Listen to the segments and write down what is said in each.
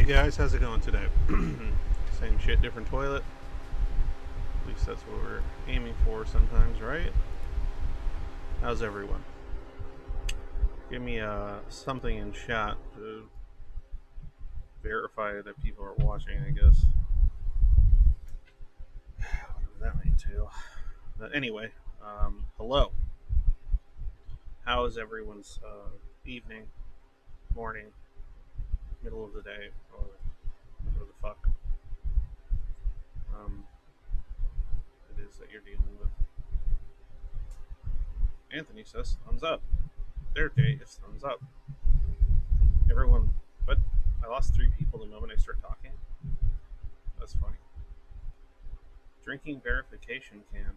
Hey guys, how's it going today? Same shit, different toilet. At least that's what we're aiming for sometimes, right? How's everyone? Give me something in chat to verify that people are watching, I guess. Whatever that means too. But anyway, hello. How is everyone's evening, morning, middle of the day, or whatever the fuck it is that you're dealing with? Anthony says thumbs up. Their day is thumbs up. Everyone, but I lost 3 people the moment I start talking. That's funny. Drinking verification can.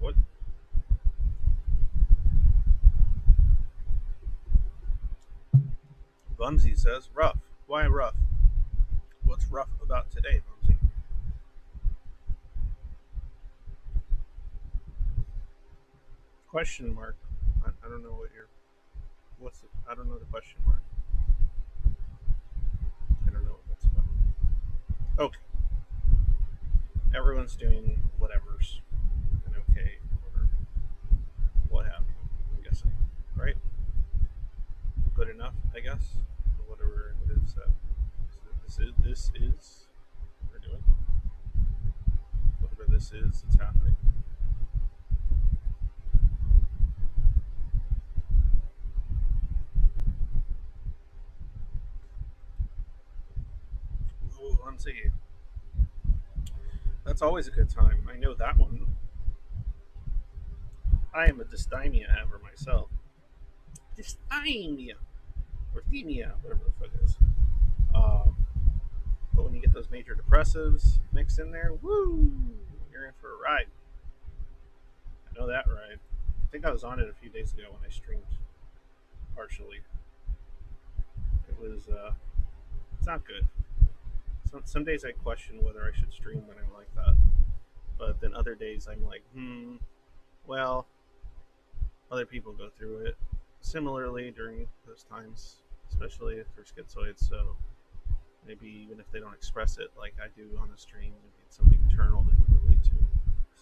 What? Bumsy says rough. Why rough? What's rough about today, Bumsy? Question mark. I don't know what you're. What's the, I don't know the question mark. I don't know what that's about. Okay. Everyone's doing whatever's and okay or what have you, I'm guessing. Right? Good enough, I guess. Whatever it is that this is we're doing. Whatever this is, it's happening. Oh, let's see. That's always a good time. I know that one. I am a dysthymia haver myself. Dysthymia. Or themia, whatever the fuck it is. But when you get those major depressives mixed in there, woo! You're in for a ride. I know that ride. I think I was on it a few days ago when I streamed partially. It was, it's not good. Some days I question whether I should stream when I'm like that. But then other days I'm like, well, other people go through it similarly during those times, especially if they're schizoid. So maybe even if they don't express it like I do on the stream, maybe it's something internal they can relate to.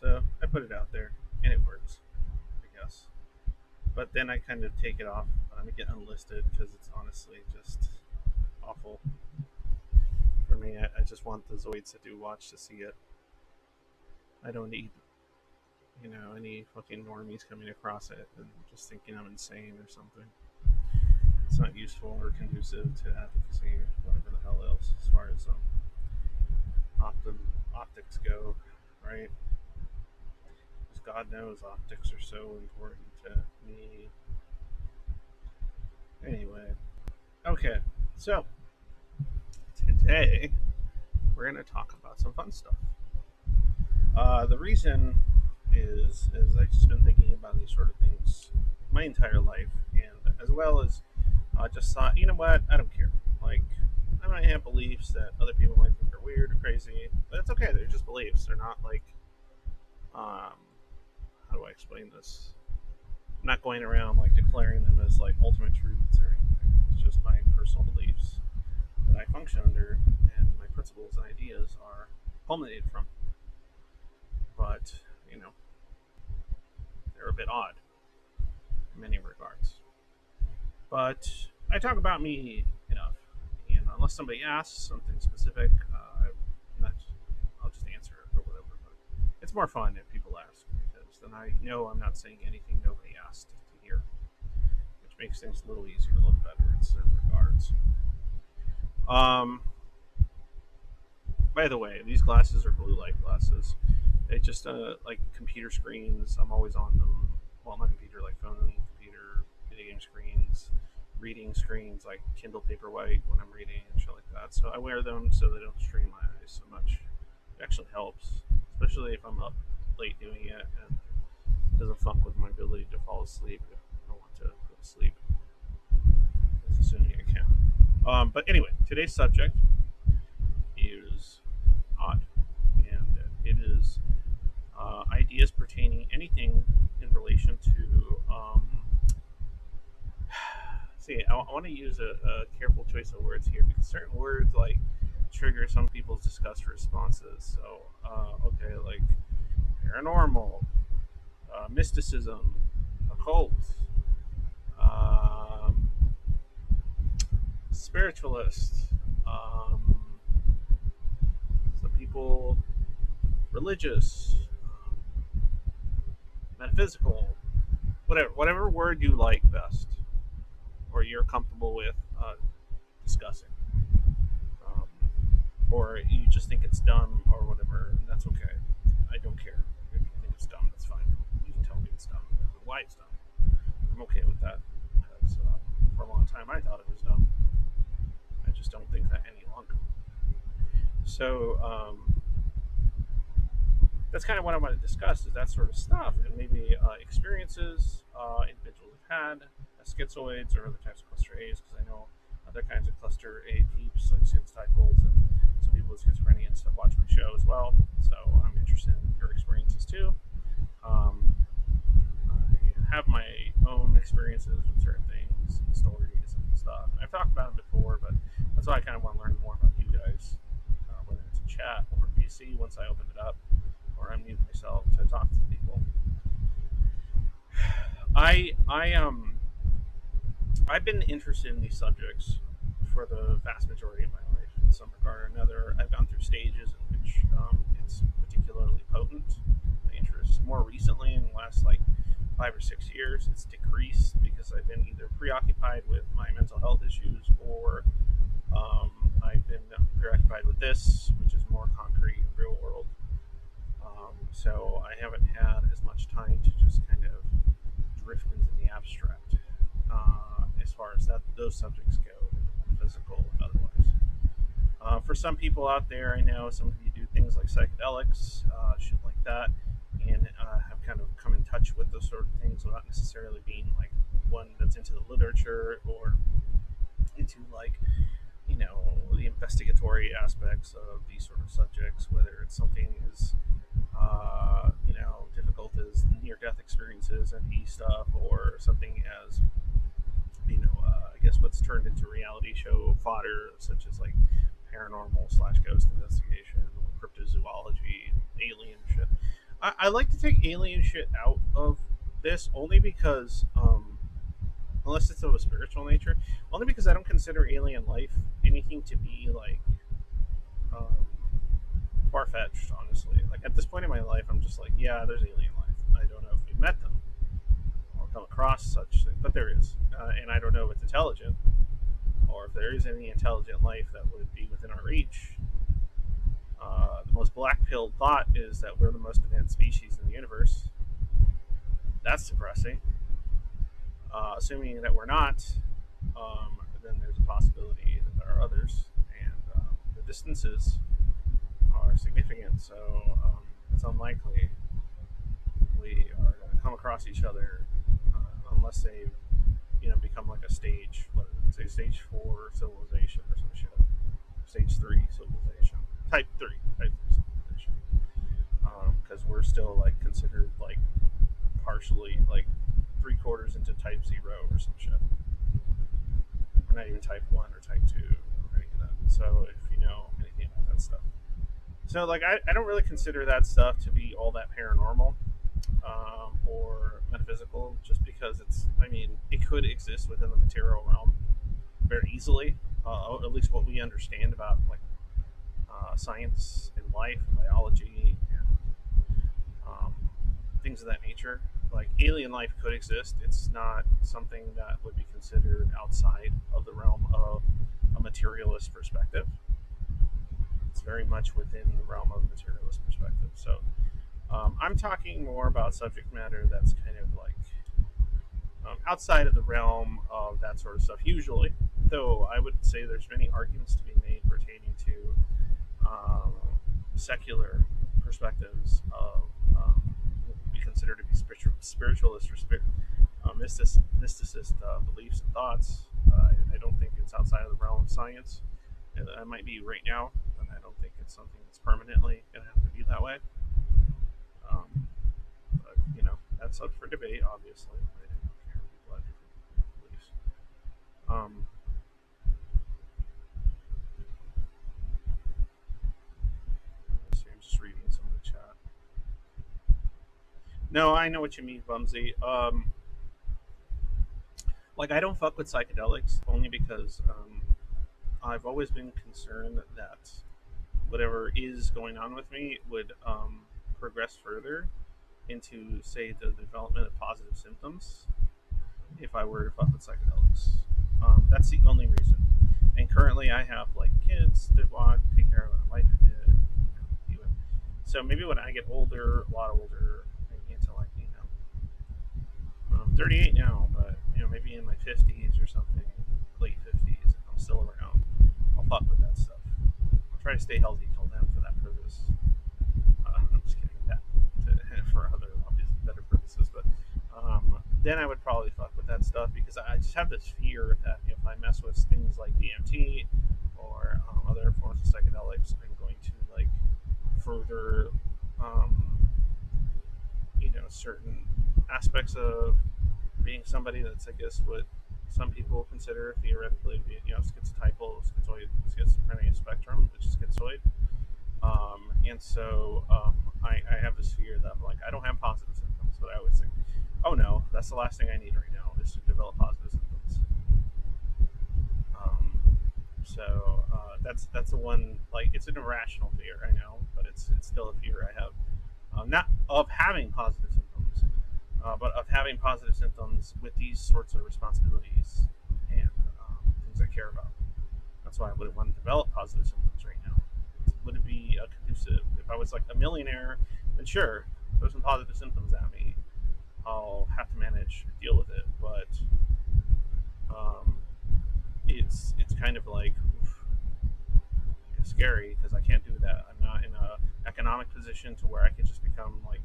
So I put it out there, and it works, I guess. But then I kind of take it off. I get unlisted because it's honestly just awful for me. I just want the Zoids that do watch to see it. I don't need any fucking normies coming across it and just thinking I'm insane or something. It's not useful or conducive to advocacy or whatever the hell else as far as optics go, right? Because God knows optics are so important to me. Anyway, okay, so today we're going to talk about some fun stuff. The reason is I've just been thinking about these sort of things my entire life, and as well as just thought, you know what, I don't care. Like, I might have beliefs that other people might think are weird or crazy, but it's okay. They're just beliefs. They're not like, how do I explain this? I'm not going around like declaring them as like ultimate truths or anything. It's just my personal beliefs that I function under, and my principles and ideas are culminated from. But they're a bit odd in many regards. But I talk about me enough, and unless somebody asks something specific, I'll just answer it or whatever. But it's more fun if people ask, because then I know I'm not saying anything nobody asked to hear, which makes things a little easier, a little better in certain regards. By the way, these glasses are blue light glasses. They just like computer screens. I'm always on them. Well, not computer, like phone, computer, video game screens, reading screens, like Kindle Paperwhite when I'm reading and shit like that. So I wear them so they don't strain my eyes so much. It actually helps, especially if I'm up late doing it, and it doesn't fuck with my ability to fall asleep if I want to go to sleep as soon as I can. But anyway, today's subject is odd, and it is ideas pertaining anything in relation to see. I want to use a careful choice of words here because certain words like trigger some people's disgust responses. So, okay, like paranormal, mysticism, occult, um, spiritualist, some people religious, metaphysical, whatever word you like best or you're comfortable with discussing. Um, or you just think it's dumb or whatever, that's okay. I don't care. If you think it's dumb, that's fine. You can tell me it's dumb, why it's dumb. I'm okay with that because for a long time I thought it was dumb. I just don't think that any longer. So that's kind of what I want to discuss is that sort of stuff and maybe experiences individuals have had as schizoids or other types of cluster A's because I know other kinds of cluster A peeps like synth typals and some people with schizophrenia and stuff watch my show as well. So I'm interested in your experiences too. Um, I have my own experiences with certain things, and stories and stuff. I've talked about them before, but that's why I kind of want to learn more about you guys, whether it's a chat or VC once I open it up, or unmute myself to talk to people. I've been interested in these subjects for the vast majority of my life, in some regard or another. I've gone through stages in which it's particularly potent. My interest more recently, in the last like 5 or 6 years, it's decreased because I've been either preoccupied with my mental health issues or I've been preoccupied with this, which is more concrete and real world. So I haven't had as much time to just kind of drift into the abstract as far as those subjects go, physical and otherwise. For some people out there, I know some of you do things like psychedelics, shit like that, and have kind of come in touch with those sort of things without necessarily being like one that's into the literature or into like the investigatory aspects of these sort of subjects, whether it's something as difficult as near-death experiences and stuff, or something as I guess what's turned into reality show fodder, such as like paranormal/ghost investigation or cryptozoology, alien shit. I like to take alien shit out of this only because, unless it's of a spiritual nature, only because I don't consider alien life anything to be like um, far fetched. Honestly, like at this point in my life, I'm just like, yeah, there's alien life. I don't know if we met them or come across such thing, but there is, and I don't know if it's intelligent or if there is any intelligent life that would be within our reach. The most black-pilled thought is that we're the most advanced species in the universe. That's depressing. Assuming that we're not, then there's a possibility that there are others, and the distances are significant, so it's unlikely we are going to come across each other unless they, become like a stage, say stage 4 civilization or some shit, stage 3 civilization, type 3 civilization, because we're still like considered like partially like 3/4 into type 0 or some shit. We're not even type 1 or type 2 or any of that. So if you know anything about that stuff. So like I don't really consider that stuff to be all that paranormal or metaphysical, just because it could exist within the material realm very easily. At least what we understand about like science and life and biology and things of that nature. Like alien life could exist. It's not something that would be considered outside of the realm of a materialist perspective. It's very much within the realm of a materialist perspective. So I'm talking more about subject matter that's kind of like outside of the realm of that sort of stuff. Usually, though, I would say there's many arguments to be made pertaining to secular perspectives of what would be considered to be spiritualist or mysticist beliefs and thoughts. I don't think it's outside of the realm of science. It might be right now, but I don't think it's something that's permanently going to have to be that way. But, that's up for debate, obviously. I don't care. People have different beliefs. Um, let's see, I'm just reading some of the chat. No, I know what you mean, Bumsy. Like I don't fuck with psychedelics only because I've always been concerned that whatever is going on with me would progress further into, say, the development of positive symptoms if I were to fuck with psychedelics. That's the only reason. And currently, I have like kids to watch, take care of, my wife to be with. So maybe when I get older, a lot older, maybe into like 38 now, but maybe in my 50s or something, late 50s, if I'm still around, I'll fuck with that stuff. I'll try to stay healthy till then for that purpose. I'm just kidding. That for other obvious better purposes, but then I would probably fuck with that stuff because I just have this fear that if I mess with things like DMT or other forms of psychedelics, I'm going to like further, um, certain aspects of being somebody that's, I guess, what some people consider theoretically to be, schizotypal, schizoid, schizophrenia spectrum, which is schizoid. And so I have this fear that I'm like, I don't have positive symptoms, but I always think, oh no, that's the last thing I need right now is to develop positive symptoms. That's the one, like, it's an irrational fear, I know, but it's still a fear I have. Not of having positive symptoms, but of having positive symptoms with these sorts of responsibilities and things I care about. That's why I wouldn't want to develop positive symptoms right now. Would it be conducive? If I was like a millionaire, then sure, throw some positive symptoms at me. I'll have to manage and deal with it. But um, it's kind of like scary because I can't do that. I'm not in a economic position to where I can just become like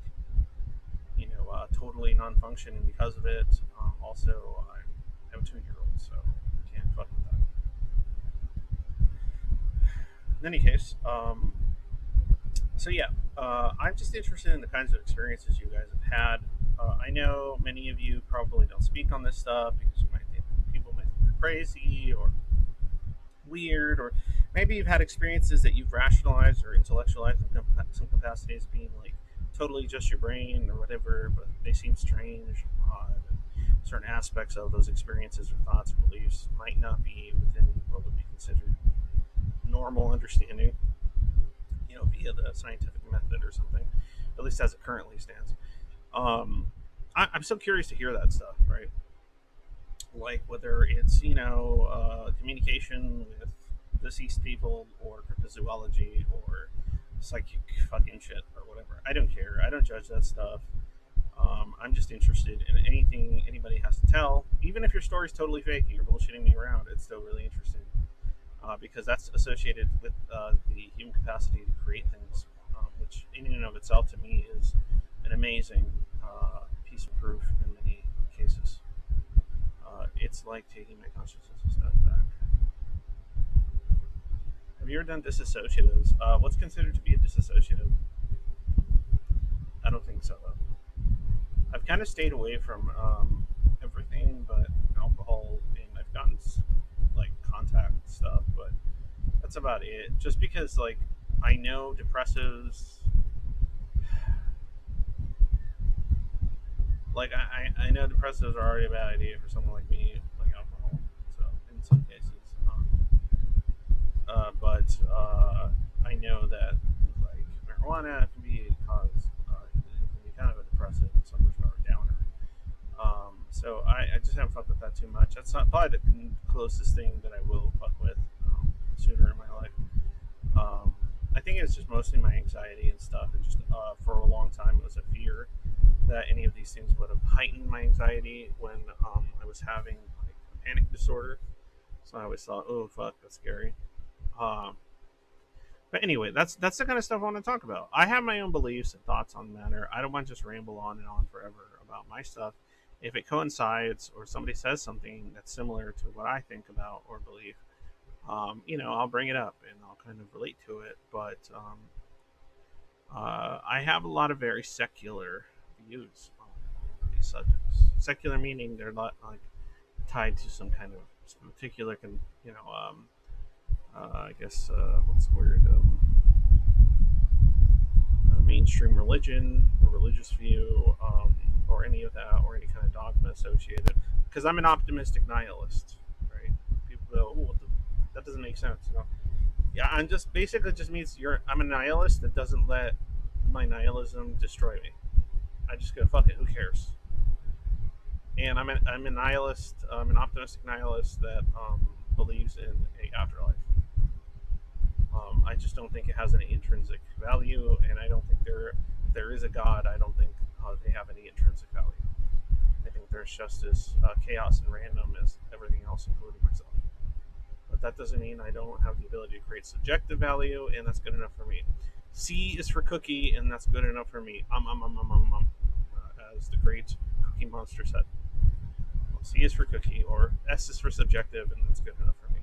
totally non-functioning because of it. Also, I have a 2-year-old, so I can't fuck with that. In any case, so yeah, I'm just interested in the kinds of experiences you guys have had. I know many of you probably don't speak on this stuff because you might think people might think you're crazy or weird, or maybe you've had experiences that you've rationalized or intellectualized in some capacity as being like totally just your brain or whatever, but they seem strange. Certain aspects of those experiences or thoughts or beliefs might not be within what would be considered normal understanding, via the scientific method or something, at least as it currently stands. I'm so curious to hear that stuff, right? Like whether it's communication with deceased people or cryptozoology or psychic fucking shit or whatever. I don't care. I don't judge that stuff. I'm just interested in anything anybody has to tell, even if your story's totally fake and you're bullshitting me around. It's still really interesting because that's associated with the human capacity to create things, which in and of itself to me is an amazing piece of proof in many cases. It's like taking my consciousness a step back. Have you ever done disassociatives? What's considered to be a disassociative? I don't think so, though. I've kind of stayed away from everything but alcohol, and I've gotten like contact stuff, but that's about it. Just because, like, I know depressives, like I know depressives are already a bad idea for someone like me, like alcohol. So in some cases, but I know that like marijuana can be a cause, it can be kind of a depressive in some regard, downer. So I just haven't fucked with that too much. That's not probably the closest thing that I will fuck with sooner in my life. I think it's just mostly my anxiety and stuff. And just for a long time, it was a fear that any of these things would have heightened my anxiety when I was having like a panic disorder. So I always thought, oh fuck, that's scary. Um, but anyway, that's the kind of stuff I want to talk about. I have my own beliefs and thoughts on the matter. I don't want to just ramble on and on forever about my stuff. If it coincides or somebody says something that's similar to what I think about or believe, I'll bring it up and I'll kind of relate to it. But I have a lot of very secular views on these subjects. Secular meaning they're not like tied to some kind of some particular, I guess what's the word? Mainstream religion or religious view, or any of that, or any kind of dogma associated. Because I'm an optimistic nihilist, right? People go, "Oh, that doesn't make sense." You know? Yeah, I'm just basically just means I'm a nihilist that doesn't let my nihilism destroy me. I just go, "Fuck it, who cares?" And I'm a nihilist. I'm an optimistic nihilist that believes in a afterlife. I just don't think it has any intrinsic value, and I don't think if there is a God, I don't think they have any intrinsic value. I think there's just as chaos and random as everything else, including myself. But that doesn't mean I don't have the ability to create subjective value, and that's good enough for me. C is for cookie, and that's good enough for me. As the great Cookie Monster said. Well, C is for cookie, or S is for subjective, and that's good enough for me.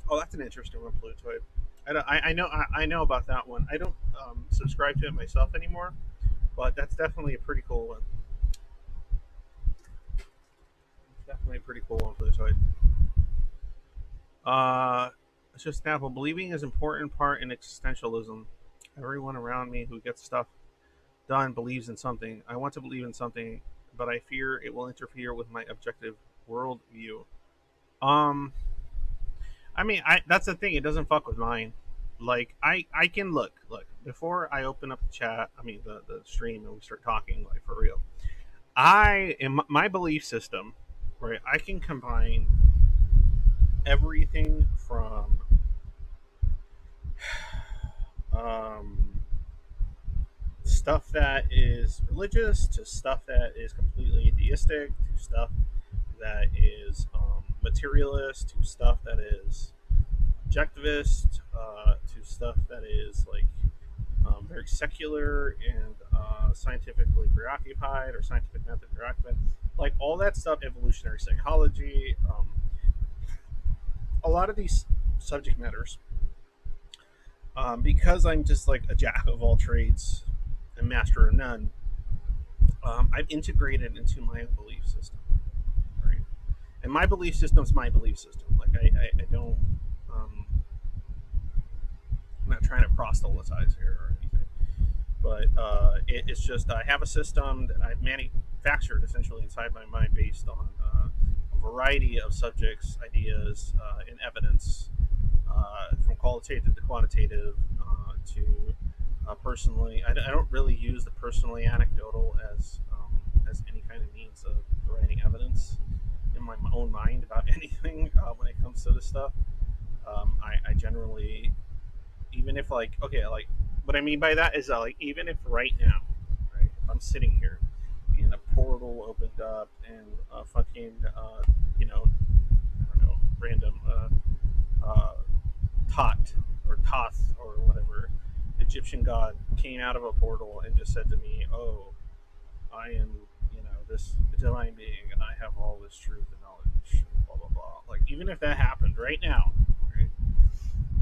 Oh, that's an interesting one, Plutoid. I know about that one. I don't subscribe to it myself anymore, but that's definitely a pretty cool one. Definitely a pretty cool one, Plutoid. It's just Apple. Believing is an important part in existentialism. Everyone around me who gets stuff done believes in something. I want to believe in something, but I fear it will interfere with my objective worldview. Um, I mean, that's the thing. It doesn't fuck with mine. Like I can look before I open up the chat. I mean the stream and we start talking like for real. I am my belief system, right? I can combine everything from um, stuff that is religious to stuff that is completely theistic to stuff that is materialist to stuff that is objectivist to stuff that is like very secular and scientifically preoccupied or scientific method preoccupied. Like all that stuff, evolutionary psychology, a lot of these subject matters. Because I'm just like a jack of all trades and master of none, I've integrated into my own belief system, right? And my belief system is my belief system. Like I don't, I'm not trying to proselytize here or anything, but it's just I have a system that I've manufactured essentially inside my mind based on a variety of subjects, ideas, and evidence, from qualitative to quantitative to personally. I don't really use the personally anecdotal as any kind of means of providing evidence in my own mind about anything when it comes to this stuff. I generally, even if like okay, like what I mean by that is like even if right now, right, if I'm sitting here and a portal opened up and a fucking I don't know random Tot or Toth or whatever Egyptian god came out of a portal and just said to me, "Oh, I am, this divine being, and I have all this truth and knowledge." Blah blah blah. Like even if that happened right now, right,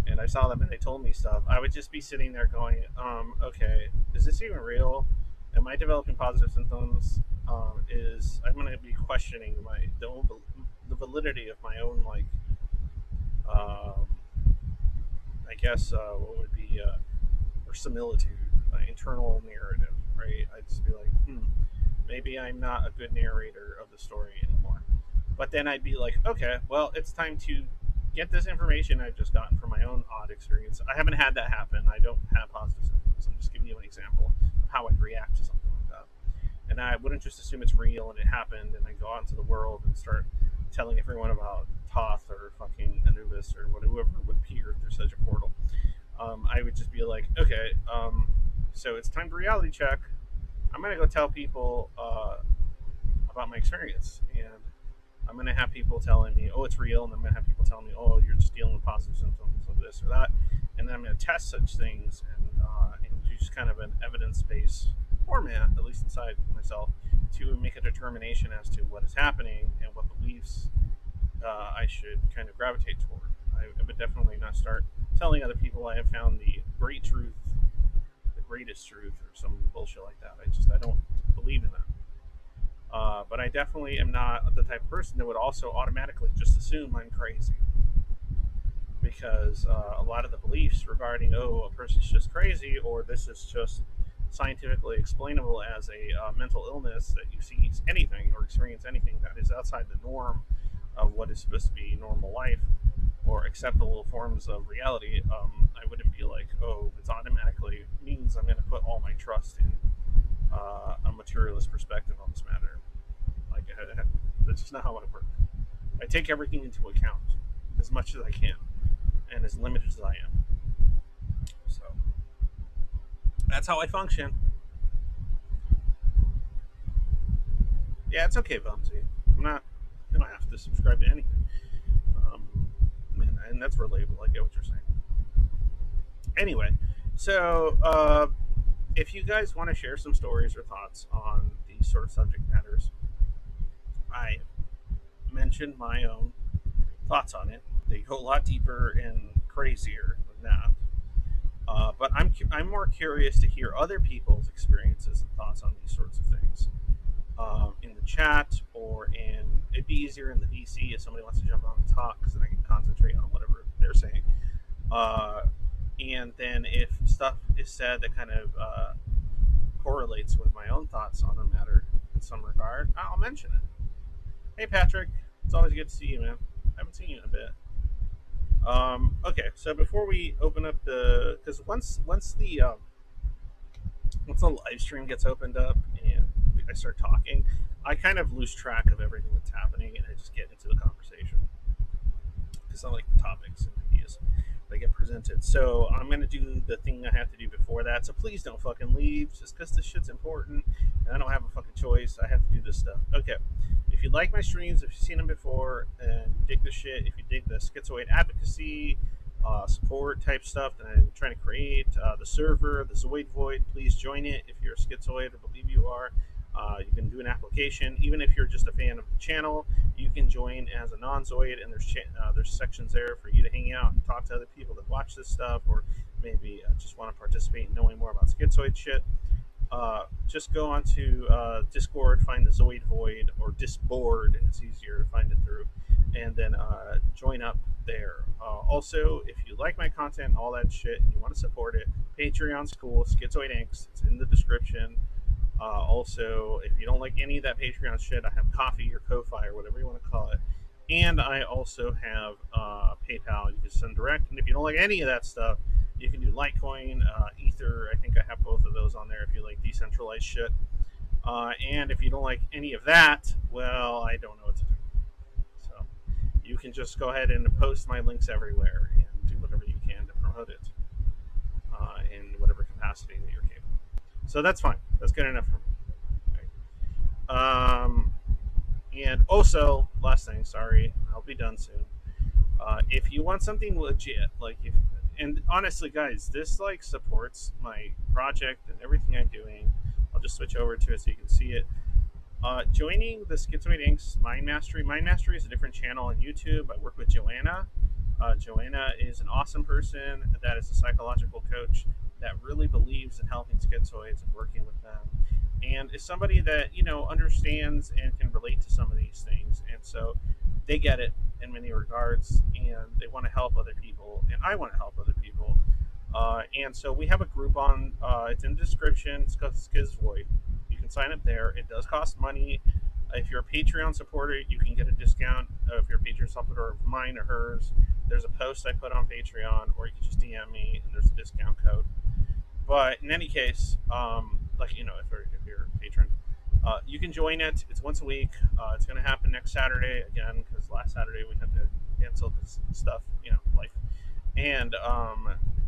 and I saw them and they told me stuff, I would just be sitting there going, okay, is this even real? Am I developing positive symptoms? Is I'm going to be questioning the validity of my own um, I guess what would be or similitude, internal narrative, right? I'd just be like, maybe I'm not a good narrator of the story anymore. But then I'd be like, okay, well, it's time to get this information I've just gotten from my own odd experience. I haven't had that happen. I don't have positive symptoms. I'm just giving you an example of how I'd react to something like that. And I wouldn't just assume it's real and it happened and I go out into the world and start telling everyone about Toth or fucking Anubis or whoever would appear through such a portal. I would just be like, okay, so it's time to reality check. I'm going to go tell people about my experience. And I'm going to have people telling me, oh, it's real. And I'm going to have people telling me, oh, you're just dealing with positive symptoms of this or that. And then I'm going to test such things and use kind of an evidence-based format, at least inside myself, to make a determination as to what is happening and what beliefs I should kind of gravitate toward. I would definitely not start telling other people I have found the great truth, the greatest truth, or some bullshit like that. I don't believe in that. But I definitely am not the type of person that would also automatically just assume I'm crazy, because a lot of the beliefs regarding, oh, a person's just crazy, or this is just scientifically explainable as a mental illness, that you see anything or experience anything that is outside the norm of what is supposed to be normal life or acceptable forms of reality, I wouldn't be like, oh, it's automatically means I'm going to put all my trust in a materialist perspective on this matter. Like, that's just not how I work. I take everything into account as much as I can and as limited as I am. So that's how I function. Yeah, it's okay, Bumsy. I'm not. You don't have to subscribe to anything. And that's relatable. I get what you're saying. Anyway, so if you guys want to share some stories or thoughts on these sort of subject matters, I mentioned my own thoughts on it. They go a lot deeper and crazier than that. But I'm more curious to hear other people's experiences and thoughts on these sorts of things, in the chat, or in, it'd be easier in the VC if somebody wants to jump on and talk, because then I can concentrate on whatever they're saying. And then if stuff is said that kind of correlates with my own thoughts on the matter in some regard, I'll mention it. Hey Patrick, it's always good to see you, man. I haven't seen you in a bit. Okay, so before we open up because once the live stream gets opened up and I start talking, I kind of lose track of everything that's happening, and I just get into the conversation because I like the topics and ideas that get presented. So I'm gonna do the thing I have to do before that. So please don't fucking leave just because this shit's important, and I don't have a fucking choice. I have to do this stuff. Okay. If you like my streams, if you've seen them before and dig the shit, if you dig the schizoid advocacy, support type stuff that I'm trying to create, the server, the Zoid Void, please join it. If you're a schizoid, I believe you are. You can do an application. Even if you're just a fan of the channel, you can join as a non-Zoid, and there's sections there for you to hang out and talk to other people that watch this stuff, or maybe just want to participate in knowing more about schizoid shit. Just go onto Discord, find the Zoid Void, or Disboard, it's easier to find it through, and then join up there. Also, if you like my content, all that shit, and you want to support it, Patreon's cool, Schizoid Inks, it's in the description. Also, if you don't like any of that Patreon shit, I have Coffee or Ko-Fi or whatever you want to call it. And I also have PayPal. You can send direct. And if you don't like any of that stuff, you can do Litecoin, Ether. I think I have both of those on there if you like decentralized shit. And if you don't like any of that, well, I don't know what to do. So you can just go ahead and post my links everywhere and do whatever you can to promote it in whatever capacity that you're capable. So that's fine. That's good enough for me. Okay. And also, last thing, sorry, I'll be done soon. If you want something legit, and honestly, guys, this supports my project and everything I'm doing. I'll just switch over to it so you can see it. Joining the Schizoid Inc.'s Mind Mastery. Mind Mastery is a different channel on YouTube. I work with Joanna. Joanna is an awesome person that is a psychological coach that really believes in helping schizoids and working with them, and is somebody that understands and can relate to some of these things, and so they get it in many regards, and they want to help other people, and I want to help other people, and so we have a group on. It's in the description. It's called Schizoid. You can sign up there. It does cost money. If you're a Patreon supporter, you can get a discount. If you're a Patreon supporter of mine or hers, there's a post I put on Patreon, or you can just DM me, and there's a discount code. But in any case, if you're a patron, you can join it. It's once a week. It's going to happen next Saturday again, because last Saturday we had to cancel this stuff, life. And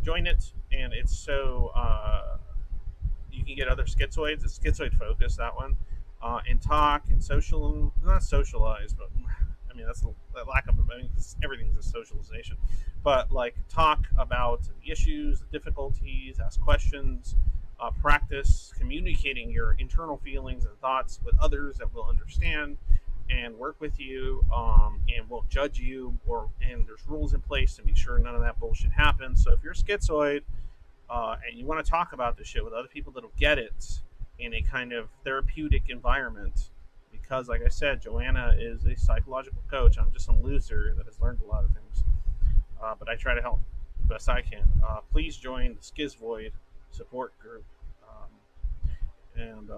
join it, and it's so you can get other schizoids. It's schizoid focused, that one, and talk and not socialize, but I mean that's the lack of. I mean, everything's a socialization, but talk about the issues, the difficulties, ask questions, practice communicating your internal feelings and thoughts with others that will understand, and work with you, and won't judge you, and there's rules in place to make sure none of that bullshit happens. So if you're schizoid, and you want to talk about this shit with other people that'll get it in a kind of therapeutic environment, because like I said, Joanna is a psychological coach. I'm just some loser that has learned a lot of things, but I try to help the best I can. Please join the Schizoid support group, and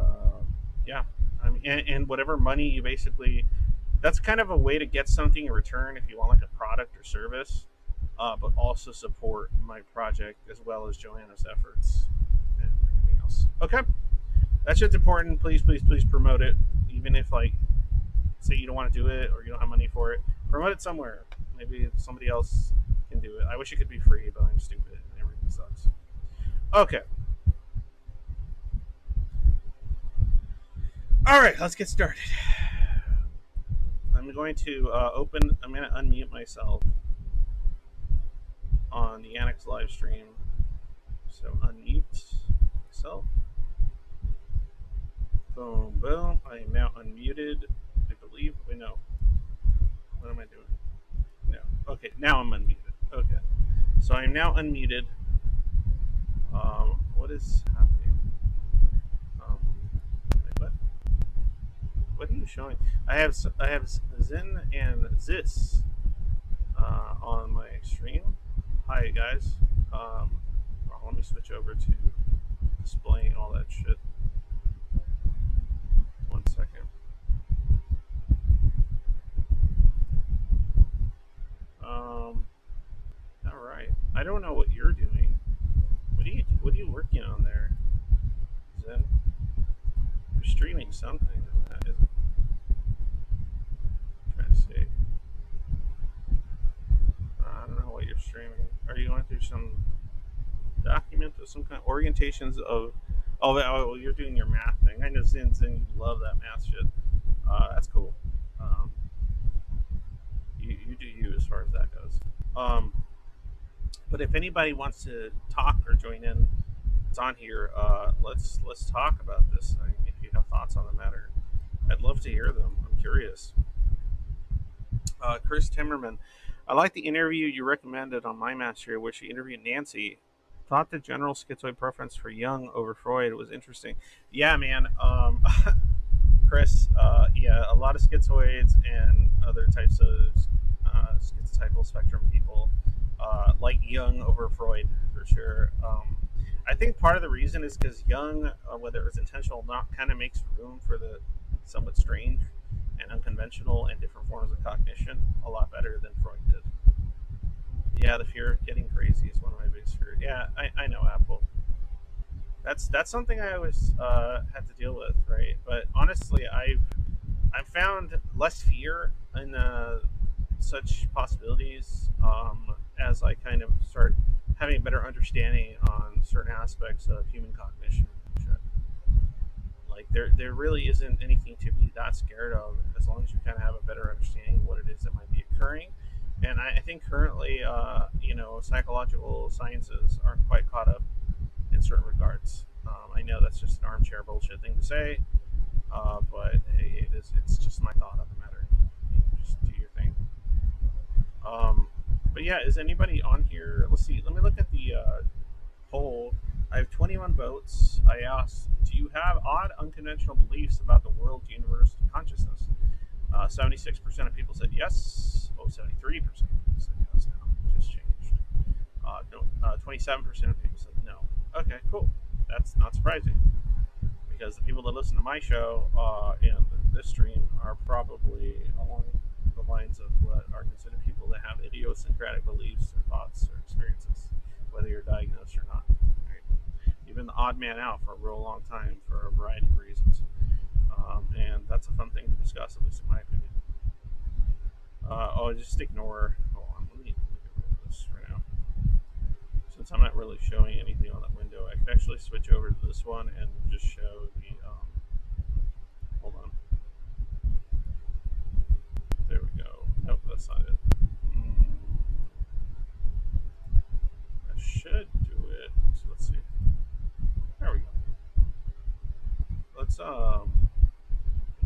yeah, I mean, and whatever money you basically, that's kind of a way to get something in return if you want like a product or service, but also support my project as well as Joanna's efforts and everything else. Okay, that shit's important. Please, please, please promote it, even if like say you don't want to do it or you don't have money for it. Promote it somewhere. Maybe somebody else can do it. I wish it could be free, but I'm stupid and everything sucks. Okay. All right, let's get started. I'm going to I'm going to unmute myself on the Annex live stream. So unmute myself. Boom, boom. I am now unmuted. I believe. Wait, no. What am I doing? No. Okay, now I'm unmuted. Okay. So I'm now unmuted. What is happening? Wait, what? What are you showing? I have Zin and Zis on my stream. Hi guys. Let me switch over to displaying all that shit. 1 second. All right. I don't know what you're doing. What are you working on there, Zen? You're streaming something. That isn't. I'm trying to see. I don't know what you're streaming. Are you going through some document of some kind of orientations of? Oh, you're doing your math thing. I know Zen, you love that math shit. That's cool. Um, you do you as far as that goes. But if anybody wants to talk or join in, it's on here. Let's talk about this thing. If you have thoughts on the matter, I'd love to hear them. I'm curious. Chris Timmerman, I like the interview you recommended on My Master, which you interviewed Nancy. Thought the general schizoid preference for Jung over Freud was interesting. Yeah, man. Chris, yeah, a lot of schizoids and other types of schizotypal spectrum people like Jung over Freud for sure. I think part of the reason is because Jung, whether it was intentional or not, kind of makes room for the somewhat strange and unconventional and different forms of cognition a lot better than Freud did. Yeah, the fear of getting crazy is one of my biggest fears. Yeah, I know, Apple. That's something I always had to deal with, right? But honestly, I've found less fear in such possibilities as I kind of start having a better understanding on certain aspects of human cognition. Like there really isn't anything to be that scared of as long as you kind of have a better understanding of what it is that might be occurring. And I think currently, psychological sciences aren't quite caught up in certain regards. I know that's just an armchair bullshit thing to say, but hey, it's just my thought on the matter. Just do your thing. But yeah, is anybody on here? Let's see. Let me look at the poll. I have 21 votes. I asked, do you have odd, unconventional beliefs about the world, universe, and consciousness? 76% of people said yes. 73% said yes now. Just changed. No, 27% of people said no. Okay, cool. That's not surprising because the people that listen to my show and this stream are probably along the lines of what are considered people that have idiosyncratic beliefs or thoughts or experiences, whether you're diagnosed or not. Right? You've been the odd man out for a real long time for a variety of reasons, and that's a fun thing to discuss, at least in my opinion. Just ignore. Hold on, let me get rid of this right now. Since I'm not really showing anything on that window, I can actually switch over to this one and just show the. Hold on. There we go. Nope, that's not it. I should do it. So let's see. There we go. Let's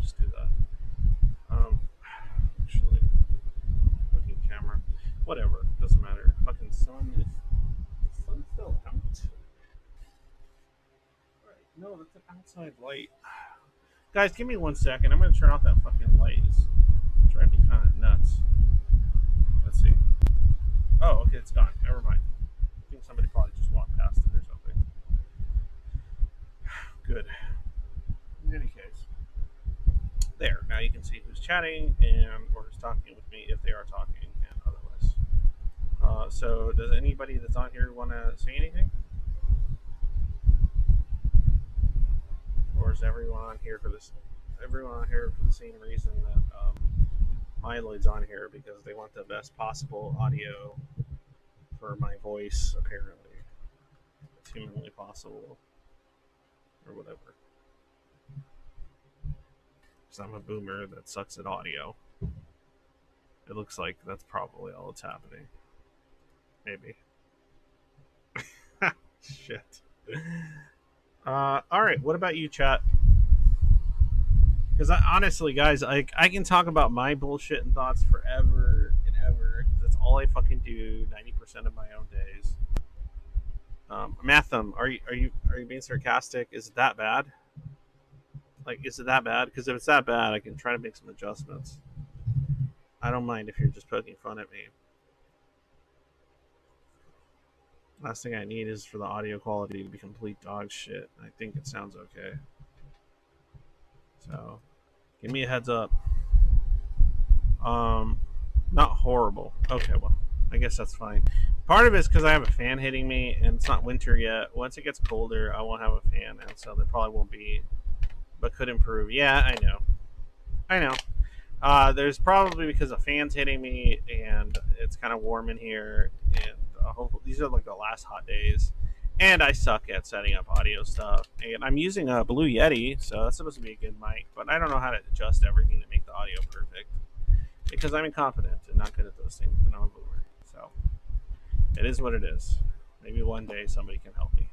just do that. Whatever, doesn't matter. Fucking sun is. The sun's still out. Right. No, that's an outside light. Guys, give me 1 second. I'm gonna turn off that fucking light. It's driving me kind of nuts. Let's see. Oh, okay, it's gone. Never mind. I think somebody probably just walked past it or something. Good. In any case, there. Now you can see who's chatting and or who's talking with me if they are talking and otherwise. So, does anybody that's on here want to say anything, or is everyone on here for this? Everyone on here for the same reason that Miloid's on here because they want the best possible audio for my voice, apparently, it's humanly possible, or whatever. Because I'm a boomer that sucks at audio. It looks like that's probably all that's happening. Maybe. Shit. All right. What about you, chat? Because honestly, guys, I can talk about my bullshit and thoughts forever and ever. Because that's all I fucking do 90% of my own days. Matham, are you being sarcastic? Is it that bad? Like, is it that bad? Because if it's that bad, I can try to make some adjustments. I don't mind if you're just poking fun at me. Last thing I need is for the audio quality to be complete dog shit. I think it sounds okay. So, give me a heads up. Not horrible. Okay, well, I guess that's fine. Part of it is because I have a fan hitting me, and it's not winter yet. Once it gets colder, I won't have a fan, and so there probably won't be, but could improve. Yeah, I know. I know. There's probably because a fan's hitting me, and it's kind of warm in here, and hopefully these are like the last hot days. And I suck at setting up audio stuff. And I'm using a Blue Yeti, so that's supposed to be a good mic, but I don't know how to adjust everything to make the audio perfect because I'm incompetent and not good at those things, and I'm a boomer. So it is what it is. Maybe one day somebody can help me.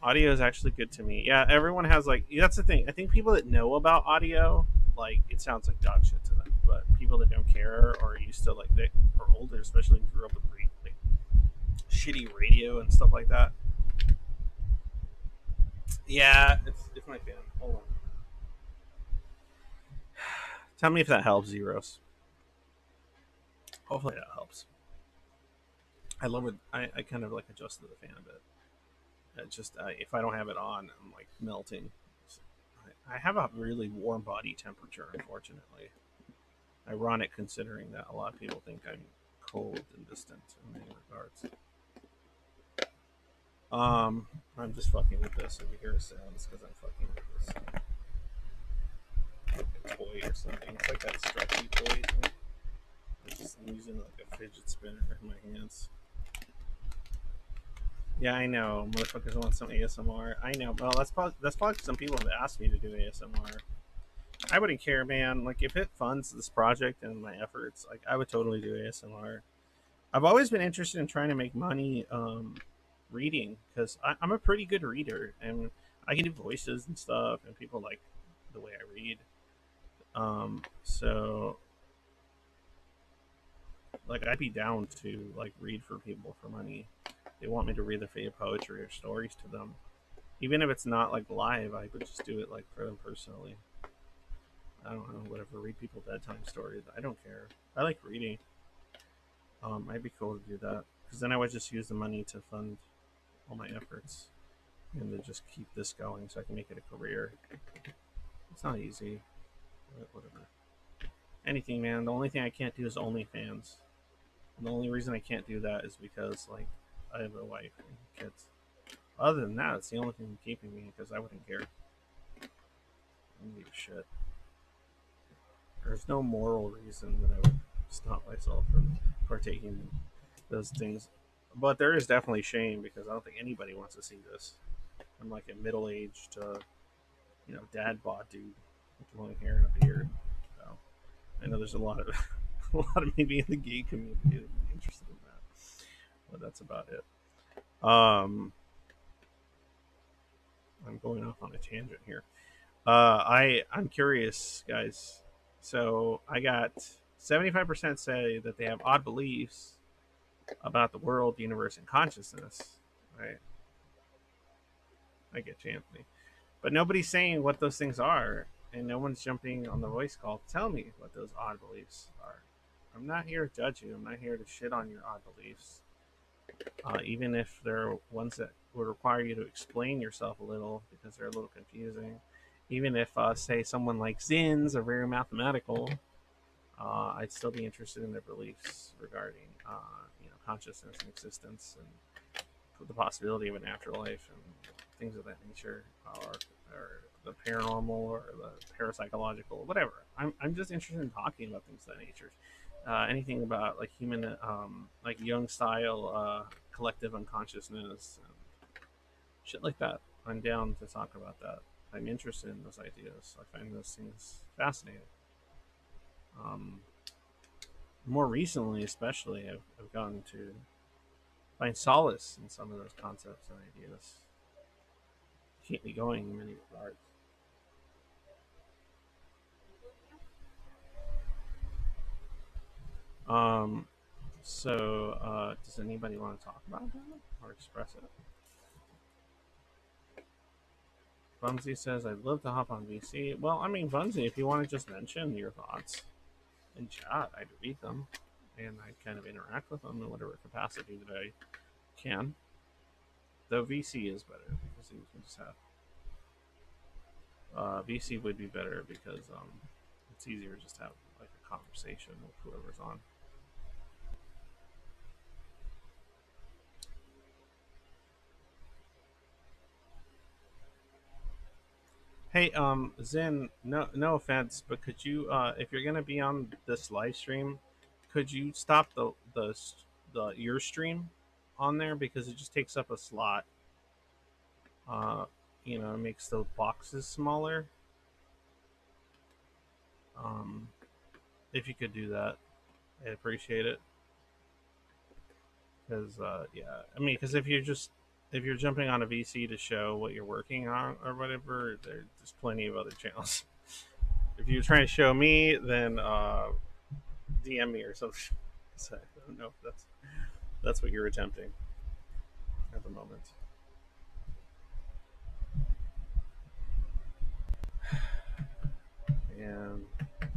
Audio is actually good to me. Yeah, everyone has like that's the thing. I think people that know about audio, like it sounds like dog shit to them, but people that don't care or used to like they are older, especially grew up with like shitty radio and stuff like that. Yeah, it's my fan. Hold on. Tell me if that helps, Zeros. Hopefully that helps. I love it. I kind of like adjusted the fan a bit. Just if I don't have it on, I'm like melting. I have a really warm body temperature, unfortunately. Ironic considering that a lot of people think I'm cold and distant in many regards. I'm just fucking with this. If you hear a sound, it's because I'm fucking with this. Like a toy or something. It's like that stretchy toy thing. I'm using like a fidget spinner in my hands. Yeah, I know. Motherfuckers want some ASMR. I know. Well, that's probably some people have asked me to do ASMR. I wouldn't care, man. Like if it funds this project and my efforts, like I would totally do ASMR. I've always been interested in trying to make money reading because I'm a pretty good reader and I can do voices and stuff, and people like the way I read. So like I'd be down to like read for people for money. They want me to read their favorite poetry or stories to them, even if it's not like live. I would just do it like for them personally. I don't know, whatever. Read people bedtime stories. I don't care. I like reading. I'd be cool to do that because then I would just use the money to fund all my efforts and to just keep this going so I can make it a career. It's not easy, but whatever. Anything, man. The only thing I can't do is OnlyFans. And the only reason I can't do that is because like I have a wife and kids. Other than that, it's the only thing keeping me because I wouldn't care. I don't give a shit. There's no moral reason that I would stop myself from partaking in those things. But there is definitely shame because I don't think anybody wants to see this. I'm like a middle-aged, dad bod dude with long hair and a beard. So I know there's a lot of a lot of maybe in the gay community that would be interested in that, but that's about it. I'm going off on a tangent here. I'm curious, guys. So I got 75% say that they have odd beliefs about the world, the universe, and consciousness. Right? I get you, Anthony. But nobody's saying what those things are, and no one's jumping on the voice call to tell me what those odd beliefs are. I'm not here to judge you. I'm not here to shit on your odd beliefs. Even if they're ones that would require you to explain yourself a little because they're a little confusing. Even if, say, someone like Zins are very mathematical, I'd still be interested in their beliefs regarding, consciousness and existence and the possibility of an afterlife and things of that nature, or the paranormal or the parapsychological, whatever. I'm just interested in talking about things of that nature. Anything about like human, like Jung style, collective unconsciousness and shit like that. I'm down to talk about that. I'm interested in those ideas. I find those things fascinating. Um, More recently, especially, I've gotten to find solace in some of those concepts and ideas. Keep me going in many regards. Um, does anybody want to talk about that or express it? Bunzy says, I'd love to hop on VC. Well, I mean, Bunzy, if you want to just mention your thoughts in chat, I'd read them and I'd kind of interact with them in whatever capacity that I can. Though VC is better because you can just have. VC would be better because it's easier to just have like a conversation with whoever's on. Hey, Zen, no offense, but could you, if you're gonna be on this live stream, could you stop the your stream on there because it just takes up a slot. Uh, it makes the boxes smaller. Um, if you could do that, I'd appreciate it. Because yeah, I mean, because if you're jumping on a VC to show what you're working on or whatever, there's plenty of other channels. If you're trying to show me, then DM me or something. So I don't know if that's what you're attempting at the moment. And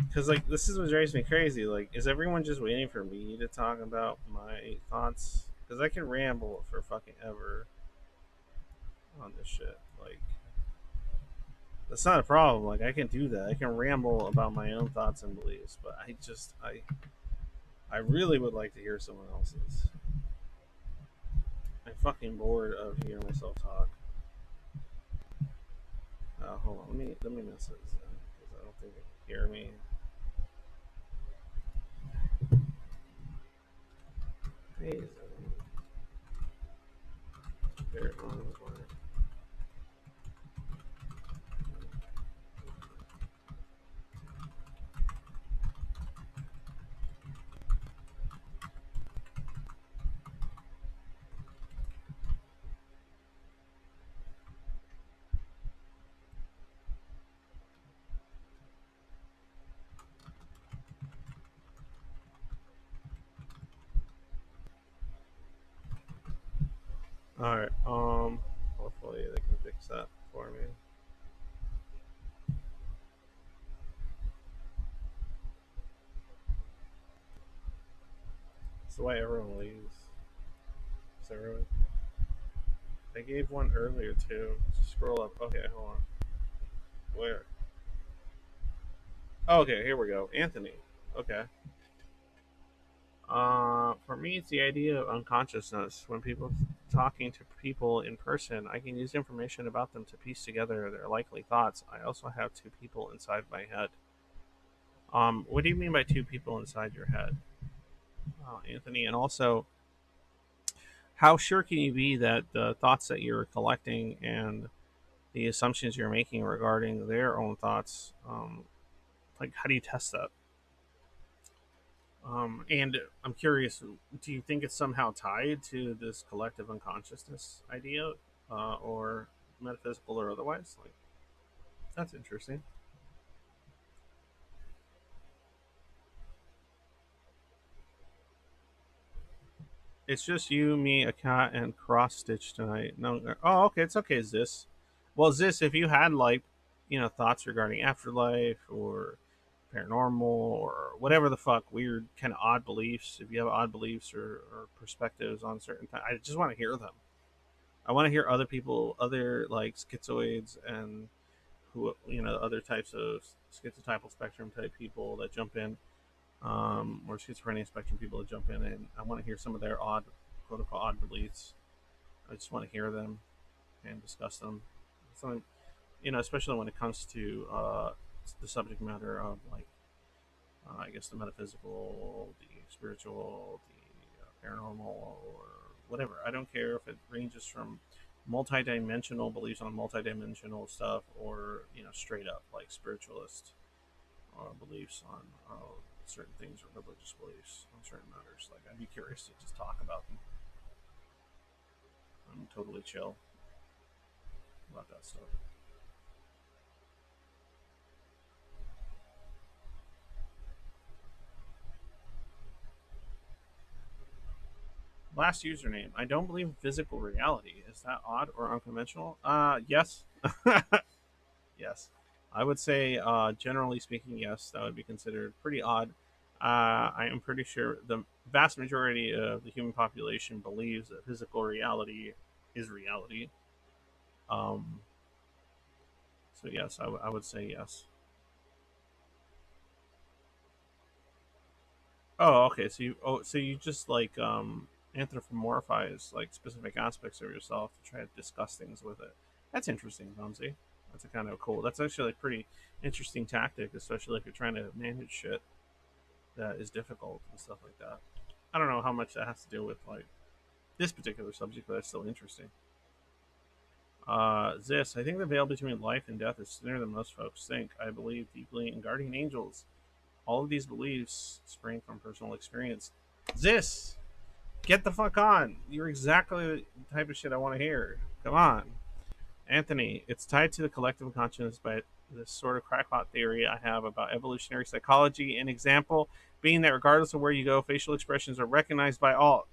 because like this is what drives me crazy. Like, is everyone just waiting for me to talk about my thoughts? Because I can ramble for fucking ever on this shit. Like, that's not a problem. Like, I can do that. I can ramble about my own thoughts and beliefs. But I really would like to hear someone else's. I'm fucking bored of hearing myself talk. Hold on. Let me message them because I don't think they can hear me. Hey, they're on the line. All right. Hopefully they can fix that for me. That's the way everyone leaves. So everyone, I gave one earlier too. Scroll up. Okay, hold on. Where? Oh, okay, here we go. Anthony. Okay. For me, it's the idea of unconsciousness. When people talking to people in person, I can use information about them to piece together their likely thoughts. I also have two people inside my head. What do you mean by two people inside your head, Anthony? And also, how sure can you be that the thoughts that you're collecting and the assumptions you're making regarding their own thoughts, like how do you test that? And I'm curious, do you think it's somehow tied to this collective unconsciousness idea, or metaphysical or otherwise? Like, that's interesting. It's just you, me, a cat, and cross stitch tonight. No, oh, okay, it's okay. Zis, well, Zis, if you had like, thoughts regarding afterlife or paranormal or whatever the fuck weird kind of odd beliefs, if you have odd beliefs or perspectives on certain things, I just want to hear them. I want to hear other people, other like schizoids and who other types of schizotypal spectrum type people that jump in, or schizophrenia spectrum people that jump in, and I want to hear some of their odd, quote unquote, odd beliefs. I just want to hear them and discuss them. Something, especially when it comes to the subject matter of like, I guess the metaphysical, the spiritual, the paranormal, or whatever. I don't care if it ranges from multi-dimensional beliefs on multi-dimensional stuff, or straight up like spiritualist beliefs on certain things, or religious beliefs on certain matters. Like, I'd be curious to just talk about them. I'm totally chill about that stuff. Last username. I don't believe in physical reality. Is that odd or unconventional? Yes. Yes. I would say, generally speaking, yes, that would be considered pretty odd. I am pretty sure the vast majority of the human population believes that physical reality is reality. Um, so yes, I would say yes. Oh, okay. So you just like anthropomorphize like specific aspects of yourself to try to discuss things with it. That's interesting, Vamsi. That's a kind of cool. That's actually a pretty interesting tactic, especially if you're trying to manage shit that is difficult and stuff like that. I don't know how much that has to do with like this particular subject, but it's still interesting. This, I think the veil between life and death is thinner than most folks think. I believe deeply in guardian angels. All of these beliefs spring from personal experience. This, get the fuck on. You're exactly the type of shit I want to hear. Come on. Anthony, it's tied to the collective consciousness by this sort of crackpot theory I have about evolutionary psychology. An example being that regardless of where you go, facial expressions are recognized by all.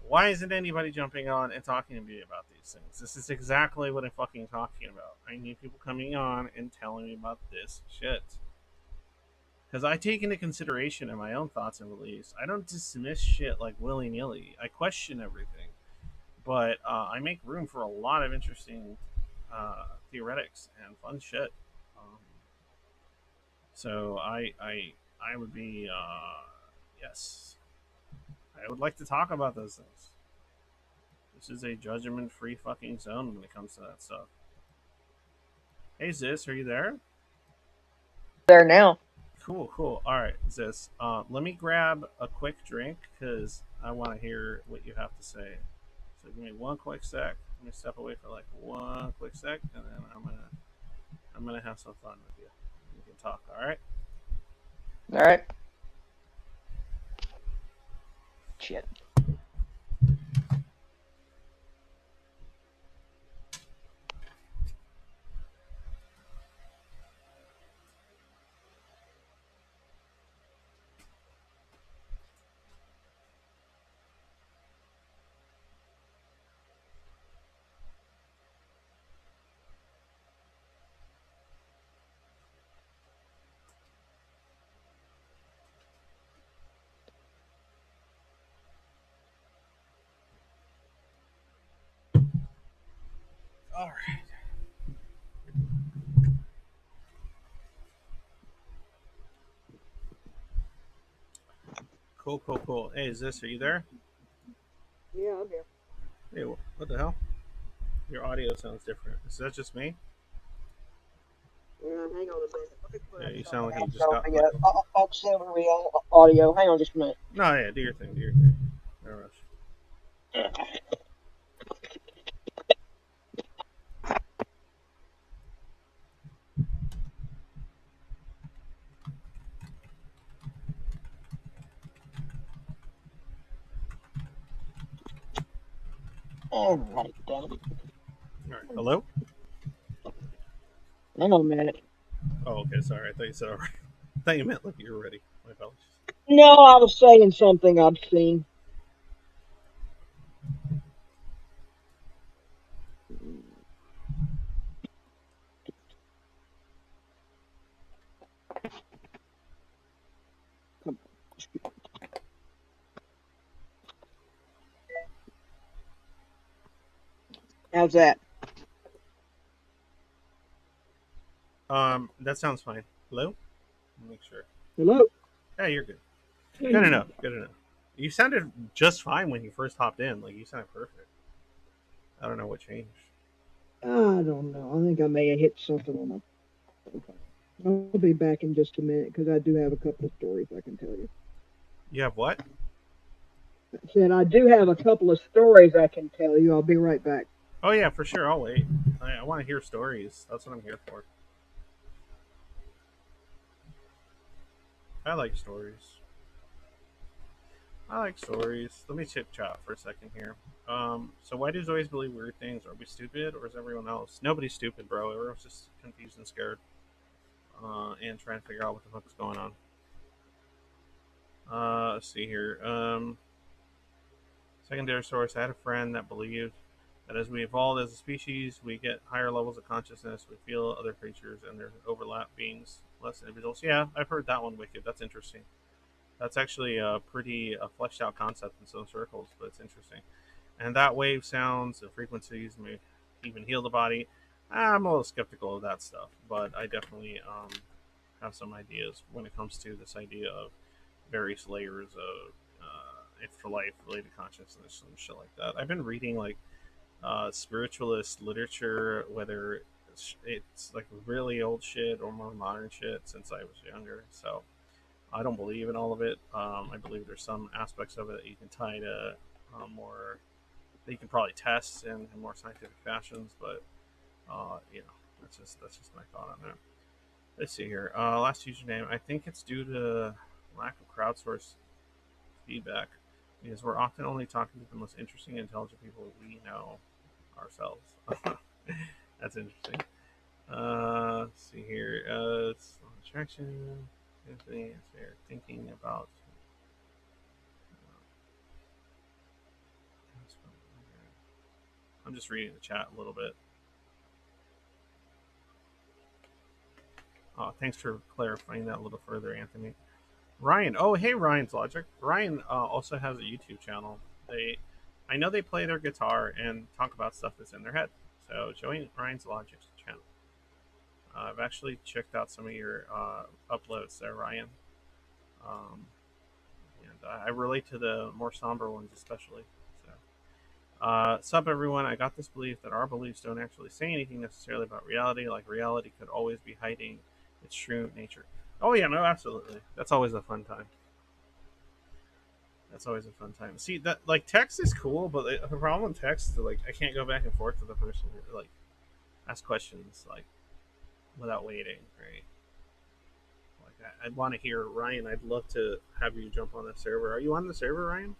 Why isn't anybody jumping on and talking to me about these things? This is exactly what I'm fucking talking about. I need people coming on and telling me about this shit. Because I take into consideration in my own thoughts and beliefs. I don't dismiss shit like willy nilly. I question everything, but I make room for a lot of interesting theoretics and fun shit. Um, so I would be yes, I would like to talk about those things. This is a judgment free fucking zone when it comes to that stuff. Hey Zis, are you there? There now. Cool, cool. All right, Zis. Let me grab a quick drink because I want to hear what you have to say. So give me one quick sec. Let me step away for like one quick sec, and then I'm gonna have some fun with you. We can talk. All right. All right. Shit. All right. Cool, cool, cool. Hey, Zis, are you there? Yeah, I'm here. Hey, what the hell? Your audio sounds different. Is that just me? Yeah, hang on a minute. Let me put Yeah, you sound something like you else just got over like here. a. Auxiliary audio. Hang on just a minute. No, yeah, do your thing. Do your thing. No rush. All right, damn it. All right. Hello. Hang on a minute. Oh, okay. Sorry. I thought you said all right. I thought you meant like you were ready. My apologies. No, I was saying something obscene. How's that? That sounds fine. Hello? Make sure. Hello? Yeah, you're good. Good I enough. Good enough. You sounded just fine when you first hopped in. Like you sounded perfect. I don't know what changed. don't know. I think I may have hit something on my. Okay. I'll be back in just a minute because I do have a couple of stories I can tell you. You have what? I said I do have a couple of stories I can tell you. I'll be right back. Oh yeah, for sure. I'll wait. I want to hear stories. That's what I'm here for. I like stories. I like stories. Let me chit chat for a second here. So why do Zoids believe weird things? Are we stupid or is everyone else? Nobody's stupid, bro. Everyone's just confused and scared, and trying to figure out what the fuck is going on. Let's see here. Secondary source. I had a friend that believed that as we evolve as a species, we get higher levels of consciousness. We feel other creatures, and there's overlap beings, less individuals. Yeah, I've heard that one. Wicked. That's interesting. That's actually a pretty fleshed out concept in some circles, but it's interesting. And that wave sounds and frequencies may even heal the body. I'm a little skeptical of that stuff, but I definitely have some ideas when it comes to this idea of various layers of afterlife related consciousness and shit like that. I've been reading like spiritualist literature, whether it's like really old shit or more modern shit, since I was younger. So I don't believe in all of it. I believe there's some aspects of it that you can tie to more that you can probably test in more scientific fashions, but you know, that's just my thought on that. Let's see here. Last username. I think it's due to lack of crowdsourced feedback because we're often only talking to the most interesting and intelligent people we know ourselves. That's interesting. Let's see here. It's attraction. They're thinking about. I'm just reading the chat a little bit. Thanks for clarifying that a little further, Anthony. Ryan. Oh, hey, Ryan's Logic. Ryan also has a YouTube channel. I know they play their guitar and talk about stuff that's in their head. So join Ryan's Logic's channel. I've actually checked out some of your uploads there, Ryan. Um, and I relate to the more somber ones especially. So, sup everyone. I got this belief that our beliefs don't actually say anything necessarily about reality. Like reality could always be hiding its true nature. Oh yeah, no, absolutely. That's always a fun time. That's always a fun time. See that like text is cool, but the problem with text is like I can't go back and forth with the person who like ask questions like without waiting, right? Like I'd want to hear Ryan. I'd love to have you jump on the server. Are you on the server, Ryan?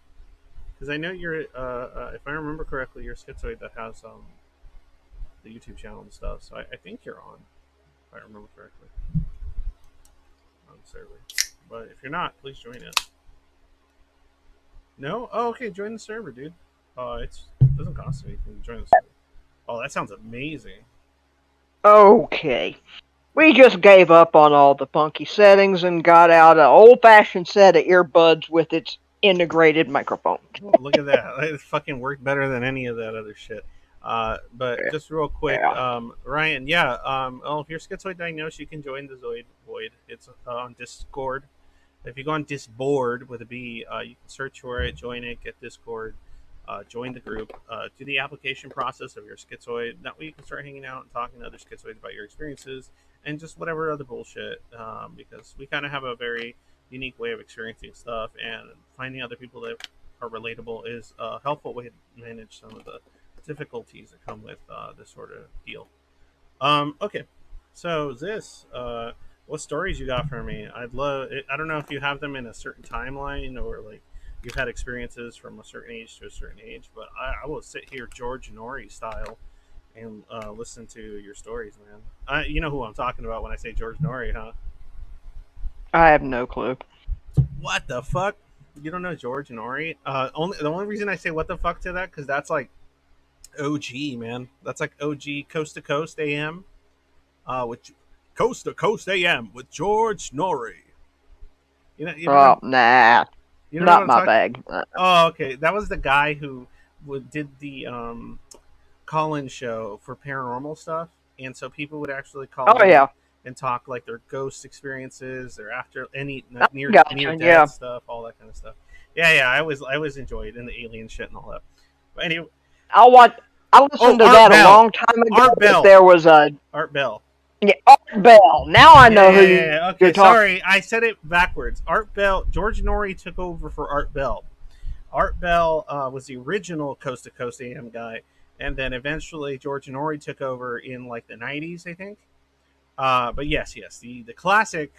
Because I know you're. If I remember correctly, you're Schizoid that has the YouTube channel and stuff. So I think you're on. If I remember correctly, on the server. But if you're not, please join it. No? Oh, okay. Join the server, dude. It doesn't cost anything to join the server. Oh, that sounds amazing. Okay. We just gave up on all the funky settings and got out an old-fashioned set of earbuds with its integrated microphone. Oh, look at that. It fucking worked better than any of that other shit. But just real quick, Yeah. Ryan, yeah. Well, if you're schizoid diagnosed, you can join the Zoid Void. It's on Discord. If you go on Disboard with a B, you can search for it, join it, get Discord, join the group, do the application process of your schizoid. That way you can start hanging out and talking to other schizoids about your experiences and just whatever other bullshit. Because we kind of have a very unique way of experiencing stuff, and finding other people that are relatable is a helpful way to manage some of the difficulties that come with this sort of deal. Okay, so this, what stories you got for me? I'd love. I don't know if you have them in a certain timeline or like you've had experiences from a certain age to a certain age, but I will sit here George Nori style and listen to your stories, man. You know who I'm talking about when I say George Nori, huh? I have no clue. What the fuck? You don't know George Nori? Only the only reason I say what the fuck to that because that's like OG, man. That's like OG Coast to Coast AM. With Coast to Coast AM with George Norrie. You know what Oh, I'm nah, you know what not I'm my talking. bag. Oh, okay. That was the guy who did the call-in show for paranormal stuff, and so people would actually call Oh in yeah, and talk like their ghost experiences, their after any I near gotcha. death Yeah, stuff, all that kind of stuff. Yeah, yeah, I was enjoyed in the alien shit and all that. But anyway, I want. I oh, listened to Art that a Bell, long time ago, Art but Bell, there was a Art Bell. yeah, Art Bell. Now I Yeah, know yeah, who yeah, yeah. you're Okay, talking. sorry, I said it backwards. Art Bell, George Norrie took over for Art Bell. Art Bell was the original Coast to Coast AM guy, and then eventually George Norrie took over in like the '90s, I think. But yes, yes, the classic,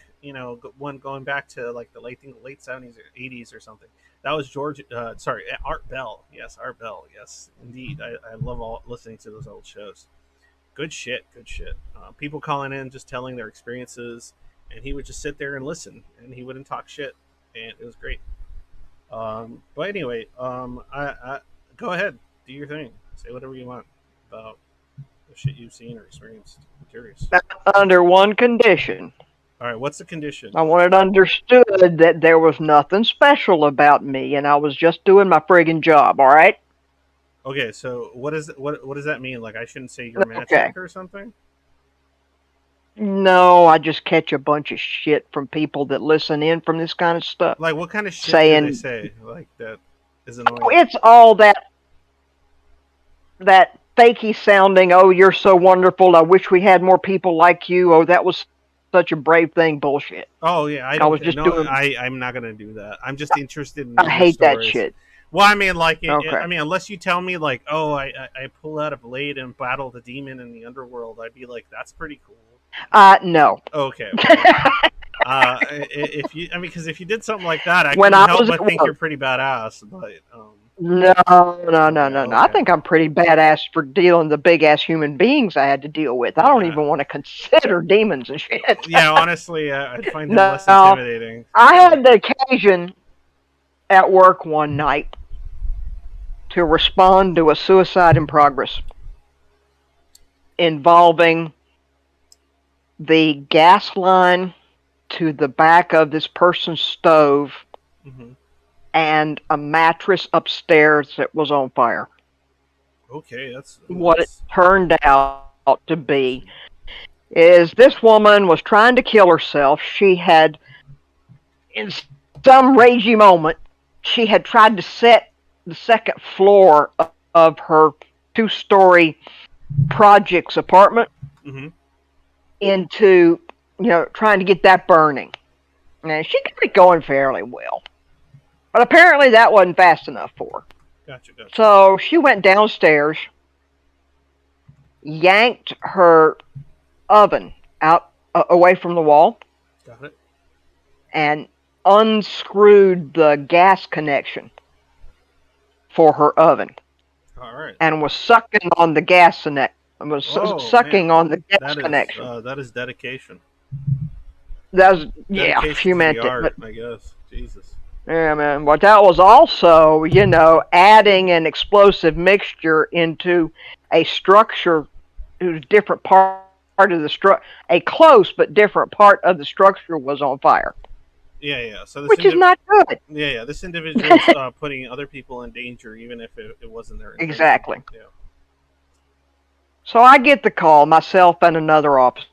one going back to like the late '70s or '80s or something. That was George. Sorry, Art Bell. Yes, Art Bell. Yes, indeed. I love all listening to those old shows. Good shit. Good shit. People calling in, just telling their experiences, and he would just sit there and listen, and he wouldn't talk shit, and it was great. But anyway, I go ahead, do your thing, say whatever you want about the shit you've seen or experienced. I'm curious. Under one condition. All right, what's the condition? I wanted understood that there was nothing special about me, and I was just doing my friggin' job. All right. Okay, so what does that mean? Like I shouldn't say you're Okay. magic or something? No, I just catch a bunch of shit from people that listen in from this kind of stuff, Like what kind of shit do they saying, say? Like that is "Oh, annoying. it's all that fakey sounding. Oh, you're so wonderful. I wish we had more people like you. Oh, that was such a brave thing. Bullshit. Oh yeah, I I don't was care. just No, doing. I'm not gonna do that. I'm just interested in I your hate that stories. shit. Well, I mean, like, Okay. I mean, unless you tell me, like, oh, I pull out a blade and battle the demon in the underworld, I'd be like, that's pretty cool. No. Okay, well, if you, I mean, because if you did something like that, I When couldn't I help was but at think you're work. pretty badass. But No, no, no, okay, no, no. I okay, think I'm pretty badass for dealing the big ass human beings I had to deal with. I don't uh, even want to consider demons and shit. yeah, honestly, I'd find them less No, intimidating. I So, had the occasion at work one night to respond to a suicide in progress involving the gas line to the back of this person's stove hmm and a mattress upstairs that was on fire. okay, What it that's turned out to be interesting. is this woman was trying to kill herself. She had, in some ragey moment, she had tried to set the second floor of her 2-story project's apartment hmm into, trying to get that burning. And she got it going fairly well. But apparently that wasn't fast enough for her. Gotcha, gotcha. So she went downstairs, yanked her oven out away from the wall, Got it. and unscrewed the gas connection for her oven, All right. and was sucking on the gas connect was Oh man, sucking on the gas connection. that is dedication. That was, yeah, Dedication she to the meant it. But art, I guess. Jesus. yeah, man. But that was also, adding an explosive mixture into a structure whose different part of the structure, a close but different part of the structure was on fire, Yeah, yeah. So which is not good. yeah, yeah. This individual's putting other people in danger, even if it wasn't their intention. Exactly. Yeah. So I get the call, myself and another officer.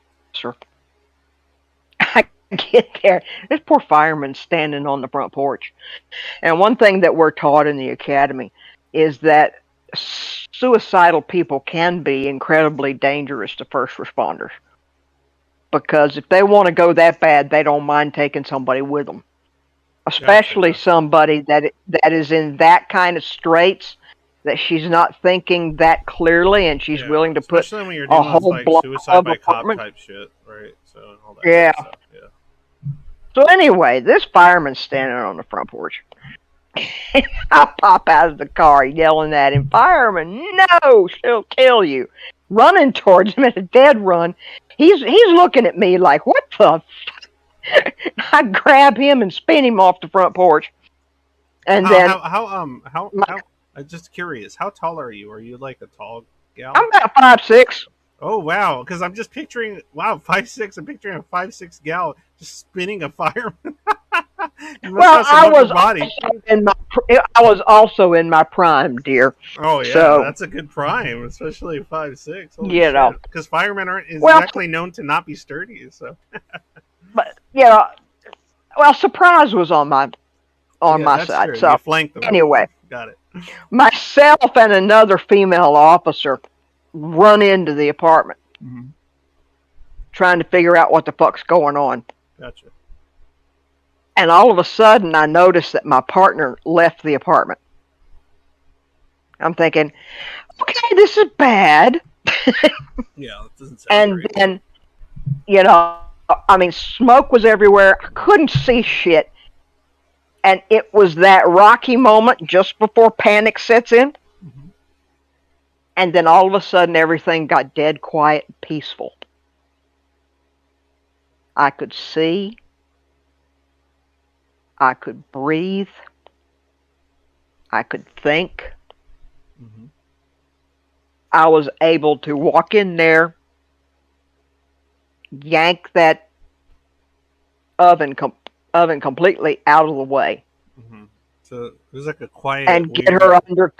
I get there. This poor fireman's standing on the front porch. And one thing that we're taught in the academy is that suicidal people can be incredibly dangerous to first responders. Because if they want to go that bad, they don't mind taking somebody with them. Gotcha, Especially gotcha. somebody that is in that kind of straits, that she's not thinking that clearly, and she's Yeah, willing to put especially when you're a dealing with whole like block suicide of by cop apartments. type shit, right? So and all that kind Yeah. of stuff. Yeah. So anyway, this fireman's standing on the front porch. I pop out of the car yelling at him, "Fireman, no, she'll kill you." Running towards him at a dead run. He's looking at me like, what the? I grab him and spin him off the front porch. And How then how how um how my, how? I'm just curious. How tall are you? Are you like a tall gal? I'm about 5'6". Oh wow! Because I'm just picturing 5'6". I'm picturing a 5'6" gal just spinning a fireman. You must Well, have some upper body. I was also in my prime, dear. Oh yeah, So that's a good prime, especially 5'6". Holy you know, shit! Because firemen aren't well, exactly known to not be sturdy. So but well, surprise was on yeah, my that's side. true. You So flanked them. anyway, Got it. myself and another female officer run into the apartment, Mm-hmm. trying to figure out what the fuck's going on. Gotcha. And all of a sudden, I noticed that my partner left the apartment. I'm thinking, okay, this is bad. Yeah, that doesn't sound And great. then, I mean, smoke was everywhere. I couldn't see shit. And it was that rocky moment just before panic sets in. Mm-hmm. And then all of a sudden, everything got dead quiet and peaceful. I could see. I could breathe. I could think. Mm-hmm. I was able to walk in there, yank that oven completely out of the way, Mm-hmm. So it was like a quiet, and get weird, her under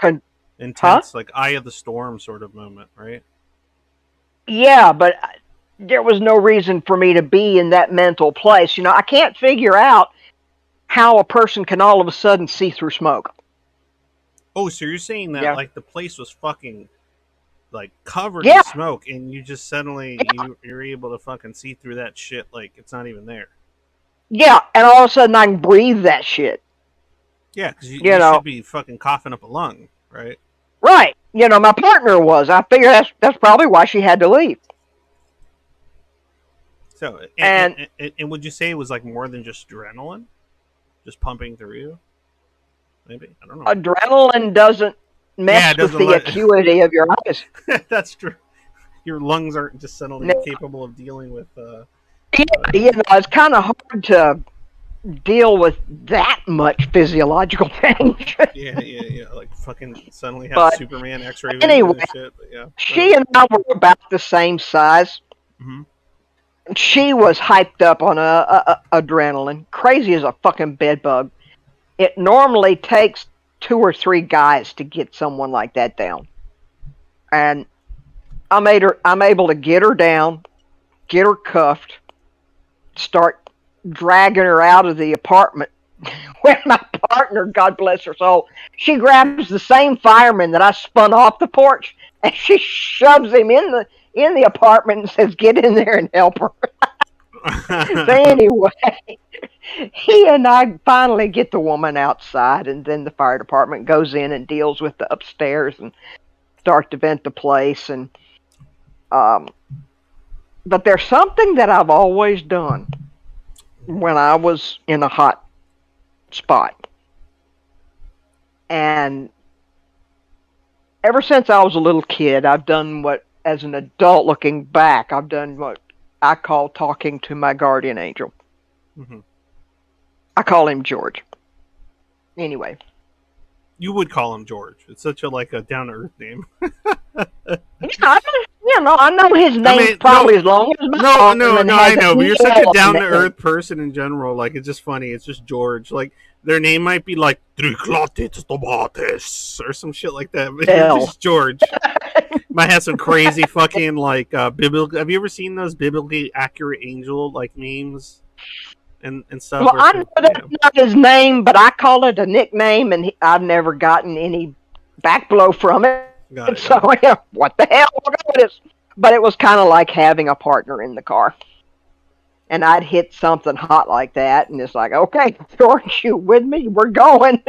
intense, like eye of the storm sort of moment, right? Yeah, but there was no reason for me to be in that mental place. I can't figure out how a person can all of a sudden see through smoke. Oh, so you're saying that like the place was fucking like covered in smoke, and you just suddenly you're able to fucking see through that shit like it's not even there. Yeah, and all of a sudden I can breathe that shit. Yeah, because you should be fucking coughing up a lung, right? Right. My partner was. I figure that's probably why she had to leave. So, and would you say it was like more than just adrenaline, just pumping through you? Maybe, I don't know. Adrenaline doesn't mess with the acuity of your eyes. That's true. Your lungs aren't just suddenly capable of dealing with. It's kind of hard to deal with that much physiological change. yeah. Like fucking suddenly have Superman X-ray vision anyway, and shit. But yeah, she and I were about the same size. Mm-hmm. She was hyped up on adrenaline, crazy as a fucking bedbug. It normally takes 2 or 3 guys to get someone like that down, and I'm able to get her down, get her cuffed, start dragging her out of the apartment. When my partner, God bless her soul, she grabs the same fireman that I spun off the porch, and she shoves him in the apartment and says, "Get in there and help her." So anyway, he and I finally get the woman outside, and then the fire department goes in and deals with the upstairs and start to vent the place. And but there's something that I've always done when I was in a hot spot, and ever since I was a little kid, I've done what, as an adult looking back, I've done what I call talking to my guardian angel. Mm-hmm. I call him George. Anyway. You would call him George. It's such a down-to-earth name. I know his name probably as long as my I know, but you're such a down-to-earth person in general. Like, it's just funny. It's just George. Like, their name might be like Triclotis Tomates or some shit like that. But you're just George. Might have some crazy fucking biblical. Have you ever seen those biblically accurate angel memes and stuff? Well, I know that's not his name, but I call it a nickname, and I've never gotten any back blow from it. So what the hell? But it was kind of like having a partner in the car. And I'd hit something hot like that, and it's like, okay, George, you with me? We're going.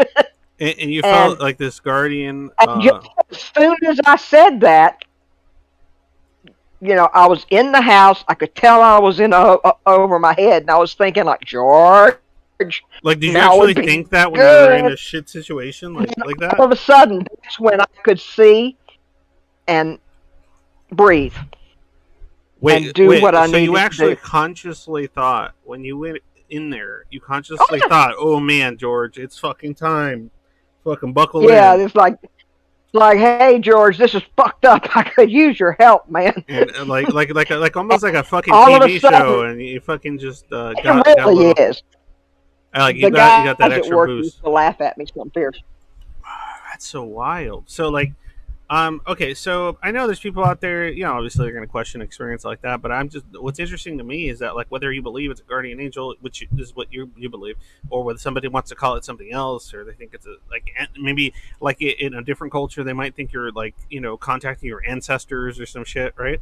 And you felt like this guardian. Just as soon as I said that, I was in the house. I could tell I was in over my head, and I was thinking, like, George. Like, did you actually think that when you were in a shit situation like that? All of a sudden, that's when I could see and breathe. Wait, and do what I needed to do. So you actually consciously thought, when you went in there, you consciously thought, oh man, George, it's fucking time. Fucking buckle in. Yeah, it's like, hey, George, this is fucked up. I could use your help, man. And like almost like a fucking TV show, and you fucking just it really is. Like The you got that guys at extra work used boost. to laugh at me something fierce. That's so wild. So like, okay, so I know there's people out there, obviously they're going to question experience like that, but what's interesting to me is that like whether you believe it's a guardian angel, which is what you believe, or whether somebody wants to call it something else, or they think it's maybe like in a different culture they might think you're like contacting your ancestors or some shit, right?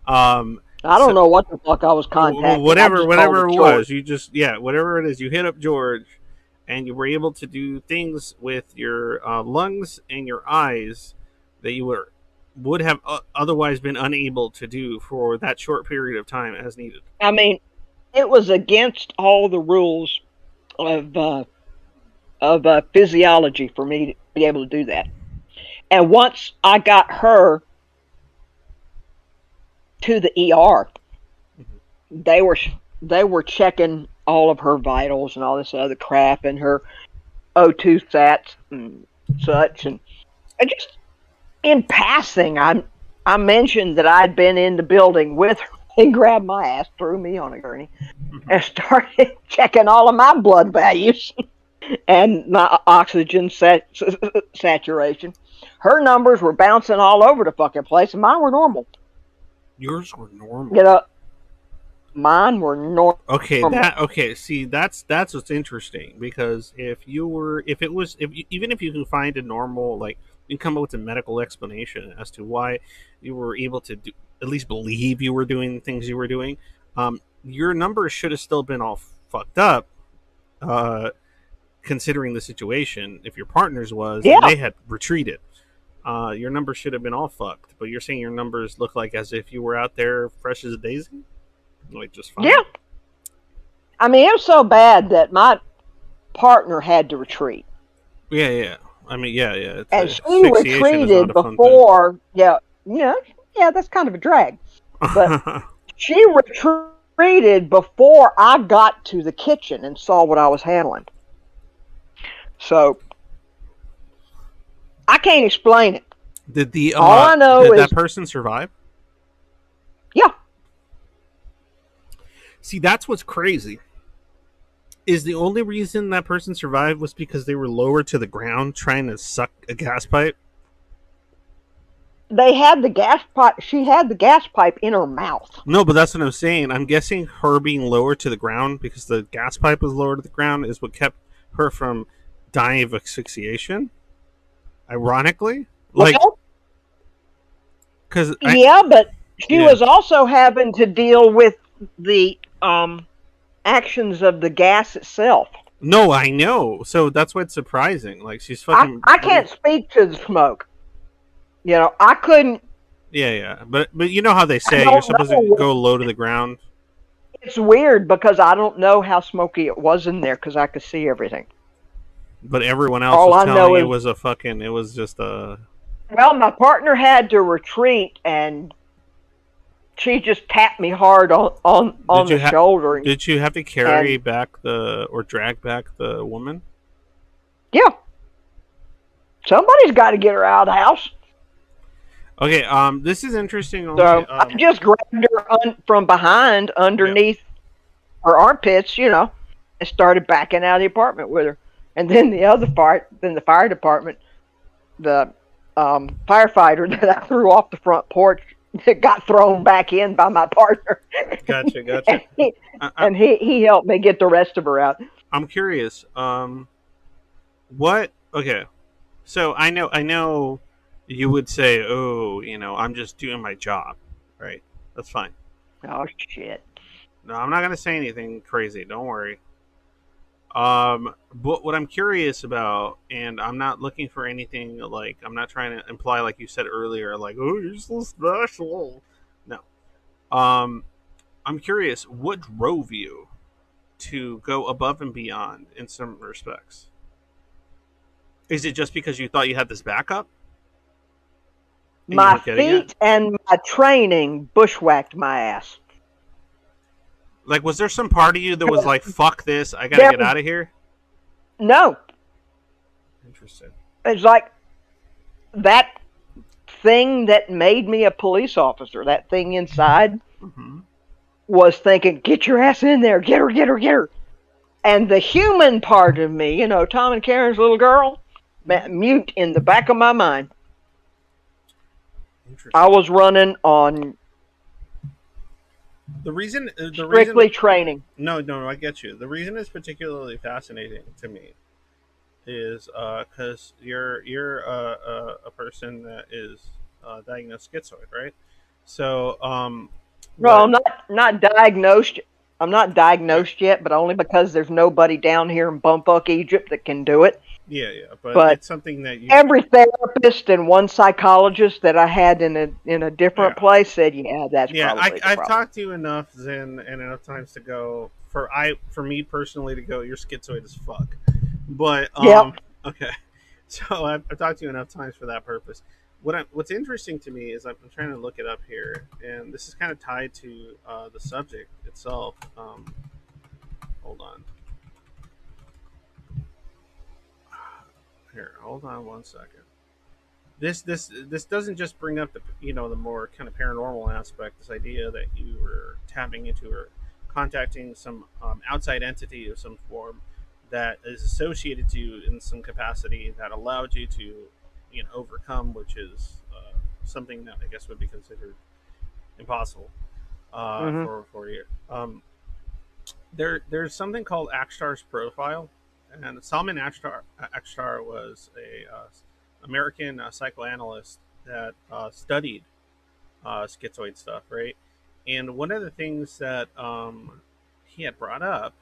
I So don't know what the fuck I was contacting. I just called whatever it it George. was, whatever it is, you hit up George, and you were able to do things with your lungs and your eyes that you would have otherwise been unable to do for that short period of time as needed. I mean, it was against all the rules of physiology for me to be able to do that. And once I got her to the ER, Mm-hmm. they were checking all of her vitals and all this other crap and her O2 sats and such. And just in passing, I mentioned that I'd been in the building with her and grabbed my ass, threw me on a gurney, Mm-hmm. and started checking all of my blood values and my oxygen saturation. Her numbers were bouncing all over the fucking place, and mine were normal. Yours were normal. You know, mine were normal. See, that's what's interesting, because if even if you can find a normal, like, you can come up with a medical explanation as to why you were able to at least believe you were doing things you were doing, your numbers should have still been all fucked up, considering the situation. If your partner's was and Yeah, they had retreated, your numbers should have been all fucked. But you're saying your numbers look like as if you were out there fresh as a daisy, like just fine. yeah. I mean, it was so bad that my partner had to retreat. Yeah. I mean, yeah. And she Asphyxiation is not retreated a fun thing. before, yeah, that's kind of a drag. But she retreated before I got to the kitchen and saw what I was handling. So I can't explain it. All I know did is that person survive? yeah. See, that's what's crazy. Is the only reason that person survived was because they were lower to the ground trying to suck a gas pipe? They had the gas pipe. She had the gas pipe in her mouth. No, but that's what I'm saying. I'm guessing her being lower to the ground because the gas pipe was lower to the ground is what kept her from dying of asphyxiation. Ironically, like, Well, because yeah, but she was also having to deal with the actions of the gas itself. No, I know. So that's what's surprising. Like, she's fucking. I can't speak to the smoke. I couldn't. Yeah. But you know how they say you're supposed to go low to the ground. It's weird because I don't know how smoky it was in there because I could see everything. But everyone else was telling it was just a. Well, my partner had to retreat, and she just tapped me hard on the shoulder. Did you have to carry back or drag back the woman? Yeah. Somebody's got to get her out of the house. Okay, this is interesting. So I just grabbed her from behind, underneath her armpits, and started backing out of the apartment with her. And then the fire department, the firefighter that I threw off the front porch, got thrown back in by my partner. Gotcha. and he helped me get the rest of her out. I'm curious. What? Okay, so I know. You would say, "Oh, I'm just doing my job," right? That's fine. Oh shit! No, I'm not gonna say anything crazy. Don't worry. But what I'm curious about, and I'm not looking for anything like I'm not trying to imply, like you said earlier, like, "Oh, you're so special." No. I'm curious, what drove you to go above and beyond in some respects? Is it just because you thought you had this backup? My feet and my training bushwhacked my ass. Like, was there some part of you that was like, fuck this, I gotta get out of here? No. Interesting. It's like that thing that made me a police officer, that thing inside, was thinking, get your ass in there, get her. And the human part of me, Tom and Karen's little girl, Mm-hmm. mute in the back of my mind. I Interesting. was running on The reason strictly training. no, no, I get you. The reason it's particularly fascinating to me is because you're a person that is diagnosed schizoid, right? So Well, what? I'm not diagnosed. I'm not Yeah, diagnosed yet, but only because there's nobody down here in bumfuck Egypt that can do it. yeah, yeah. But But it's something that you, every therapist and one psychologist that I had in a different yeah, place said, "Yeah, that's yeah. I probably the I've problem." talked to you enough, Zen, and enough times to go for me personally to go. You're schizoid as fuck. But Yep. okay. So I've talked to you enough times for that purpose. What's interesting to me is I'm trying to look it up here, and this is kind of tied to the subject itself. Hold on, here, hold on one second. This doesn't just bring up the more kind of paranormal aspect. This idea that you were tapping into or contacting some outside entity of some form that is associated to you in some capacity that allowed you to overcome, which is something that I guess would be considered impossible Mhm. for you. There's something called Akhtar's profile, and Salman Akhtar was a American psychoanalyst that studied schizoid stuff, right? And one of the things that he had brought up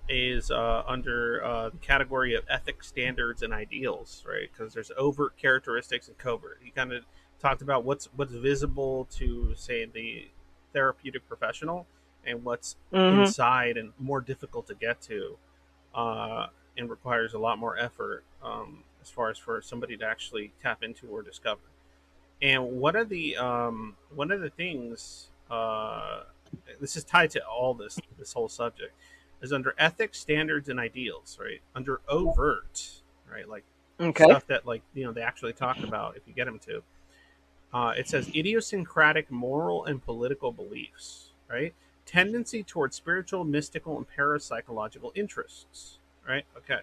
is under the category of ethics, standards, and ideals, right? Because there's overt characteristics and covert. He kind of talked about what's visible to, say, the therapeutic professional, and what's Mhm. inside and more difficult to get to, and requires a lot more effort as far as for somebody to actually tap into or discover. And one of the things this is tied to all this whole subject is under ethics, standards, and ideals, right? Under overt, right? Like Okay. stuff that they actually talk about if you get them to. It says idiosyncratic moral and political beliefs, right? Tendency towards spiritual, mystical, and parapsychological interests, right? Okay,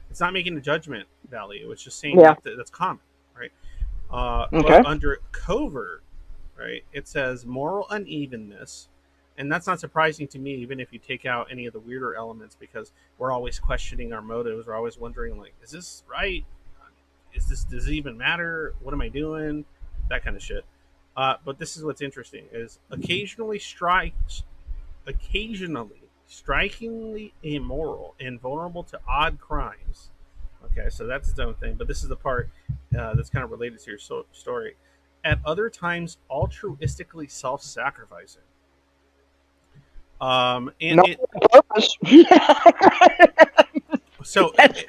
it's not making a judgment value. It's just saying Yeah. that's common, right? But Okay. under covert, right, it says moral unevenness, and that's not surprising to me, even if you take out any of the weirder elements, because we're always questioning our motives. We're always wondering, like, is this right? Does it even matter? What am I doing? That kind of shit. But this is what's interesting: is occasionally strikingly immoral and vulnerable to odd crimes. Okay, so that's its own thing. But this is the part that's kind of related to your story. At other times, altruistically self-sacrificing. And No it purpose. so that's,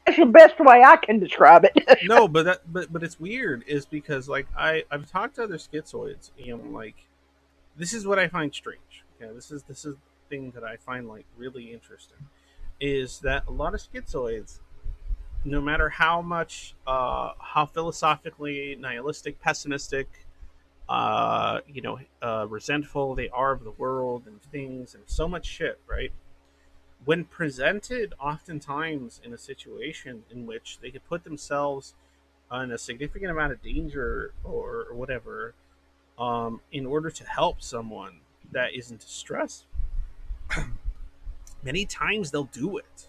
that's the best way I can describe it. no, but it's weird is because like I've talked to other schizoids, and like this is what I find strange. Okay, this is the thing that I find like really interesting is that a lot of schizoids, no matter how philosophically nihilistic, pessimistic, resentful they are of the world and things and so much shit, right? When presented, oftentimes in a situation in which they could put themselves in a significant amount of danger or whatever, in order to help someone that is in distress, many times they'll do it.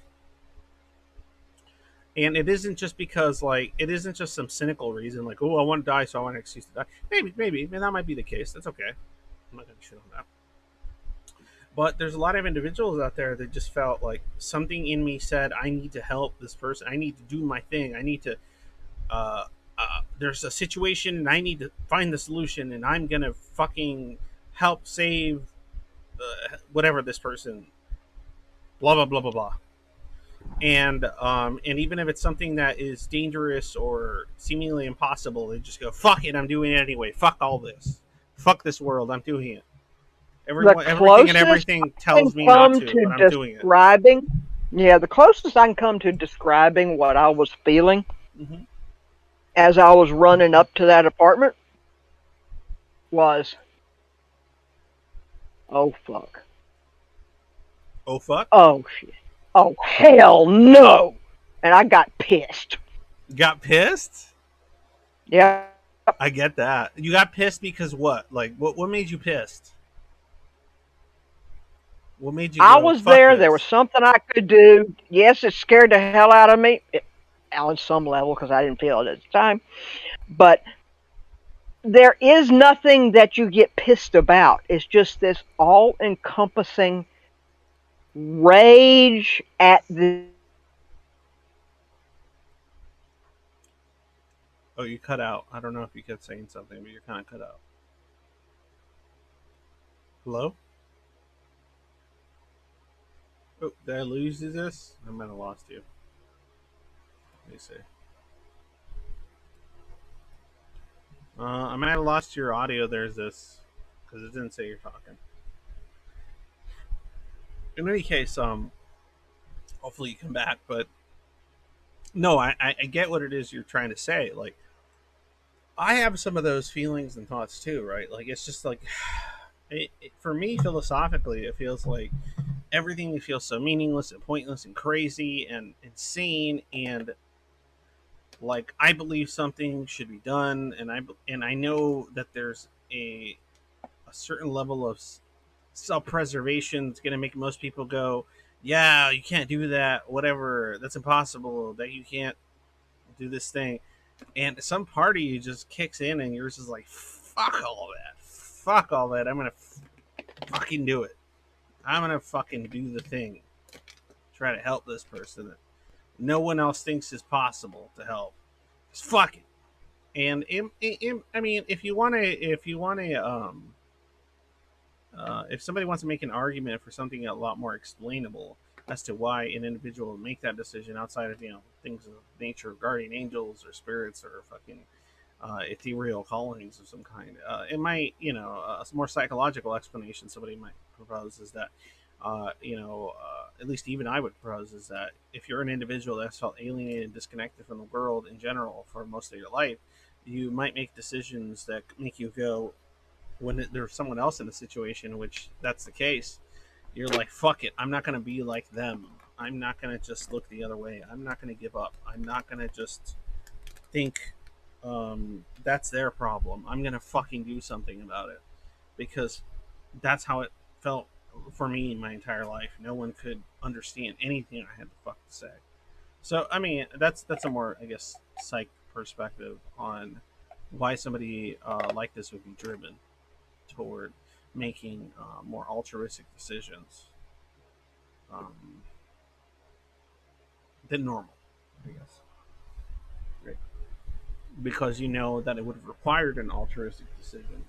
And it isn't just because like it isn't just some cynical reason like, oh, I want to die, so I want an excuse to die. Maybe, and that might be the case. That's okay. I'm not gonna shit on that. But there's a lot of individuals out there that just felt like something in me said, I need to help this person. I need to do my thing. I need to. There's a situation, and I need to find the solution, and I'm gonna fucking help save whatever this person. Blah blah blah blah blah. And even if it's something that is dangerous or seemingly impossible, they just go, "Fuck it, I'm doing it anyway. Fuck all this. Fuck this world. I'm doing it." The Everything and closest everything I can tells me not come to, to but I'm doing it. describing, yeah, the closest I can come to describing what I was feeling Hmm. as I was running up to that apartment was, oh fuck. Oh fuck! Oh shit. Oh hell no. And I got pissed. Got pissed? Yeah. I get that. You got pissed because what? Like, what made you pissed? What made you I go was fuck there. There was this? something I could do. Yes, it scared the hell out of me, on some level, because I didn't feel it at the time. But there is nothing that you get pissed about. It's just this all encompassing rage at the. Oh, you cut out. I don't know if you kept saying something, but you're kind of cut out. Hello? Oh, did I lose this? I might have lost you. Let me see. I might have lost your audio. There's this because it didn't say you're talking. In any case, hopefully you come back. But no, I get what it is you're trying to say. Like, I have some of those feelings and thoughts too, right? Like, it's just like, for me, philosophically, it feels like everything feels so meaningless and pointless and crazy and insane. And like, I believe something should be done, and I know that there's a certain level of self preservation that's going to make most people go, yeah, you can't do that, whatever, that's impossible, that you can't do this thing. And some party just kicks in and yours is like, fuck all that. Fuck all that. I'm going to fucking do it. I'm going to fucking do the thing. Try to help this person that no one else thinks is possible to help. Just fuck it. And I mean, if somebody wants to make an argument for something a lot more explainable as to why an individual would make that decision outside of things of nature, guardian angels or spirits or fucking ethereal callings of some kind, it might a more psychological explanation somebody might propose is that at least even I would propose is that if you're an individual that's felt alienated and disconnected from the world in general for most of your life, you might make decisions that make you go, when there's someone else in a situation in which that's the case, you're like, fuck it, I'm not going to be like them. I'm not going to just look the other way. I'm not going to give up. I'm not going to just think that's their problem. I'm going to fucking do something about it, because that's how it felt for me my entire life. No one could understand anything I had to fuck to say. So I mean, that's a more, I guess, psych perspective on why somebody like this would be driven toward making more altruistic decisions um, than normal, I guess. Right? Because you know that it would have required an altruistic decision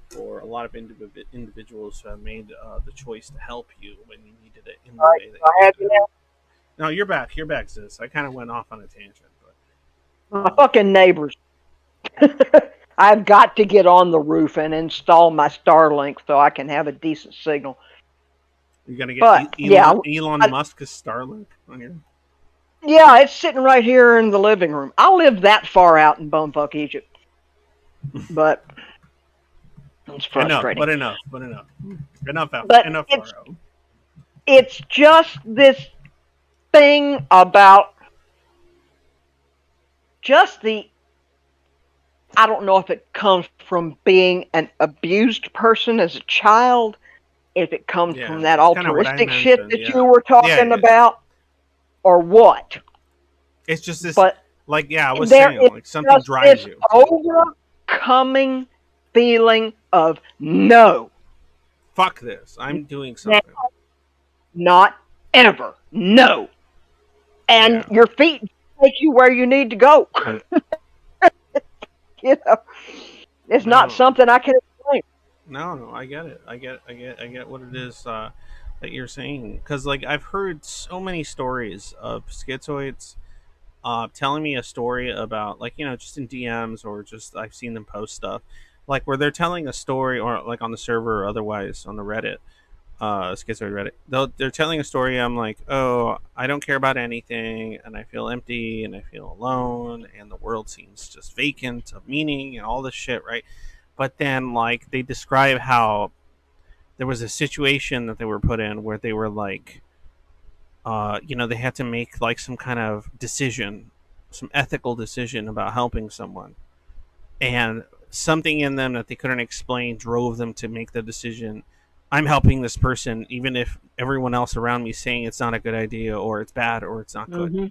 for a lot of individuals who have made the choice to help you when you needed it in All the right, way that so you I have needed you it. No, you're back. You're back, sis. I kind of went off on a tangent, but now. My fucking neighbors. I've got to get on the roof and install my Starlink so I can have a decent signal. you're gonna get But yeah, Elon I, Musk's Starlink on your. yeah, it's sitting right here in the living room. I live that far out in bumfuck Egypt, but it's Enough, frustrating. enough, But enough, it's Faro. it's just this thing about just the. I don't know if it comes from being an abused person as a child, if it comes Yeah, from that it's kind of what I altruistic shit mentioned. that you Yeah, were yeah, talking yeah. about, or what. It's just this, But like, yeah, I was there saying, is like, something just drives this you. overcoming feeling of no, Fuck this. I'm doing now, something. not ever, no. And Yeah. your feet take you where you need to go. You know, it's not No. something I can explain. No. I get it. I get what it is that you're saying. Because, like, I've heard so many stories of schizoids telling me a story about, like, just in DMs, or just I've seen them post stuff, like, where they're telling a story, or like on the server or otherwise on the Reddit, schizoid Reddit. They're telling a story. I'm like, oh, I don't care about anything, and I feel empty, and I feel alone, and the world seems just vacant of meaning, and all this shit, right? But then, like, they describe how there was a situation that they were put in where they were like, they had to make like some kind of decision, some ethical decision about helping someone, and something in them that they couldn't explain drove them to make the decision. I'm helping this person, even if everyone else around me is saying it's not a good idea or it's bad or it's not good. Hmm.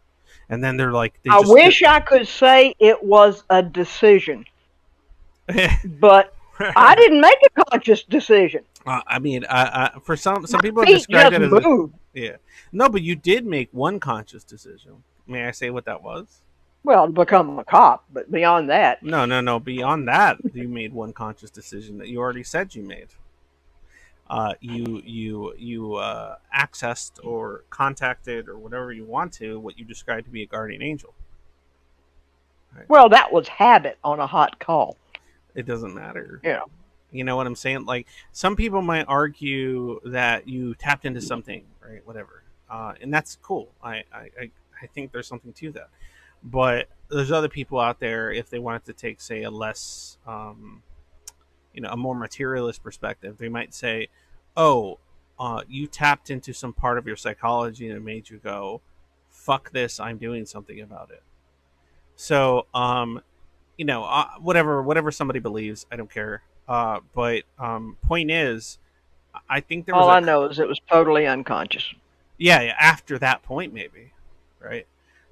And then they're like, they I just wish I could say it was a decision, but I didn't make a conscious decision. I mean, for some My people have feet described just it as a moved. yeah. No, but you did make one conscious decision. May I say what that was? Well, to become a cop, but beyond that, No, no, no. Beyond that, you made one conscious decision that you already said you made. You accessed or contacted or whatever you want to what you described to be a guardian angel. Right? well, that was habit on a hot call. It doesn't matter. Yeah. You know what I'm saying? Like some people might argue that you tapped into something, right? Whatever, and that's cool. I think there's something to that. But there's other people out there if they wanted to take, say, a less, a more materialist perspective, they might say, "Oh, you tapped into some part of your psychology and it made you go, fuck this, I'm doing something about it." So, whatever somebody believes, I don't care. But point is, I think there was All a I know is it was totally unconscious. yeah, yeah after that point maybe, right?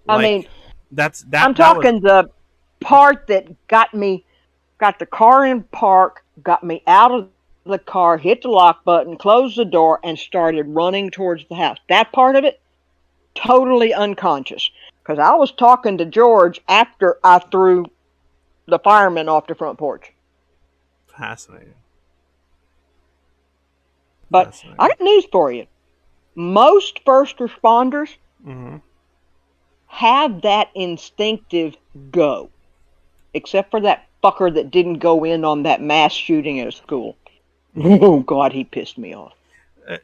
I mean, Like I'm that was talking the part that got the car in park, got me out of the car, hit the lock button, closed the door, and started running towards the house. That part of it, totally unconscious. Because I was talking to George after I threw the fireman off the front porch. fascinating. But I Fascinating. got news for you. Most first responders Mm-hmm. have that instinctive go, except for that fucker that didn't go in on that mass shooting at a school. Oh, God, he pissed me off.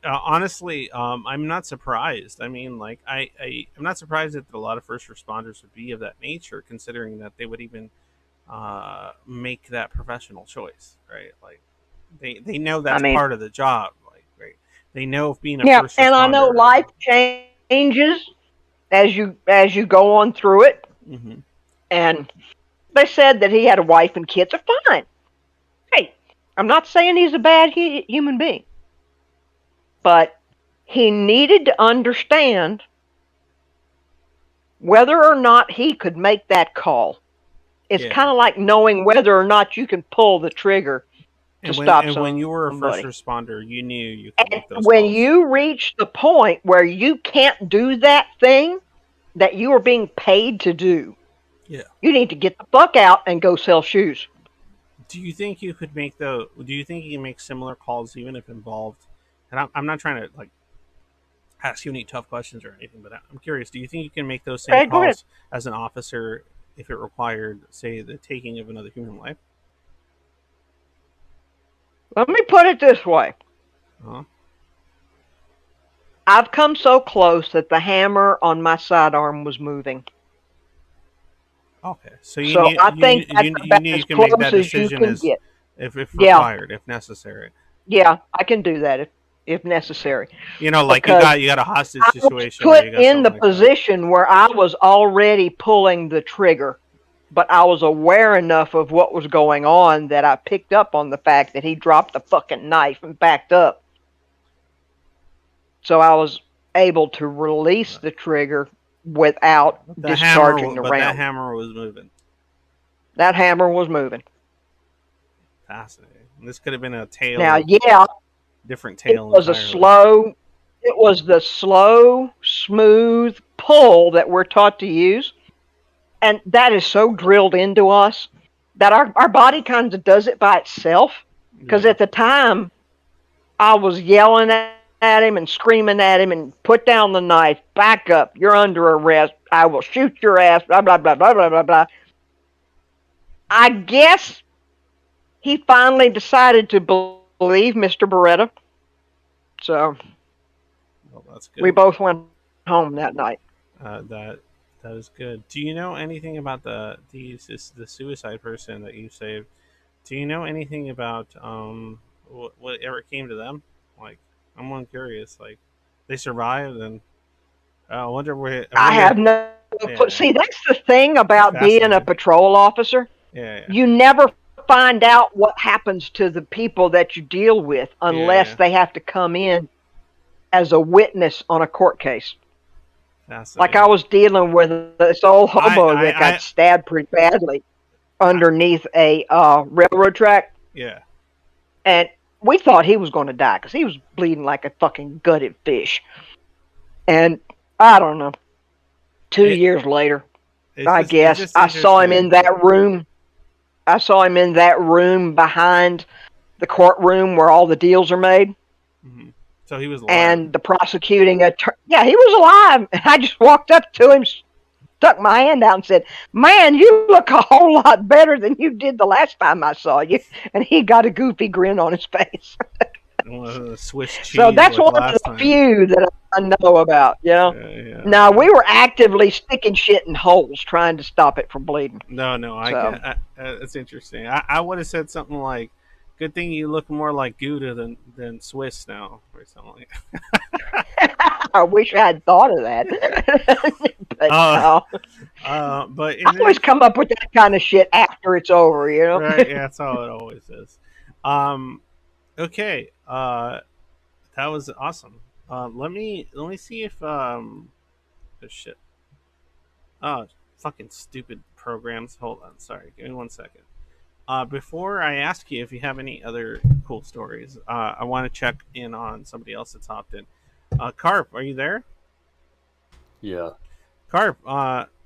Honestly, I'm not surprised. I mean, like, I'm not surprised that a lot of first responders would be of that nature, considering that they would even make that professional choice, right? Like, they know I that's mean, part of the job, like, right? They know if being a yeah, first and I know responder. life changes as you go on through it. Mm-hmm. And they said that he had a wife and kids. Are fine. Hey, I'm not saying he's a bad human being, but he needed to understand whether or not he could make that call. It's Yeah, kind of like knowing whether or not you can pull the trigger to stop and when you were a first somebody. responder, you knew you could And make those when calls. you reach the point where you can't do that thing that you are being paid to do, Yeah. you need to get the fuck out and go sell shoes. Do you think you could make the? Do you think you can make similar calls even if involved? And I'm not trying to like ask you any tough questions or anything, but I'm curious. Do you think you can make those same Okay, go ahead. calls as an officer if it required, say, the taking of another human life? Let me put it this way. Uh-huh. I've come so close that the hammer on my sidearm was moving. Okay, so So I think that's you about knew as you can make close that as you decision can as get. if Yeah, required, if necessary. yeah, I can do that if necessary. Like Because you got a hostage I was situation or put you got in something the like that. position where I was already pulling the trigger, but I was aware enough of what was going on that I picked up on the fact that he dropped the fucking knife and backed up. So I was able to release But the trigger without discharging the but that round. hammer was moving. That hammer was moving. Fascinating. This could have been a Now, tail, yeah, different it tail was entirely. it was the slow, smooth pull that we're taught to use. And that is so drilled into us that our body kind of does it by itself. Because Yeah. at the time, I was yelling at him and screaming at him and put down the knife, back up, you're under arrest, I will shoot your ass, blah, blah, blah, blah, blah, blah, blah. I guess he finally decided to believe Mr. Beretta. So Well, that's we good. both went home that night. That is good. Do you know anything about the suicide person that you saved? Do you know anything about whatever came to them? Like, I'm one curious. Like, they survived, and I wonder where. I I wonder. have no Yeah, see. That's the thing it's about being a fascinating. patrol officer. Yeah, yeah, You never find out what happens to the people that you deal with yeah, unless yeah. they have to come in as a witness on a court case. Like I Fascinating. was dealing with this old I, hobo that got I, stabbed pretty badly I underneath a railroad track, yeah. and we thought he was going to die because he was bleeding like a fucking gutted fish. And I don't know. Two It, years later, I it's guess just I saw him interesting. in that room. I saw him in that room behind the courtroom where all the deals are made. Hmm. So he was alive. And the prosecuting attorney, yeah, he was alive. I just walked up to him, stuck my hand out, and said, "Man, you look a whole lot better than you did the last time I saw you." And he got a goofy grin on his face. One of the Swiss So cheese that's like one of the last time. few that I know about. Yeah, Now yeah. we were actively sticking shit in holes trying to stop it from bleeding. No, no, I So get. It's interesting. I would have said something like, "Good thing you look more like Gouda than Swiss now," or something like. I wish I had thought of that, but Uh, no. but I it always is come up with that kind of shit after it's over. right. Yeah, that's how it always is. Um, okay. That was awesome. Let me see if oh shit. Oh, fucking stupid programs. Hold on. Sorry. Give me 1 second. Before I ask you if you have any other cool stories, I want to check in on somebody else that's hopped in. Carp, are you there? Yeah. Carp,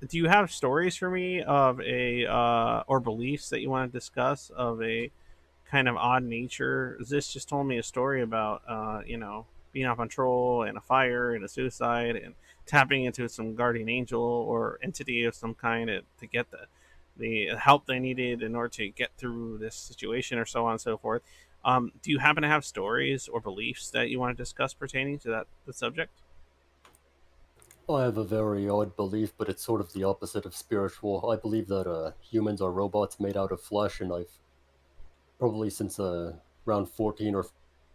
do you have stories for me of a or beliefs that you want to discuss of a kind of odd nature? This just told me a story about being on patrol and a fire and a suicide and tapping into some guardian angel or entity of some kind to get the help they needed in order to get through this situation or so on and so forth. Do you happen to have stories or beliefs that you want to discuss pertaining to that the subject? I have a very odd belief, but it's sort of the opposite of spiritual. I believe that humans are robots made out of flesh, and I've probably since around 14 or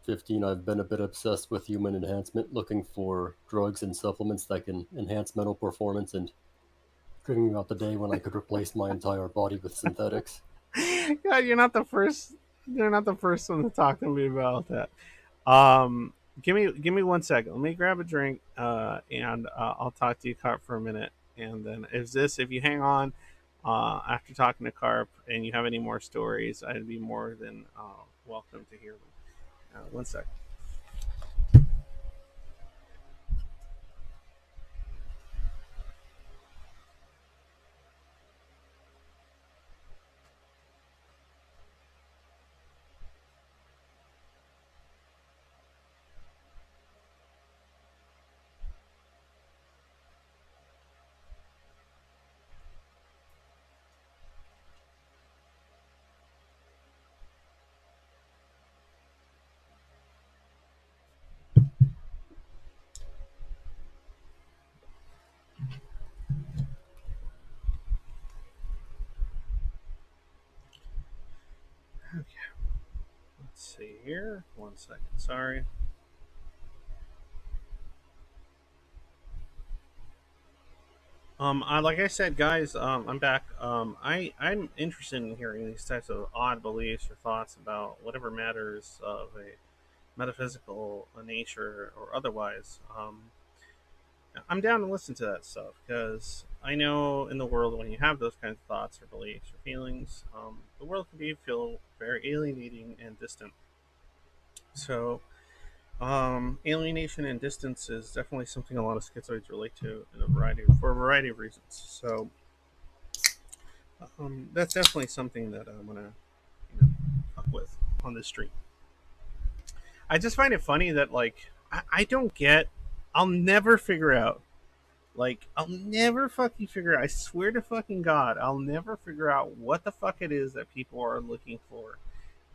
15, I've been a bit obsessed with human enhancement, looking for drugs and supplements that can enhance mental performance and dreaming about the day when I could replace my entire body with synthetics. God, you're not the first. You're not the first one to talk to me about that. Um, give me 1 second. Let me grab a drink, and I'll talk to you, Carp, for a minute. And then if you hang on, after talking to Carp, and you have any more stories, I'd be more than welcome to hear them. 1 second. Let's see here. 1 second. Sorry. Like I said, guys, I'm back. I'm interested in hearing these types of odd beliefs or thoughts about whatever matters of a metaphysical nature or otherwise. I'm down to listen to that stuff because I know in the world when you have those kinds of thoughts or beliefs or feelings, the world can feel very alienating and distant. So, alienation and distance is definitely something a lot of schizoids relate to for a variety of reasons. So, that's definitely something that I want to talk with on this stream. I just find it funny that I don't get. I'll never figure out. Like, I'll never fucking figure out. I swear to fucking God, I'll never figure out what the fuck it is that people are looking for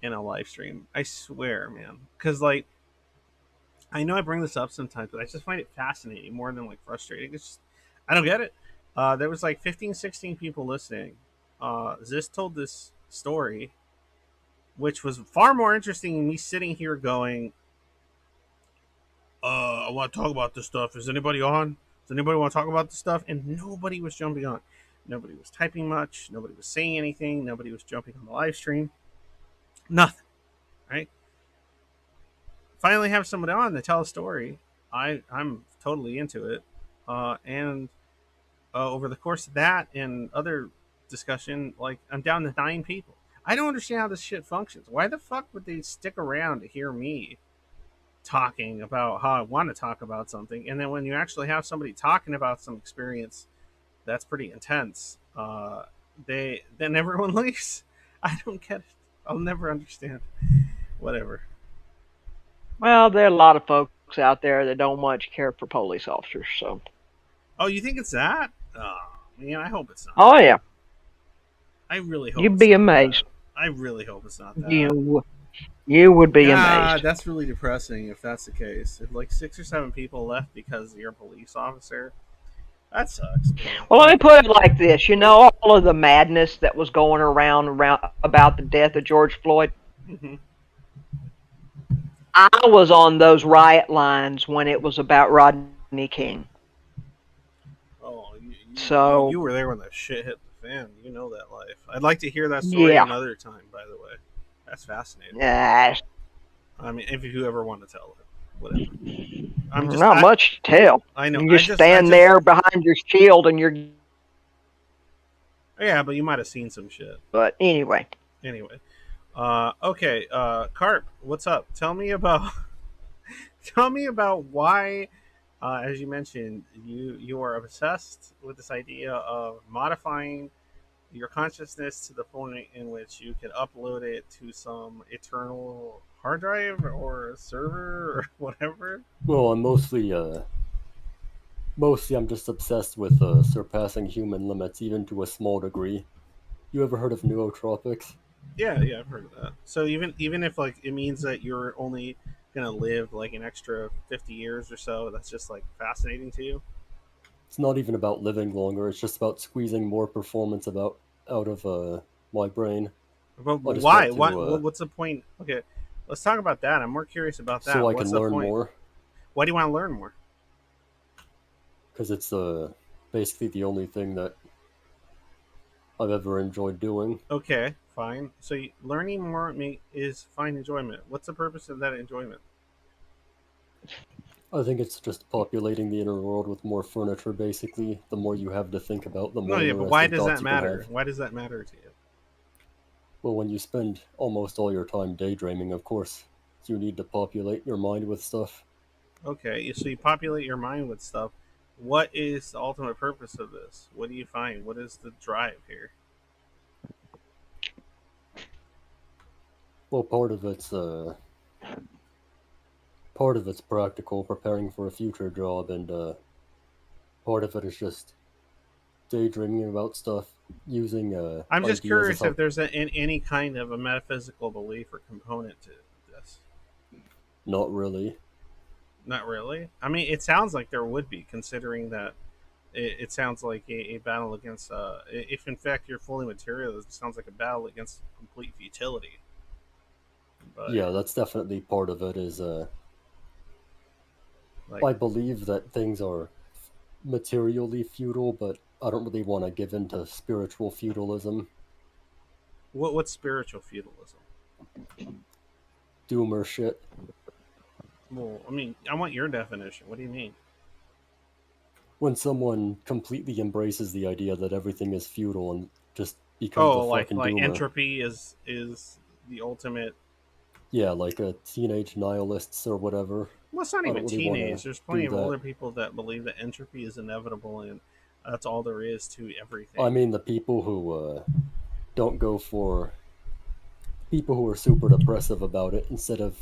in a live stream. I swear, man. Because, like, I know I bring this up sometimes, but I just find it fascinating more than, like, frustrating. It's just, I don't get it. There was, like, 15, 16 people listening. Ziz told this story, which was far more interesting than me sitting here going, I want to talk about this stuff. Is anybody on? Does anybody want to talk about this stuff? And nobody was jumping on. Nobody was typing much. Nobody was saying anything. Nobody was jumping on the live stream. Nothing. Right? Finally have somebody on to tell a story. I'm totally into it. And over the course of that and other discussion, like I'm down to 9 people. I don't understand how this shit functions. Why the fuck would they stick around to hear me talking about how I want to talk about something, and then when you actually have somebody talking about some experience that's pretty intense, they then everyone leaves. I don't get it. I'll never understand. Whatever. Well, there are a lot of folks out there that don't much care for police officers. So, Oh, you think it's that? Oh, man, I hope it's not oh that. yeah, I really hope you'd it's be not that. amazed. I really hope it's not that. You would be God, amazed. that's really depressing if that's the case. If like 6 or 7 people left because you're a police officer, that sucks, man. Well, let me Like, put it like this. All of the madness that was going around about the death of George Floyd. mm-hmm. I was on those riot lines when it was about Rodney King. Oh, So, you were there when that shit hit the fan. You know that life. I'd like to hear that story yeah. another time. By the way, that's fascinating. Nah, I mean, if you ever want to tell it, whatever. not much to tell. I know. You just stand there behind your shield and you're. Yeah, but you might have seen some shit. But anyway. Anyway, okay. Carp, what's up? Tell me about. Tell me about why, as you mentioned, you are obsessed with this idea of modifying your consciousness to the point in which you could upload it to some eternal hard drive or server or whatever. Well, mostly I'm just obsessed with surpassing human limits, even to a small degree. You ever heard of nootropics? Yeah, yeah, I've heard of that. So even if like it means that you're only gonna live like an extra 50 years or so, that's just like fascinating to you. It's not even about living longer. It's just about squeezing more performance out of my brain. But I just why? want What? to What's the point? Okay, let's talk about that. I'm more curious about so that. I What's can the learn point? more Why do you want to learn more? because it's basically the only thing that I've ever enjoyed doing. Okay, fine. So learning more is find enjoyment. What's the purpose of that enjoyment? I think it's just populating the inner world with more furniture. Basically, the more you have to think about, the No, more yeah, but why interesting does thoughts that you can matter? have. Why does that matter to you? Well, when you spend almost all your time daydreaming, of course, you need to populate your mind with stuff. Okay, so you populate your mind with stuff. What is the ultimate purpose of this? What do you find? What is the drive here? Well, part of it's practical, preparing for a future job, and part of it is just daydreaming about stuff, using I'm just ideas as curious if how. there's any kind of a metaphysical belief or component to this. Not really. Not really. I mean, it sounds like there would be, considering that it sounds like a battle against. If in fact you're fully material, it sounds like a battle against complete futility. But Yeah, that's definitely part of it. Is like, I believe that things are materially feudal, but I don't really want to give in to spiritual feudalism. what's spiritual feudalism? Doomer shit. Well, I mean, I want your definition. What do you mean? When someone completely embraces the idea that everything is feudal and just becomes a Oh, fucking like doomer. entropy is the ultimate. Yeah, like a teenage nihilists or whatever. Well, it's not I even don't really want teenage. to There's plenty do of that. older people that believe that entropy is inevitable and that's all there is to I everything. mean, the people who don't go for people who are super depressive about it instead of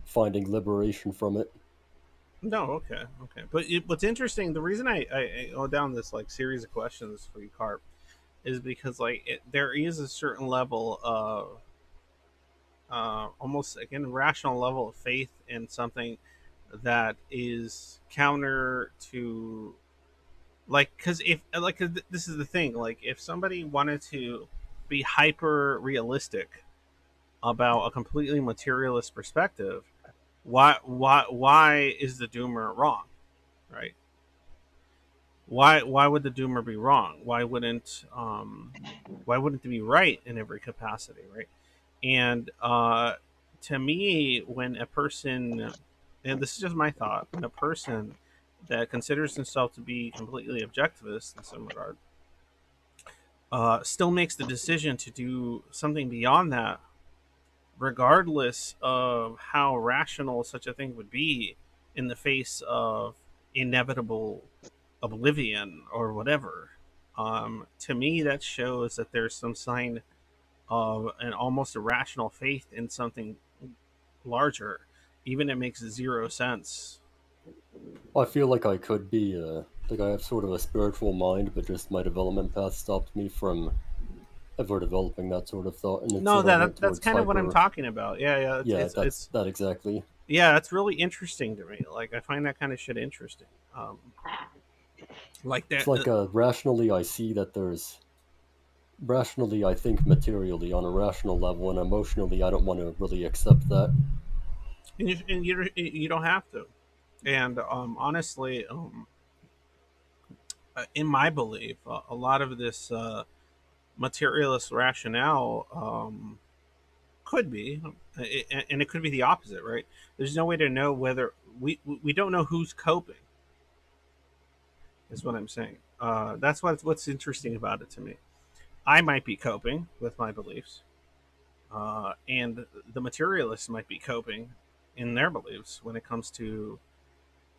finding liberation from it. No, okay, okay. But what's interesting, the reason I go down this like series of questions for you, Carp, is because like there is a certain level of almost again rational level of faith in something that is counter to like because if like 'cause this is the thing like if somebody wanted to be hyper realistic about a completely materialist perspective, why is the doomer wrong, right? Why would the doomer be wrong? Why wouldn't it be right in every capacity, right? And to me, when a person, and this is just my thought, when a person that considers himself to be completely objectivist in some regard still makes the decision to do something beyond that, regardless of how rational such a thing would be in the face of inevitable oblivion or whatever. To me, that shows that there's some sign of an almost irrational faith in something larger, even it makes zero sense. I feel like I could be, like I have sort of a spiritual mind, but just my development path stopped me from ever developing that sort of thought, and No, instead I went that's towards kind of what I'm hyper. talking about. Yeah, yeah, Yeah, that's it's that exactly. yeah, that's really interesting to me. Like I find that kind of shit interesting. Like It's that. like rationally I see that there's rationally I think materially on a rational level, and emotionally I don't want to really accept that. You don't have to. And honestly, in my belief, a lot of this materialist rationale could be, and it could be the opposite, right? There's no way to know whether we don't know who's coping. Is what I'm saying. That's what's interesting about it to me. I might be coping with my beliefs, and the materialists might be coping in their beliefs when it comes to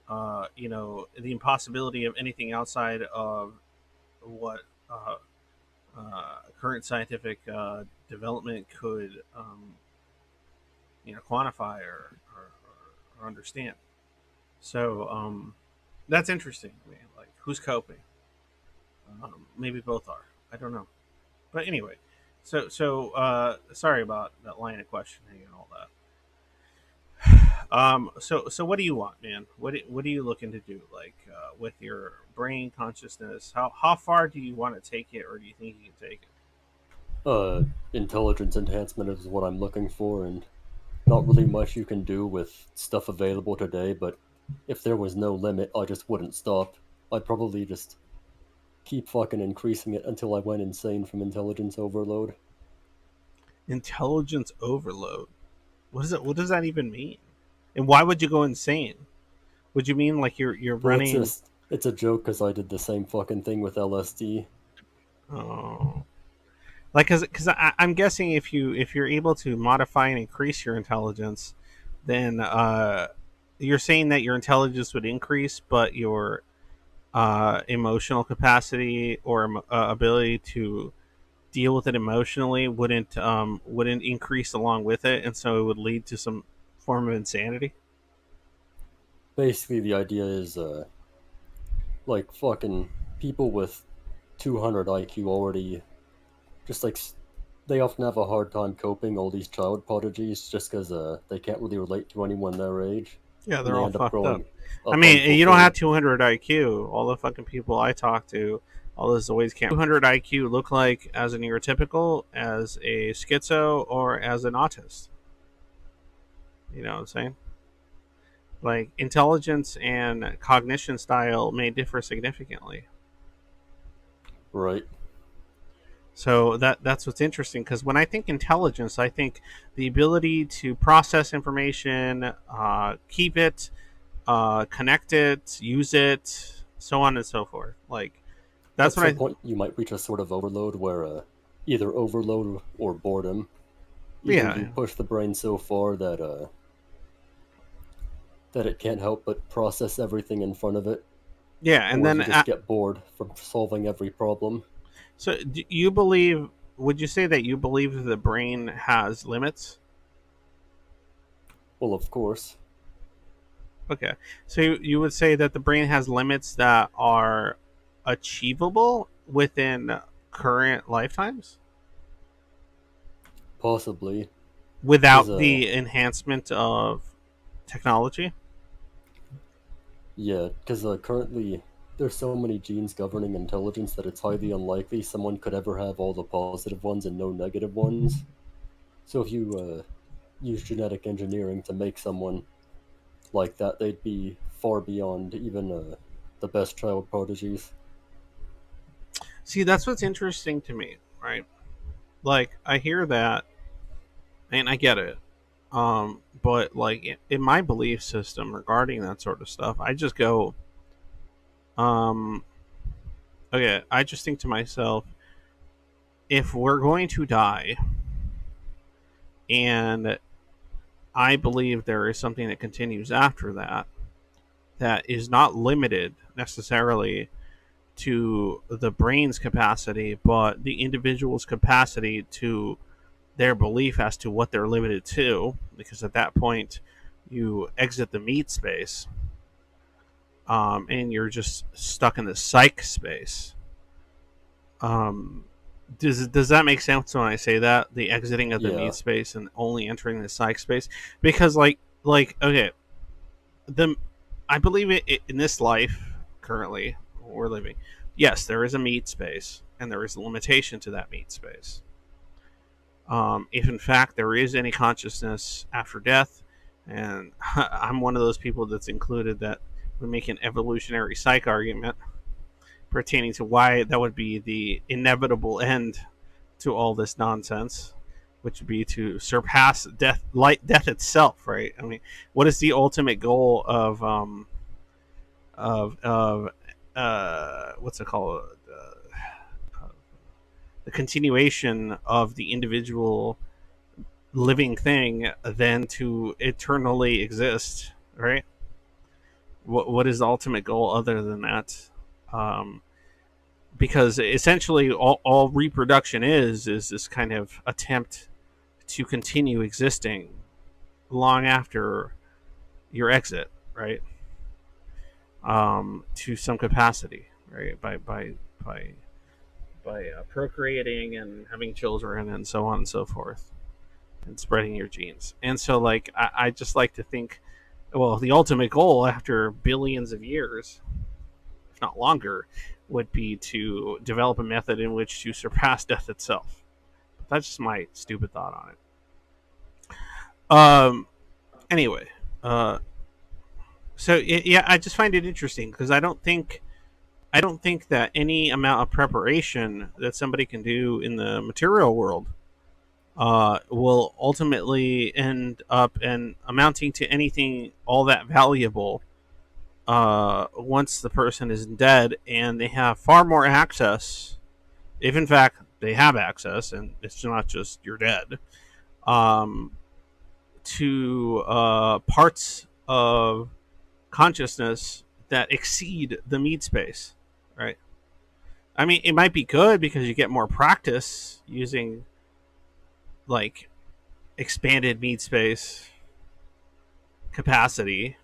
the impossibility of anything outside of what current scientific development could quantify or understand. So that's interesting to me. Like who's coping? Maybe both are. I don't know. But anyway, sorry about that line of questioning and all that. So what do you want, man? What are you looking to do? Like with your brain consciousness, how far do you want to take it, or do you think you can take it? Intelligence enhancement is what I'm looking for, and not really much you can do with stuff available today, but if there was no limit, I just wouldn't stop. I'd probably just keep fucking increasing it until I went insane from intelligence overload. Intelligence overload. What is it? What does that even mean? And why would you go insane? Would you mean like you're Well, it's running? just it's a joke because I did the same fucking thing with LSD. Oh, like because I'm guessing if you're able to modify and increase your intelligence, then you're saying that your intelligence would increase, but your emotional capacity or ability to deal with it emotionally wouldn't increase along with it, and so it would lead to some form of insanity. Basically, the idea is like fucking people with 200 IQ already just like they often have a hard time coping. All these child prodigies just because they can't really relate to anyone their age, Yeah, and they're they all end up fucked up. growing I up mean, you don't have unfulfilled. 200 IQ. All the fucking people I talk to, all those always can't. 200 IQ look like as a neurotypical, as a schizo, or as an autist. You know what I'm saying? Like intelligence and cognition style may differ significantly. Right. So that's what's interesting because when I think intelligence, I think the ability to process information, keep it, connect it, use it, so on and so forth. Like that's At what some I. point, you might reach a sort of overload where either overload or boredom. Either you Yeah, push the brain so far that that it can't help but process everything in front of it, yeah, and or then you just get bored from solving every problem. so do you believe? Would you say that you believe that the brain has limits? Well, of course, Okay, so you would say that the brain has limits that are achievable within current lifetimes possibly, because without the enhancement of technology. yeah, because currently there's so many genes governing intelligence that it's highly unlikely someone could ever have all the positive ones and no negative ones. So if you use genetic engineering to make someone like that, they'd be far beyond even the best child prodigies. See, that's what's interesting to me, right? Like, I hear that, and I get it. But like in my belief system regarding that sort of stuff, I just go, um, okay, I just think to myself, if we're going to die, and I believe there is something that continues after that, that is not limited necessarily to the brain's capacity, but the individual's capacity to their belief as to what they're limited to, because at that point you exit the meat space, and you're just stuck in the psych space. Um, does that make sense when I say that, the exiting of the Yeah, meat space and only entering the psych space? Because okay, the I believe it in this life currently we're living. Yes, there is a meat space, and there is a limitation to that meat space. If in fact there is any consciousness after death, and I'm one of those people that's included that would make an evolutionary psych argument pertaining to why that would be the inevitable end to all this nonsense, which would be to surpass death, like death itself, right? I mean, what is the ultimate goal of what's it called? The continuation of the individual living thing than to eternally exist, right? What is the ultimate goal other than that? Um, because essentially all reproduction is this kind of attempt to continue existing long after your exit, right? To some capacity, right? By procreating and having children and so on and so forth, and spreading your genes. And so, like, I just like to think, well, the ultimate goal after billions of years, if not longer, would be to develop a method in which to surpass death itself. But that's just my stupid thought on it. Anyway, uh, so yeah, I just find it interesting because I don't think that any amount of preparation that somebody can do in the material world will ultimately end up and amounting to anything all that valuable once the person is dead and they have far more access, if in fact they have access, and it's not just you're dead, um, to parts of consciousness that exceed the meat space, right? I mean, it might be good because you get more practice using like expanded meat space capacity.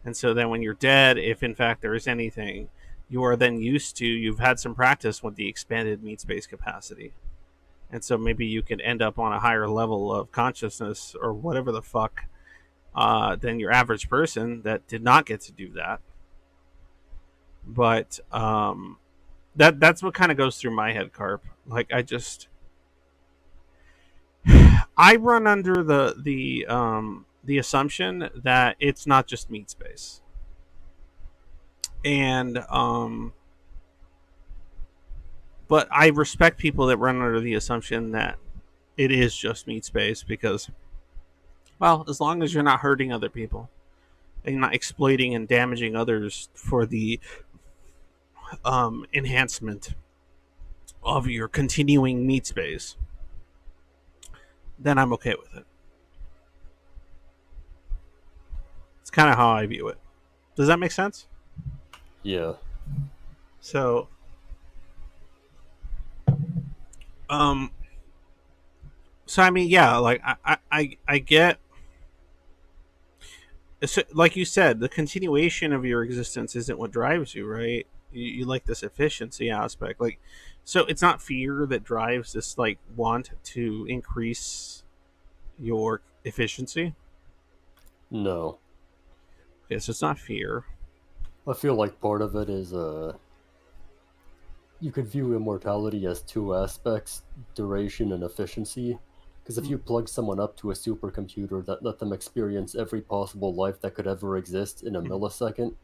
And so then when you're dead, if in fact there is anything, you are then used to, you've had some practice with the expanded meat space capacity. And so maybe you could end up on a higher level of consciousness or whatever the fuck than your average person that did not get to do that. But that's what kind of goes through my head, Carp. Like, I run under the assumption that it's not just meat space, and but I respect people that run under the assumption that it is just meat space because, well, as long as you're not hurting other people and you're not exploiting and damaging others for the enhancement of your continuing meat space, then I'm okay with it. It's kind of how I view it. Does that make sense? yeah. So, um, so I mean, yeah, like I get, so, like you said, the continuation of your existence isn't what drives you, right? You like this efficiency aspect, like, so it's not fear that drives this like want to increase your efficiency. No. Okay, so it's not fear. I feel like part of it is you could view immortality as two aspects, duration and efficiency. Because if you plug someone up to a supercomputer that let them experience every possible life that could ever exist in a millisecond,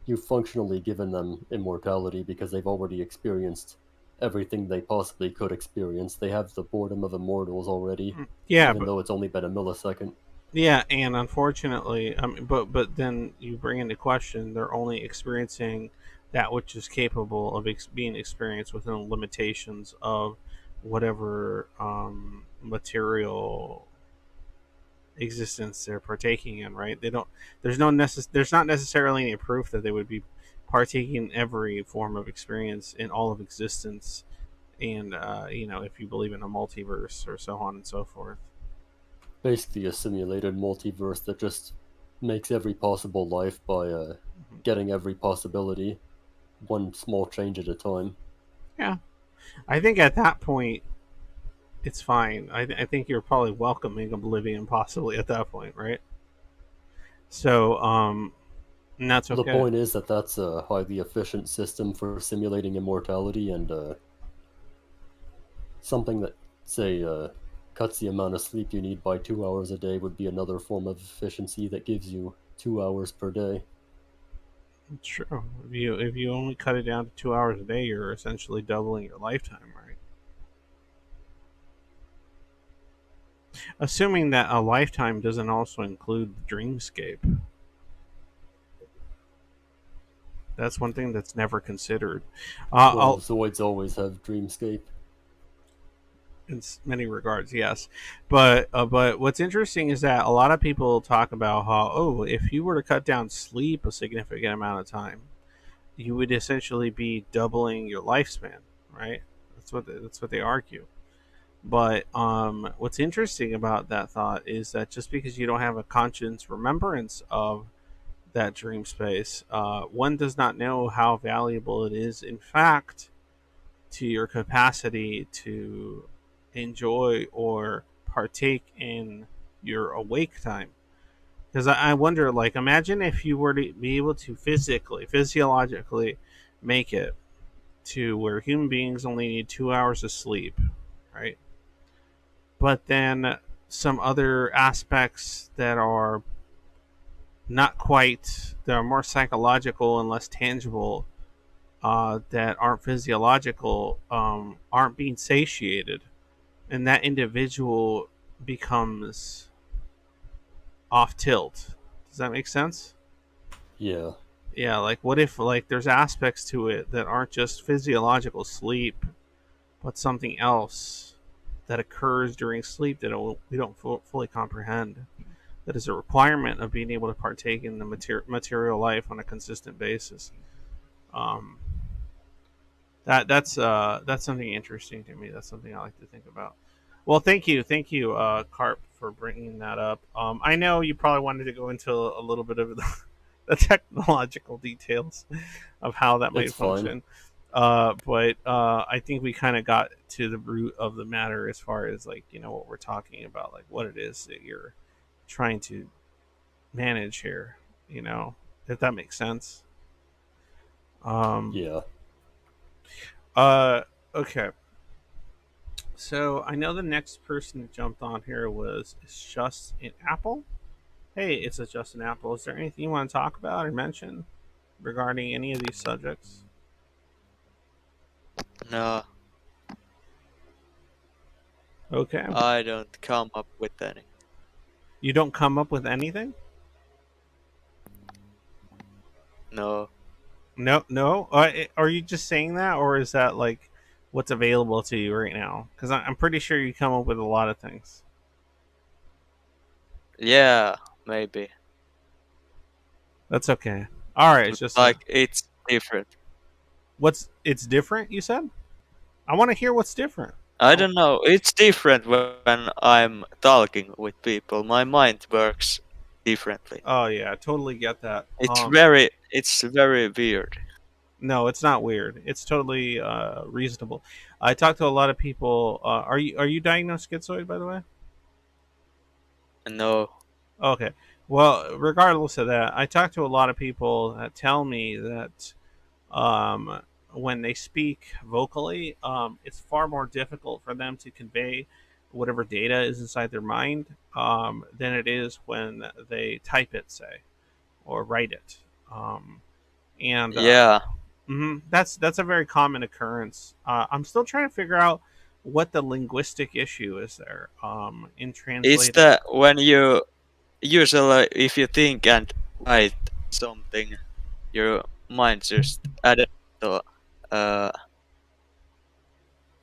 you've functionally given them immortality because they've already experienced everything they possibly could experience. They have the boredom of immortals already, Yeah, even but though it's only been a millisecond. yeah, and unfortunately, but then you bring into question they're only experiencing that which is capable of being experienced within the limitations of whatever material existence they're partaking in. Right? They don't. There's no There's not necessarily any proof that they would be partaking in every form of experience in all of existence. And if you believe in a multiverse or so on and so forth. Basically, a simulated multiverse that just makes every possible life by getting every possibility, one small change at a time. Yeah, I think at that point it's fine. I think you're probably welcoming oblivion possibly at that point, right? So, and that's The okay. point is that that's a highly efficient system for simulating immortality, and something that, say, cuts the amount of sleep you need by 2 hours a day would be another form of efficiency that gives you 2 hours per day. It's true. If you only cut it down to 2 hours a day, you're essentially doubling your lifetime, right? Assuming that a lifetime doesn't also include the dreamscape. That's one thing that's never considered. Well, I'll Zoids always have Dreamscape. in many regards, yes. But what's interesting is that a lot of people talk about how, oh, if you were to cut down sleep a significant amount of time, you would essentially be doubling your lifespan, right? That's what they argue. But what's interesting about that thought is that just because you don't have a conscious remembrance of that dream space, one does not know how valuable it is, in fact, to your capacity to enjoy or partake in your awake time. Because I wonder, like, imagine if you were to be able to physiologically make it to where human beings only need 2 hours of sleep, right? But then some other aspects that are not quite, that are more psychological and less tangible, that aren't physiological, aren't being satiated, and that individual becomes off tilt. Does that make sense? Yeah. Yeah, like what if like there's aspects to it that aren't just physiological sleep, but something else that occurs during sleep that we don't fully comprehend. That is a requirement of being able to partake in the material life on a consistent basis. Um, that's something interesting to me. That's something I like to think about. Well, thank you, Carp, for bringing that up. I know you probably wanted to go into a little bit of the technological details of how that It's might fine. function, but I think we kind of got to the root of the matter as far as like what we're talking about, like what it is that you're trying to manage here. If that makes sense. Um, Yeah. uh, okay. So I know the next person that jumped on here was Just an Apple. Hey, it's a Just an Apple. Is there anything you want to talk about or mention regarding any of these subjects? No, Okay. I don't come up with any. You don't come up with anything? No, No, no. Are you just saying that, or is that like what's available to you right now? Because I'm pretty sure you come up with a lot of things. yeah, maybe. That's okay. All right. It's But just like it's different. it's different. You said. I want to hear what's different. I Oh, don't know. It's different when I'm talking with people. My mind works differently. oh yeah, I totally get that. It's very weird. No, it's not weird. It's totally reasonable. I talked to a lot of people. Are you diagnosed schizoid, by the way? No, Okay. Well, regardless of that, I talked to a lot of people that tell me that um, when they speak vocally, it's far more difficult for them to convey whatever data is inside their mind than it is when they type it, say, or write it. Um, and Yeah. that's a very common occurrence. I'm still trying to figure out what the linguistic issue is there in It's translating. the when you usually if you think and write something, your mind just adapts to uh,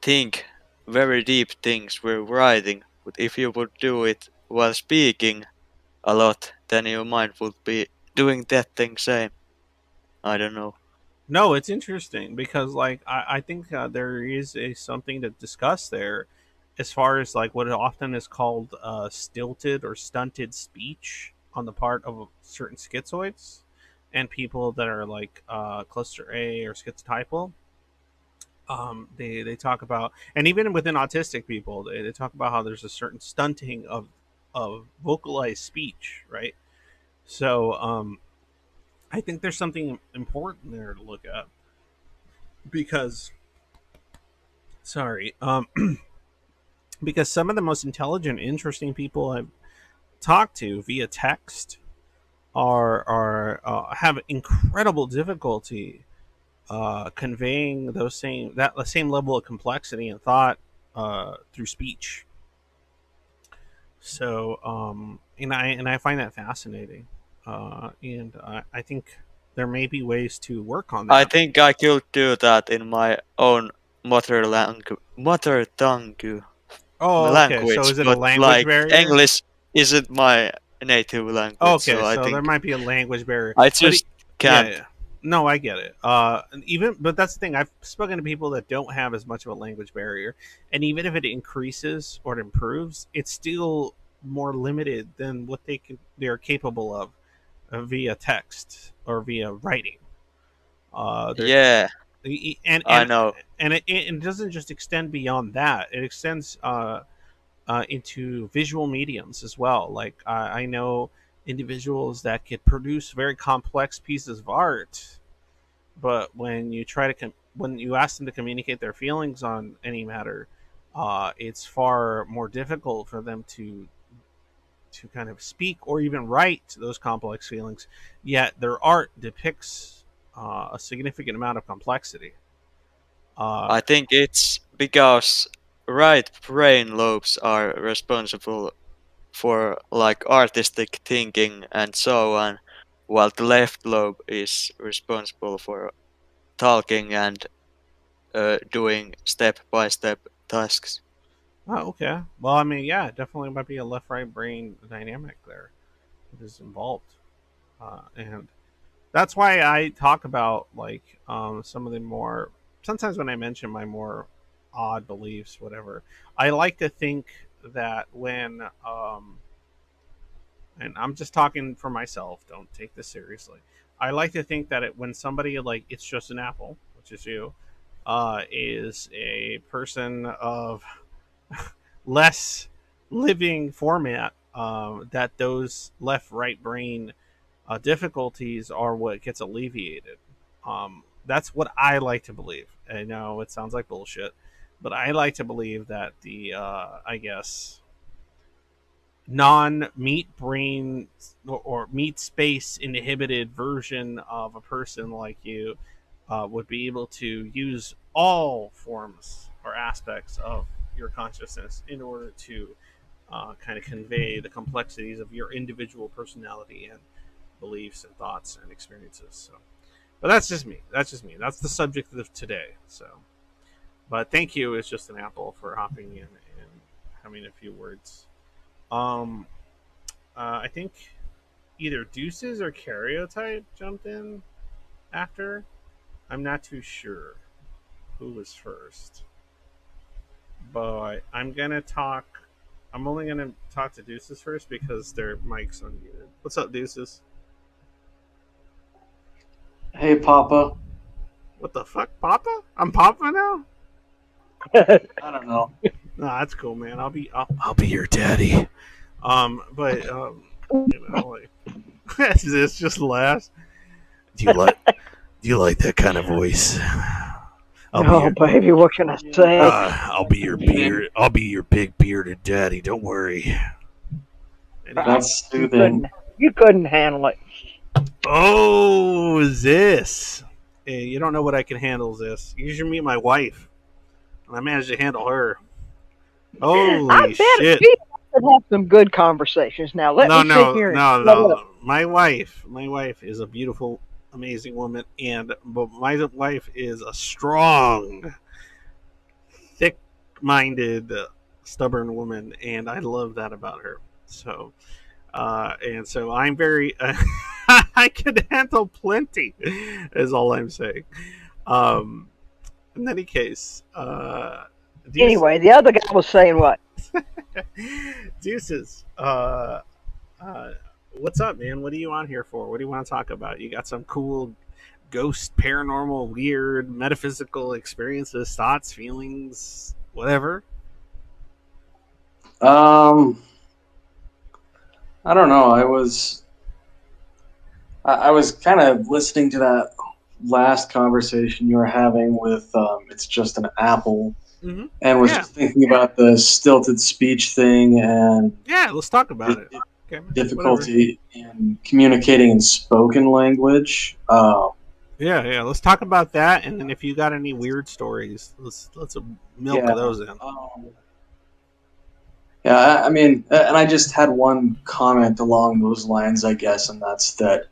think very deep things we're writing. But if you would do it while speaking a lot, then your mind would be doing that thing same. I don't know. No, it's interesting because like I think there is a something to discuss there as far as like what often is called stilted or stunted speech on the part of certain schizoids and people that are like cluster A or schizotypal. They talk about, and even within autistic people, they talk about how there's a certain stunting of vocalized speech, right? So I think there's something important there to look at because sorry, because some of the most intelligent, interesting people I've talked to via text are have incredible difficulty conveying the same level of complexity and thought through speech. So, and I find that fascinating, and I think there may be ways to work on I that. think I could do that in my own mother tongue Oh, okay. So language, is it a but language like barrier? English isn't my native language, Okay, so I so there think might be a language barrier, I but just yeah, can't. yeah, no, I get it. And even but that's the thing. I've spoken to people that don't have as much of a language barrier, and even if it increases or it improves, it's still more limited than what they're capable of via text or via writing. There's Yeah, and I know. it doesn't just extend beyond that. It extends into visual mediums as well. Like I know individuals that could produce very complex pieces of art, but when you when you ask them to communicate their feelings on any matter, it's far more difficult for them to kind of speak or even write those complex feelings. Yet their art depicts a significant amount of complexity. Uh, I think it's because right brain lobes are responsible for like artistic thinking and so on, while the left lobe is responsible for talking and doing step by step tasks. oh, okay. Well, I mean, yeah, definitely might be a left-right brain dynamic there that is involved, and that's why I talk about like some of the more. Sometimes when I mention my more odd beliefs, whatever, I like to think that when and I'm just talking for myself. Don't take this seriously. I like to think that when somebody like it's just an apple, which is you, is a person of less living format, that those left right brain difficulties are what gets alleviated. That's what I like to believe. I know it sounds like bullshit, but I like to believe that the I guess non meat brain or meat space inhibited version of a person like you would be able to use all forms or aspects of your consciousness in order to kind of convey the complexities of your individual personality and beliefs and thoughts and experiences. So, but that's just me. That's just me. That's the subject of today. So, but thank you. It's just an apple for hopping in and having a few words. Um, I think either Deuces or Karyotype jumped in after. I'm not too sure who was first, but I'm gonna talk. I'm only gonna talk to Deuces first because their mic's unmuted. What's up, Deuces? Hey, Papa. What the fuck, Papa? I'm Papa now. I don't know. Nah, that's cool, man. I'll be your daddy. But like this just laughs. Do you like that kind of voice? Oh, baby, what can I say? I'll be your beard. I'll be your big bearded daddy. Don't worry. That's You soothing. couldn't handle it. Oh, this. Hey, you don't know what I can handle, this. You should meet my wife. I managed to handle her. Holy I bet shit. we could have some good conversations. Now, let me sit here and shut up. No. My wife is a beautiful, amazing woman, but my wife is a strong, thick-minded, stubborn woman, and I love that about her. So, and so I'm very, I can handle plenty, is all I'm saying. In any case, Anyway, the other guy was saying what? Deuces. What's up, man? What are you on here for? What do you want to talk about? You got some cool ghost, paranormal, weird, metaphysical experiences, thoughts, feelings, whatever? I don't know. I was kind of listening to that last conversation you were having with It's Just an Apple, and was just thinking about the stilted speech thing and let's talk about it. Okay, difficulty in communicating in spoken language. Let's talk about that, and then if you got any weird stories, let's milk those in. I mean, and I just had one comment along those lines, I guess, and that's that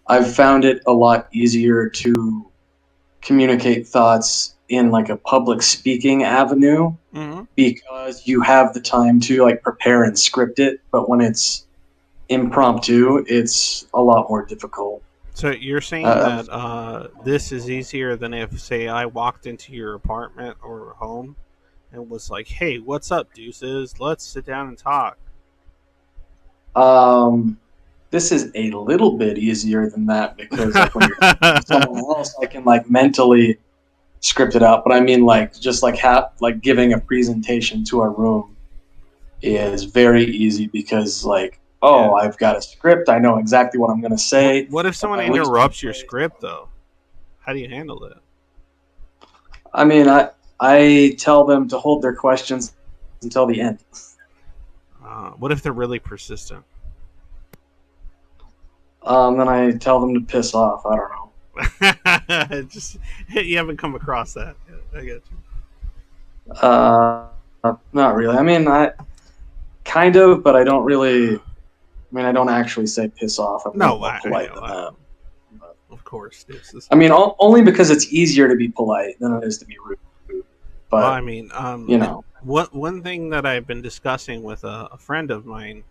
I've found it a lot easier to communicate thoughts in like a public speaking avenue because you have the time to like prepare and script it, but when it's impromptu, it's a lot more difficult. So you're saying that this is easier than if, say, I walked into your apartment or home and was like, "Hey, what's up, deuces? Let's sit down and talk." This is a little bit easier than that because like when you're with someone else, I can like mentally script it out. But I mean, like just like giving a presentation to a room is very easy because like, I've got a script. I know exactly what I'm going to say. What if someone interrupts your script though? How do you handle that? I mean, I tell them to hold their questions until the end. What if they're really persistent? Then I tell them to piss off. I don't know. Just you haven't come across that. I get you. Not really. I mean, I kind of, but I don't really. I mean, I don't actually say piss off. I'm more polite than that. Of course, I mean, only because it's easier to be polite than it is to be rude. But well, I mean, one thing that I've been discussing with a friend of mine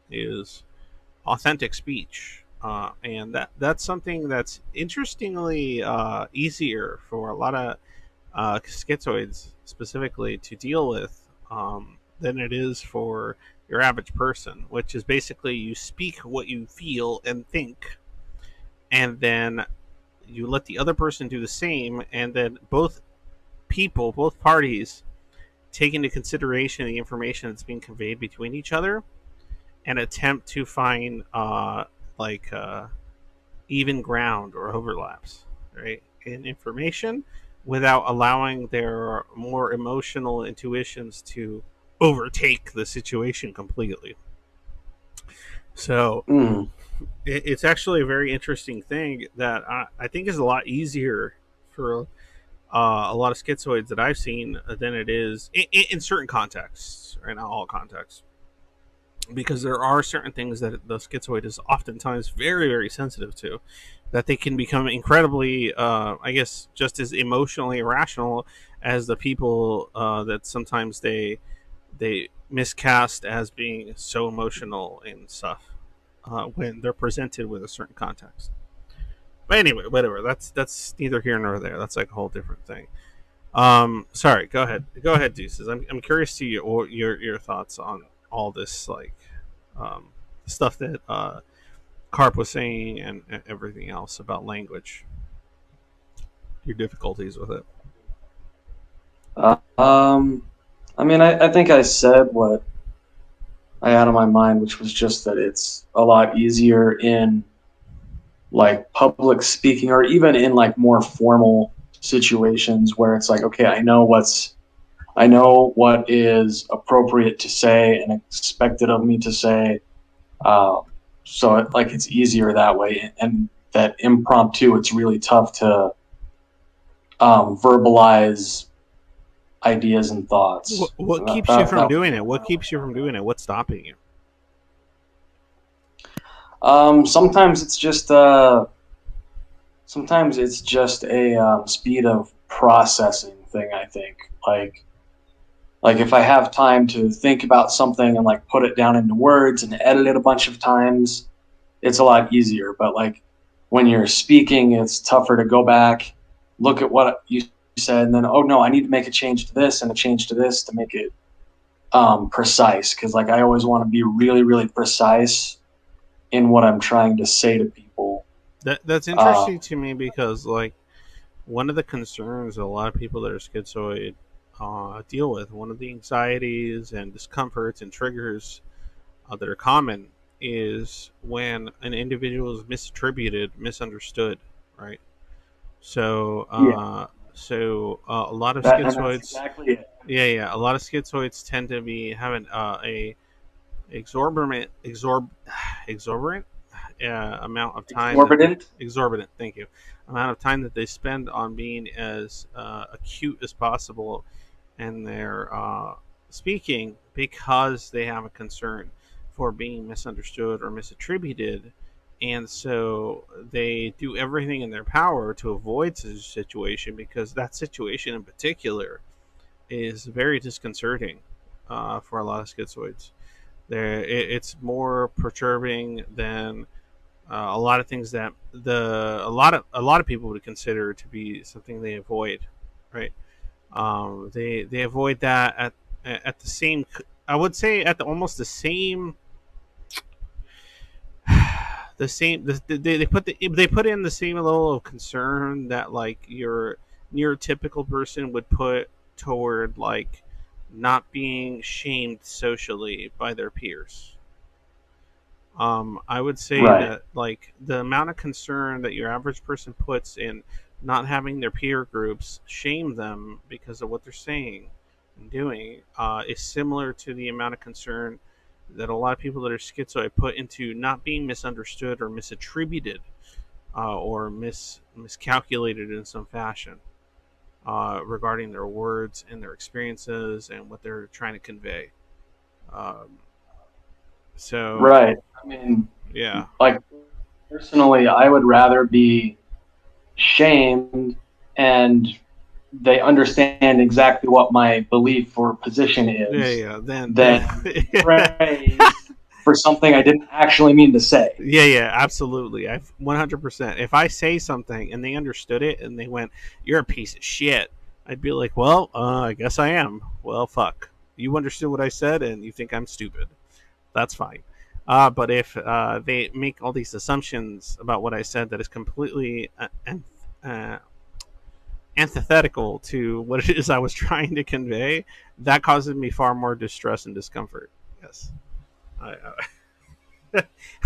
is authentic speech, and that's something that's interestingly easier for a lot of schizoids specifically to deal with than it is for your average person, which is basically you speak what you feel and think, and then you let the other person do the same, and then both parties take into consideration the information that's being conveyed between each other and attempt to find even ground or overlaps, right, in information without allowing their more emotional intuitions to overtake the situation completely. So it's actually a very interesting thing that I think is a lot easier for a lot of schizoids that I've seen than it is in certain contexts, right? Not all contexts, because there are certain things that the schizoid is oftentimes very, very sensitive to, that they can become incredibly, I guess, just as emotionally irrational as the people that sometimes they miscast as being so emotional and stuff when they're presented with a certain context. But anyway, whatever. That's neither here nor there. That's like a whole different thing. Sorry. Go ahead, Deuces. I'm curious to your thoughts on all this stuff that Carp was saying and everything else about language. Your difficulties with it. I mean, I think I said what I had on my mind, which was just that it's a lot easier in like public speaking or even in like more formal situations where it's like, okay, I know what is appropriate to say and expected of me to say. So it's easier that way. And that impromptu, it's really tough to verbalize ideas and thoughts. What keeps you from doing it? What keeps you from doing it? What's stopping you? Sometimes it's just a speed of processing thing. I think like if I have time to think about something and like put it down into words and edit it a bunch of times, it's a lot easier. But like when you're speaking, it's tougher to go back, look at what you said, and then, oh no, I need to make a change to this and a change to this to make it precise. Because like I always want to be really, really precise in what I'm trying to say to people. That's interesting to me because like one of the concerns a lot of people that are schizoid deal with, one of the anxieties and discomforts and triggers that are common is when an individual is misattributed, misunderstood, right? So, a lot of schizoids, exactly it. yeah, a lot of schizoids tend to be having a exorbitant amount of time. Exorbitant. Thank you. Amount of time that they spend on being as acute as possible in their speaking because they have a concern for being misunderstood or misattributed, and so they do everything in their power to avoid such a situation because that situation in particular is very disconcerting for a lot of schizoids. It's more perturbing than a lot of things that a lot of people would consider to be something they avoid, right? They avoid that at the same. I would say at almost the same. They put in the same level of concern that like your neurotypical person would put toward like not being shamed socially by their peers. I would say Right. that like the amount of concern that your average person puts in not having their peer groups shame them because of what they're saying and doing is similar to the amount of concern that a lot of people that are schizoid put into not being misunderstood or misattributed or miscalculated in some fashion regarding their words and their experiences and what they're trying to convey. Um, so Right. I mean, yeah. like personally, I would rather be shamed and they understand exactly what my belief or position is Then than praise for something I didn't actually mean to say. yeah, absolutely. I 100%. If I say something and they understood it and they went, "You're a piece of shit," I'd be like, "Well, I guess I am. Well, fuck. You understood what I said and you think I'm stupid. That's fine." But if they make all these assumptions about what I said that is completely uh, antithetical to what it is I was trying to convey, that causes me far more distress and discomfort. Yes,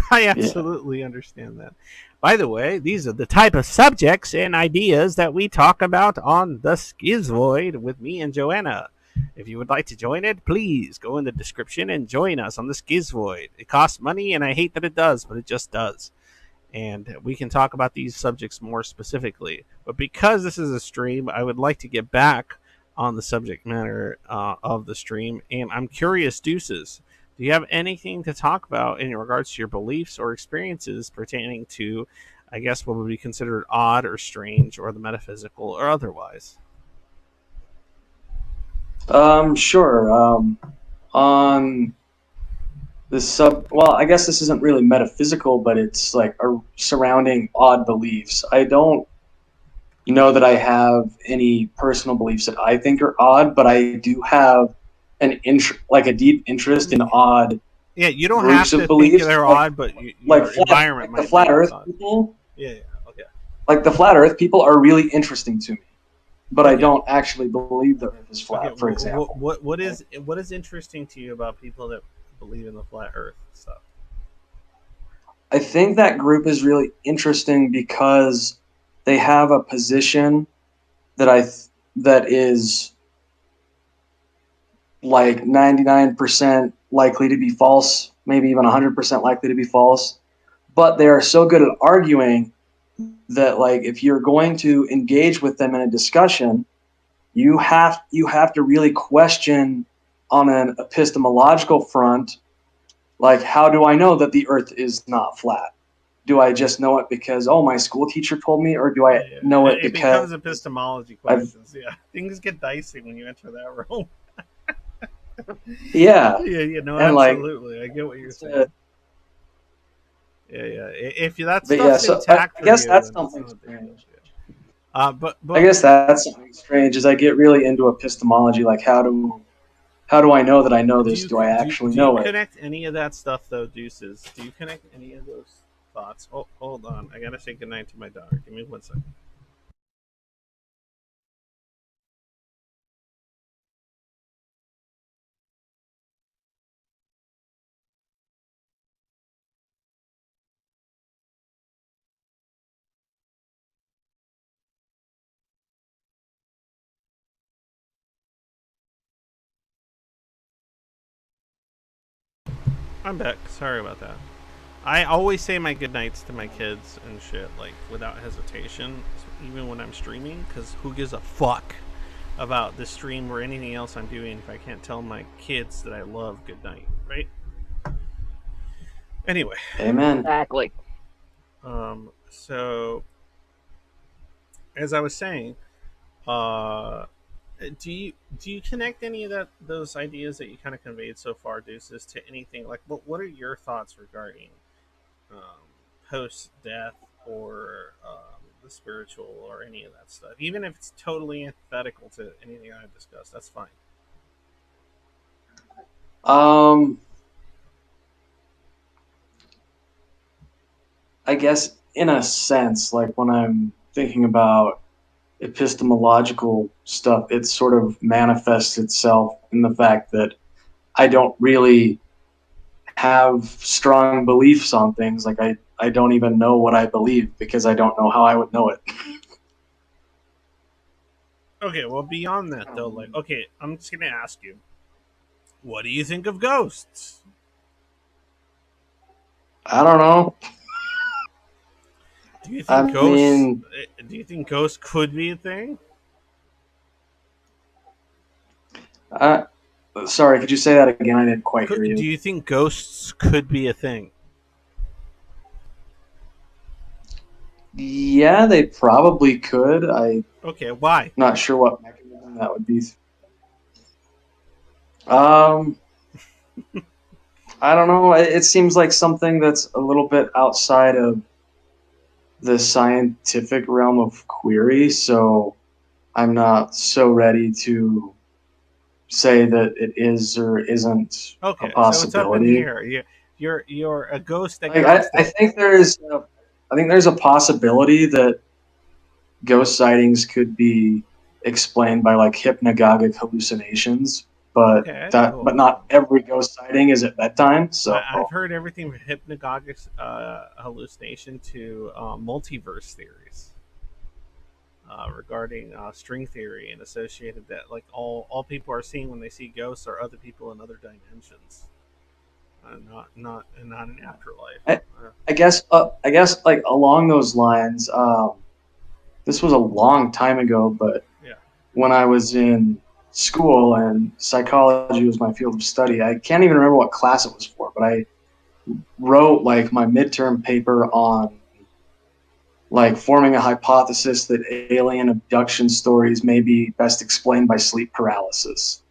I absolutely understand that. By the way, these are the type of subjects and ideas that we talk about on the Schizoid with me and Joanna. If you would like to join it, please go in the description and join us on the Schizoid. It costs money, and I hate that it does, but it just does. And we can talk about these subjects more specifically. But because this is a stream, I would like to get back on the subject matter of the stream. And I'm curious, Deuces, do you have anything to talk about in regards to your beliefs or experiences pertaining to, I guess, what would be considered odd or strange or the metaphysical or otherwise? Sure. On this well, I guess this isn't really metaphysical, but it's like surrounding odd beliefs. I don't know that I have any personal beliefs that I think are odd, but I do have a deep interest in odd Yeah, you don't have groups to of think beliefs, they're odd, but your environment the might flat make Earth it odd. people. Yeah, okay. Like the flat Earth people are really interesting to me, but I Okay. don't actually believe the Earth is flat. Okay, For example, what is interesting to you about people that believe in the flat Earth stuff? I think that group is really interesting because they have a position that is like 99% likely to be false, maybe even 100% likely to be false. But they are so good at arguing that, like, if you're going to engage with them in a discussion, you have to really question on an epistemological front, like, how do I know that the earth is not flat? Do I just know it because, oh, my school teacher told me, or do I know it It because becomes epistemology questions. Yeah, things get dicey when you enter that realm. yeah, No, and like, absolutely, I get what you're saying. Yeah. If that but yeah, stuff's so intact I for guess you, that's then it's something not a big deal. strange. Yeah. I guess that's something strange. Is I get really into epistemology, like how do I know that I know this? Do I actually do you know it? connect any of that stuff though, Deuces? Do you connect any of those thoughts? Oh, hold on, I gotta say goodnight to my daughter. Give me 1 second. I'm back. Sorry about that. I always say my goodnights to my kids and shit, like without hesitation, even when I'm streaming, because who gives a fuck about the stream or anything else I'm doing if I can't tell my kids that I love goodnight, right? Anyway, Amen. Exactly. so as I was saying, uh, do you connect any of those ideas that you kind of conveyed so far, Deuces, to anything like what are your thoughts regarding um, post death or the spiritual or any of that stuff? Even if it's totally antithetical to anything I've discussed, that's fine. I guess in a sense, like when I'm thinking about epistemological stuff, it sort of manifests itself in the fact that I don't really have strong beliefs on things. Like I don't even know what I believe because I don't know how I would know it. Okay, well, beyond that though, like, okay, I'm just gonna ask you, what do you think of ghosts? I don't know. Do you I think ghosts? mean, Do you think ghosts could be a thing? I, sorry, could you say that again? I didn't quite hear Do you. you think ghosts could be a thing? Yeah, they probably could. I'm Okay, why? not sure what mechanism that would be. Um, I don't know. It seems like something that's a little bit outside of the scientific realm of query, so I'm not so ready to say that it is or isn't a Okay, so it's up in the possibility. air. You're a ghost Like I agnostic. think I think there's a possibility that ghost sightings could be explained by like hypnagogic hallucinations, but Okay, but cool. not every ghost sighting is at bedtime. So I've heard everything from hypnagogic hallucination to multiverse theories regarding string theory and associated that like all people are seeing when they see ghosts are other people in other dimensions, not an afterlife. I, Uh, I guess like along those lines, this was a long time ago, but yeah. when I was in school and psychology was my field of study, I can't even remember what class it was for, but I wrote like my midterm paper on like forming a hypothesis that alien abduction stories may be best explained by sleep paralysis.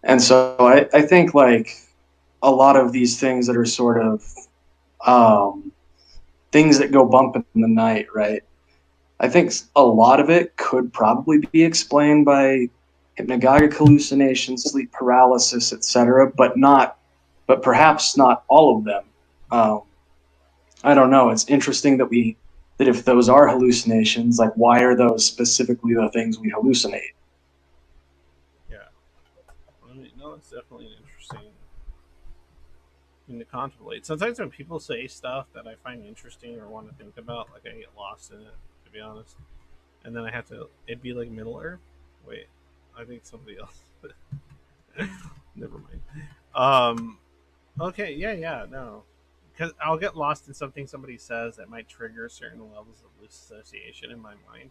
And so I think like a lot of these things that are sort of um, things that go bump in the night, right? I think a lot of it could probably be explained by hypnagogic hallucinations, sleep paralysis, etc., but perhaps not all of them. Um, I don't know. It's interesting that if those are hallucinations, like why are those specifically the things we hallucinate? Yeah. I mean, no, it's definitely an interesting to contemplate. Sometimes when people say stuff that I find interesting or want to think about, like I get lost in it, to be honest. And then I have to. It'd be like Middle Earth. Wait, I think somebody else. Never mind. Okay. Yeah. No. Because I'll get lost in something somebody says that might trigger certain levels of loose association in my mind.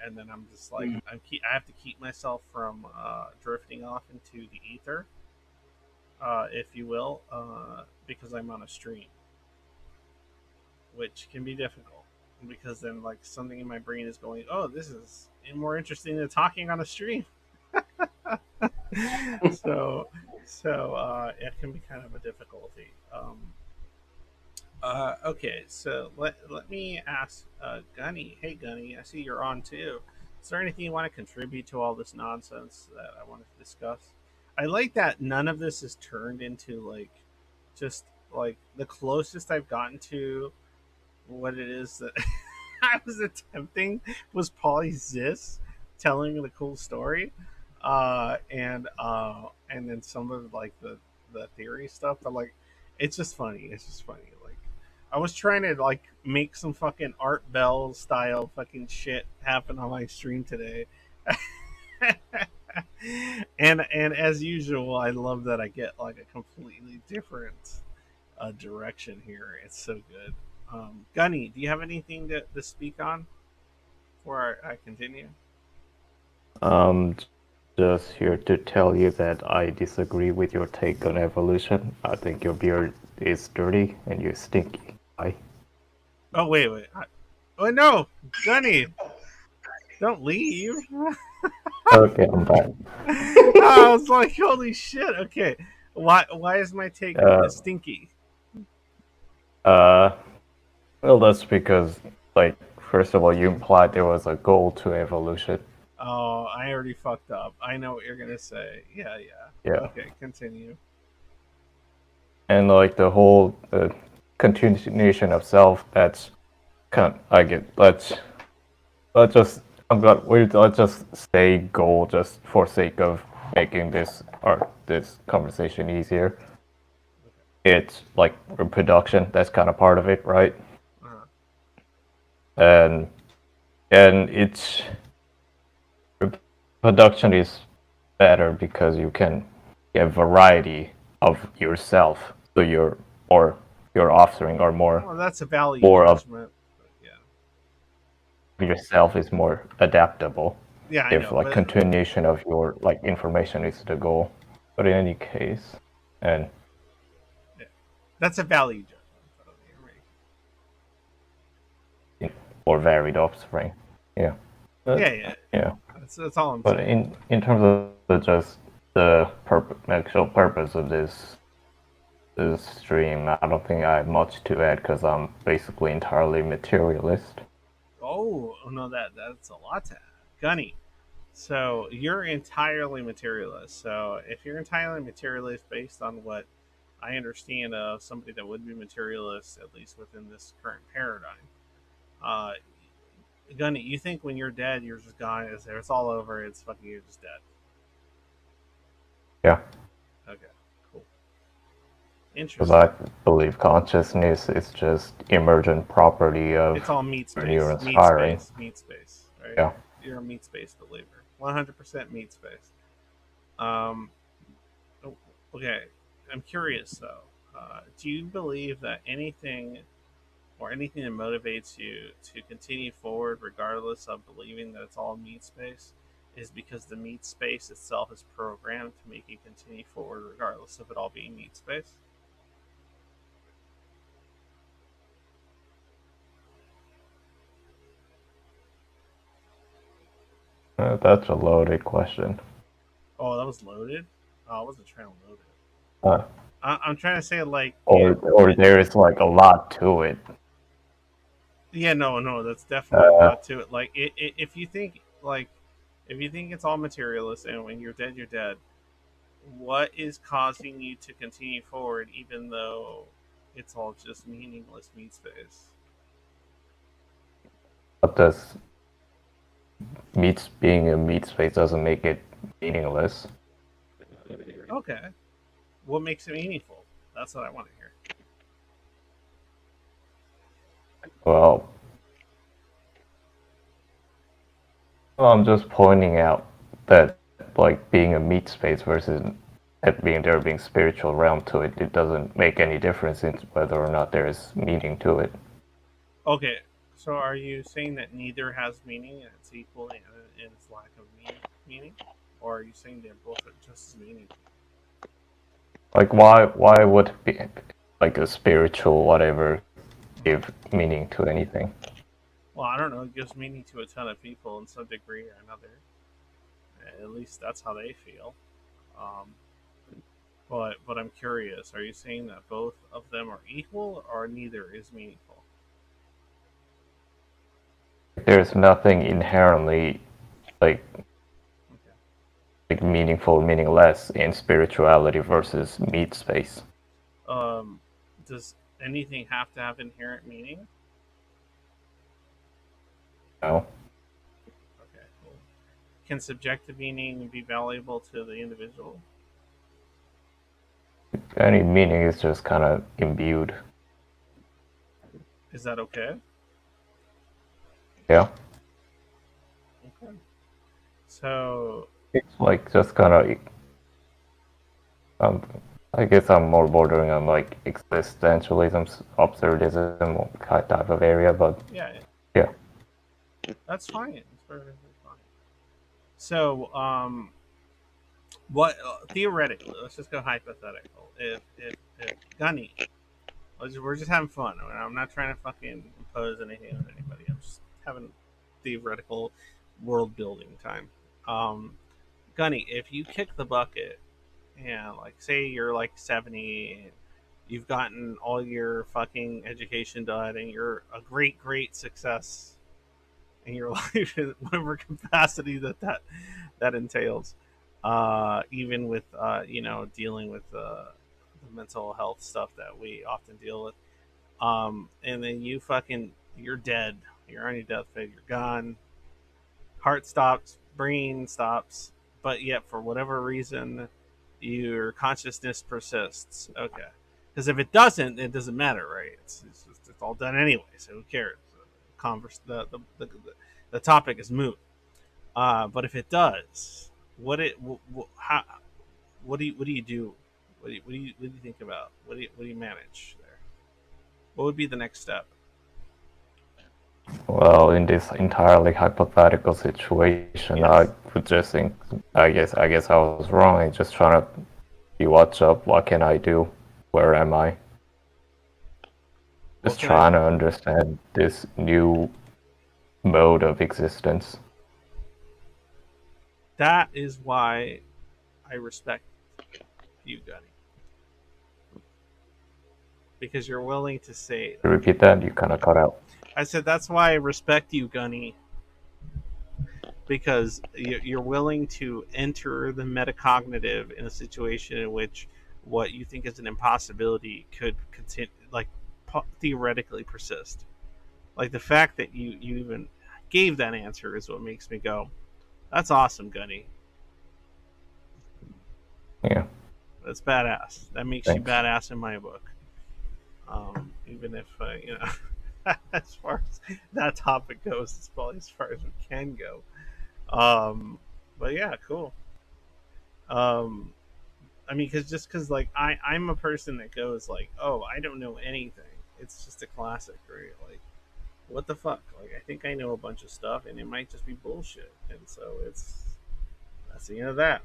And then I'm just like, I have to keep myself from drifting off into the ether, if you will, because I'm on a stream, which can be difficult. Because then, like, something in my brain is going, "Oh, this is more interesting than talking on a stream." so, so it can be kind of a difficulty. Okay, so let me ask Gunny. Hey, Gunny, I see you're on too. Is there anything you want to contribute to all this nonsense that I wanted to discuss? I like that none of this is turned into like just like the closest I've gotten to what it is that I was attempting was Polly Ziss telling the cool story, and then some of like the theory stuff. But like, it's just funny. It's just funny. Like, I was trying to like make some fucking Art Bell style fucking shit happen on my stream today. And as usual, I love that I get like a completely different direction here. It's so good. Gunny, do you have anything to speak on before I continue? Um, just here to tell you that I disagree with your take on evolution. I think your beard is dirty and you're stinky. Bye. Oh wait. Oh no, Gunny, don't leave. Okay, I'm back. I was like, holy shit. Okay, why is my take stinky? Uh, well, that's because, like, first of all, you implied there was a goal to evolution. Oh, I already fucked up. I know what you're gonna say. Yeah. Yeah. Okay, continue. And like the whole continuation of self, that's I get. Let's just let's just say goal just for sake of making this conversation easier. It's like reproduction. That's kind of part of it, right? Uh-huh. And it's reproduction is better because you can get variety of yourself, so your offspring are more Well, that's a value more of judgment. But yeah. yourself is more adaptable. Yeah, I If know, like but continuation of your like information is the goal. But in any case, and yeah, that's a value judgment. or varied offspring, yeah. Yeah. Yeah. That's all I'm But saying. in terms of just the actual purpose of this stream, I don't think I have much to add because I'm basically entirely materialist. Oh no, that's a lot to add. Gunny. So you're entirely materialist. So if you're entirely materialist based on what I understand of somebody that would be materialist, at least within this current paradigm, uh, Gunny, you think when you're dead, you're just gone. It's all over. It's fucking you're just dead. Yeah. Okay, cool, Because interesting. I believe consciousness is just emergent property of It's all meat space. neurons Meat firing. space. Meat space. Right? Yeah. You're a meat space believer. 100% meat space. Um, okay, I'm curious though. Do you believe that anything or anything that motivates you to continue forward, regardless of believing that it's all meat space, is because the meat space itself is programmed to make you continue forward, regardless of it all being meat space? That's a loaded question. Oh, that was loaded. Oh, I wasn't trying to load it. Uh, I'm trying to say like, or there is like a lot to it. yeah, no, that's definitely a Uh, lot to it. Like, if you think like, if you think it's all materialist and when you're dead, you're dead. What is causing you to continue forward, even though it's all just meaningless meat space? but does being a meat space doesn't make it meaningless. Okay, what makes it meaningful? That's what I want to hear. Well, I'm just pointing out that like being a meat space versus it being spiritual realm to it, it doesn't make any difference in whether or not there is meaning to it. Okay, so are you saying that neither has meaning and it's equal in its lack of meaning, or are you saying they're both just as meaningful? Like why would be like a spiritual whatever give meaning to anything? Well, I don't know. It gives meaning to a ton of people in some degree or another. At least that's how they feel. Um, but I'm curious. Are you saying that both of them are equal, or neither is meaningful? There's nothing inherently like Okay. like meaningful, meaningless in spirituality versus meat space. Um, does anything have to have inherent meaning? You know? Okay. Cool. Can subjective meaning be valuable to the individual? Any meaning is just kind of imbued. Is that okay? Yeah. Okay. So, It's like just kind of um, I guess I'm more bordering on like existentialism, absurdism type of area, but yeah, yeah. that's fine. It's perfectly fine. So, what theoretically? Let's just go hypothetical. If Gunny, we're just having fun. I'm not trying to fucking impose anything on anybody. I'm just having theoretical world building time. Um, Gunny, if you kick the bucket and like say you're like 70 and you've gotten all your fucking education done and you're a great success in your life in whatever capacity that entails, even with dealing with the mental health stuff that we often deal with, and then you're dead, you're on your deathbed, you're gone, heart stops, brain stops, but yet for whatever reason your consciousness persists. Okay, because if it doesn't, it doesn't matter, right? It's all done anyway, so who cares? Converse the topic is moot. But if it does, how what do you do? What do you think about? What do you manage there? What would be the next step? Well, in this entirely hypothetical situation, I Yes. would just think, I guess I was wrong. I'm just trying to see what's up. What can I do? Where am I? What Just can I trying do? to understand this new mode of existence. That is why I respect you, Gunny, because you're willing to say To that. repeat that, you kind of cut out. I said that's why I respect you, Gunny, because you're willing to enter the metacognitive in a situation in which what you think is an impossibility could continue, like theoretically persist. Like the fact that you even gave that answer is what makes me go, "That's awesome, Gunny. Yeah, That's badass. That makes you thanks. badass in my book." Even if as far as that topic goes, it's probably as far as we can go. Um, but yeah, cool. Um, I mean, because like I'm a person that goes like, oh, I don't know anything. It's just a classic, right? Like, what the fuck? Like, I think I know a bunch of stuff, and it might just be bullshit, and so that's the end of that.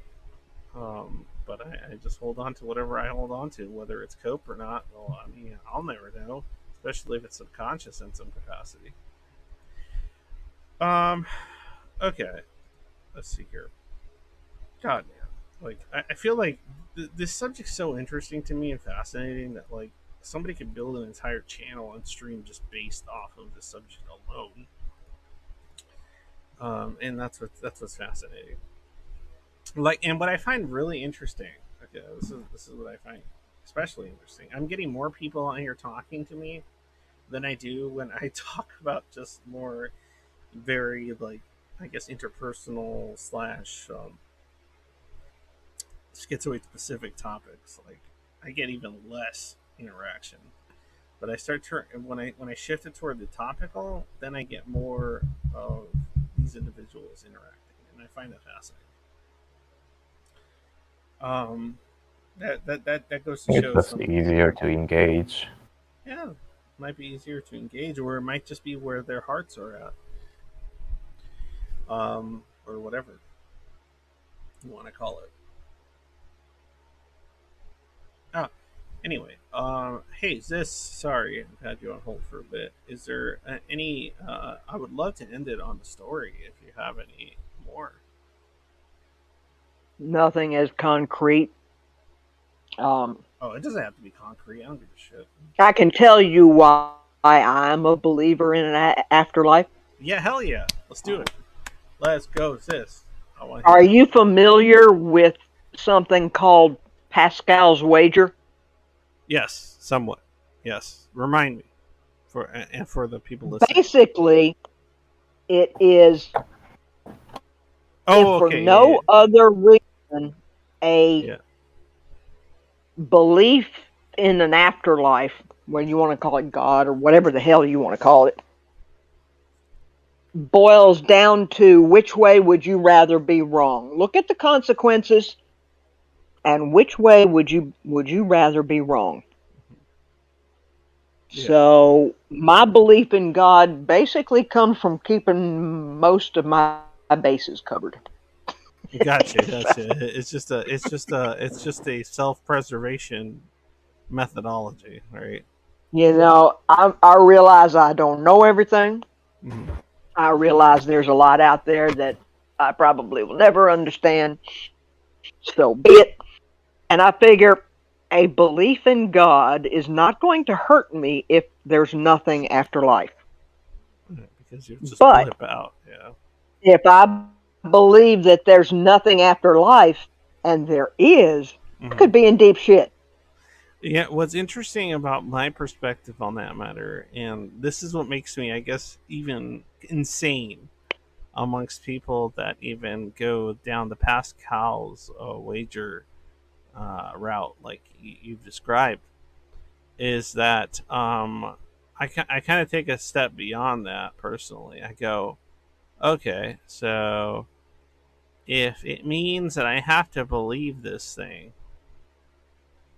But I just hold on to whatever I hold on to, whether it's cope or not. Well, I mean, I'll never know, especially if it's subconscious in some capacity. Um, okay, let's see here. God, man, like I feel like this subject's so interesting to me and fascinating that like somebody could build an entire channel and stream just based off of the subject alone. And that's what's fascinating. Like, and what I find really interesting. Okay, this is what I find especially interesting. I'm getting more people on here talking to me than I do when I talk about just more very like I guess interpersonal slash schizoid specific topics. Like I get even less interaction. But I start to when I shift it toward the topical, then I get more of these individuals interacting, and I find that fascinating. Um, that goes to It's show just some. easier to engage. Yeah, it might be easier to engage, or it might just be where their hearts are at, or whatever you want to call it. Ah, anyway, hey, is this? Sorry, I've had you on hold for a bit. Is there any? I would love to end it on the story if you have any more. Nothing as concrete. Oh, it doesn't have to be concrete. I don't give a shit. I can tell you why I'm a believer in an afterlife. Yeah, hell yeah. Let's do it. Let's go, sis. I want to Are hear it. you familiar with something called Pascal's wager? Yes, somewhat. Yes. Remind me and for the people listening. Basically, it is, if Oh, for okay. Yeah, yeah, no other reason, a yeah. belief in an afterlife, whether you want to call it God or whatever the hell you want to call it, boils down to which way would you rather be wrong. Look at the consequences, and which way would you rather be wrong. Yeah. So my belief in God basically comes from keeping most of my bases covered. Gotcha, So, gotcha. It's just a self-preservation methodology, right? I realize I don't know everything. Mm-hmm. I realize there's a lot out there that I probably will never understand. So be it. And I figure a belief in God is not going to hurt me if there's nothing after life. Because you just But blip out. Yeah. if I believe that there's nothing after life and there is, I Mm-hmm. could be in deep shit. Yeah, what's interesting about my perspective on that matter, and this is what makes me, I guess, even insane amongst people that even go down the Pascal's wager route, like you've described, is that I kind of take a step beyond that personally. I go, okay, so if it means that I have to believe this thing,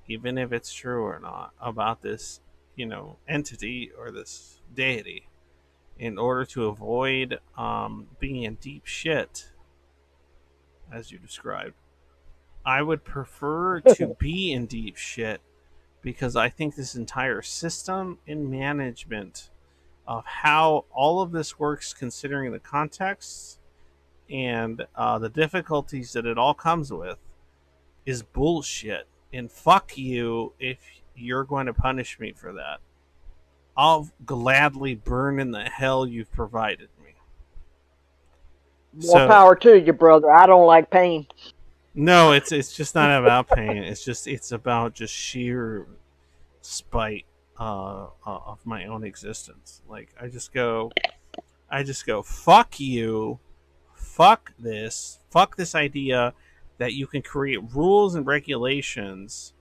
even if it's true or not, about this, entity or this deity, in order to avoid being in deep shit, as you described, I would prefer to be in deep shit because I think this entire system and management of how all of this works, considering the context and the difficulties that it all comes with, is bullshit. And fuck you if you're going to punish me for that. I'll gladly burn in the hell you've provided me. More So power to you, brother. I don't like pain. no, it's just not about pain. It's about just sheer spite of my own existence. Like I just go fuck you, fuck this idea that you can create rules and regulations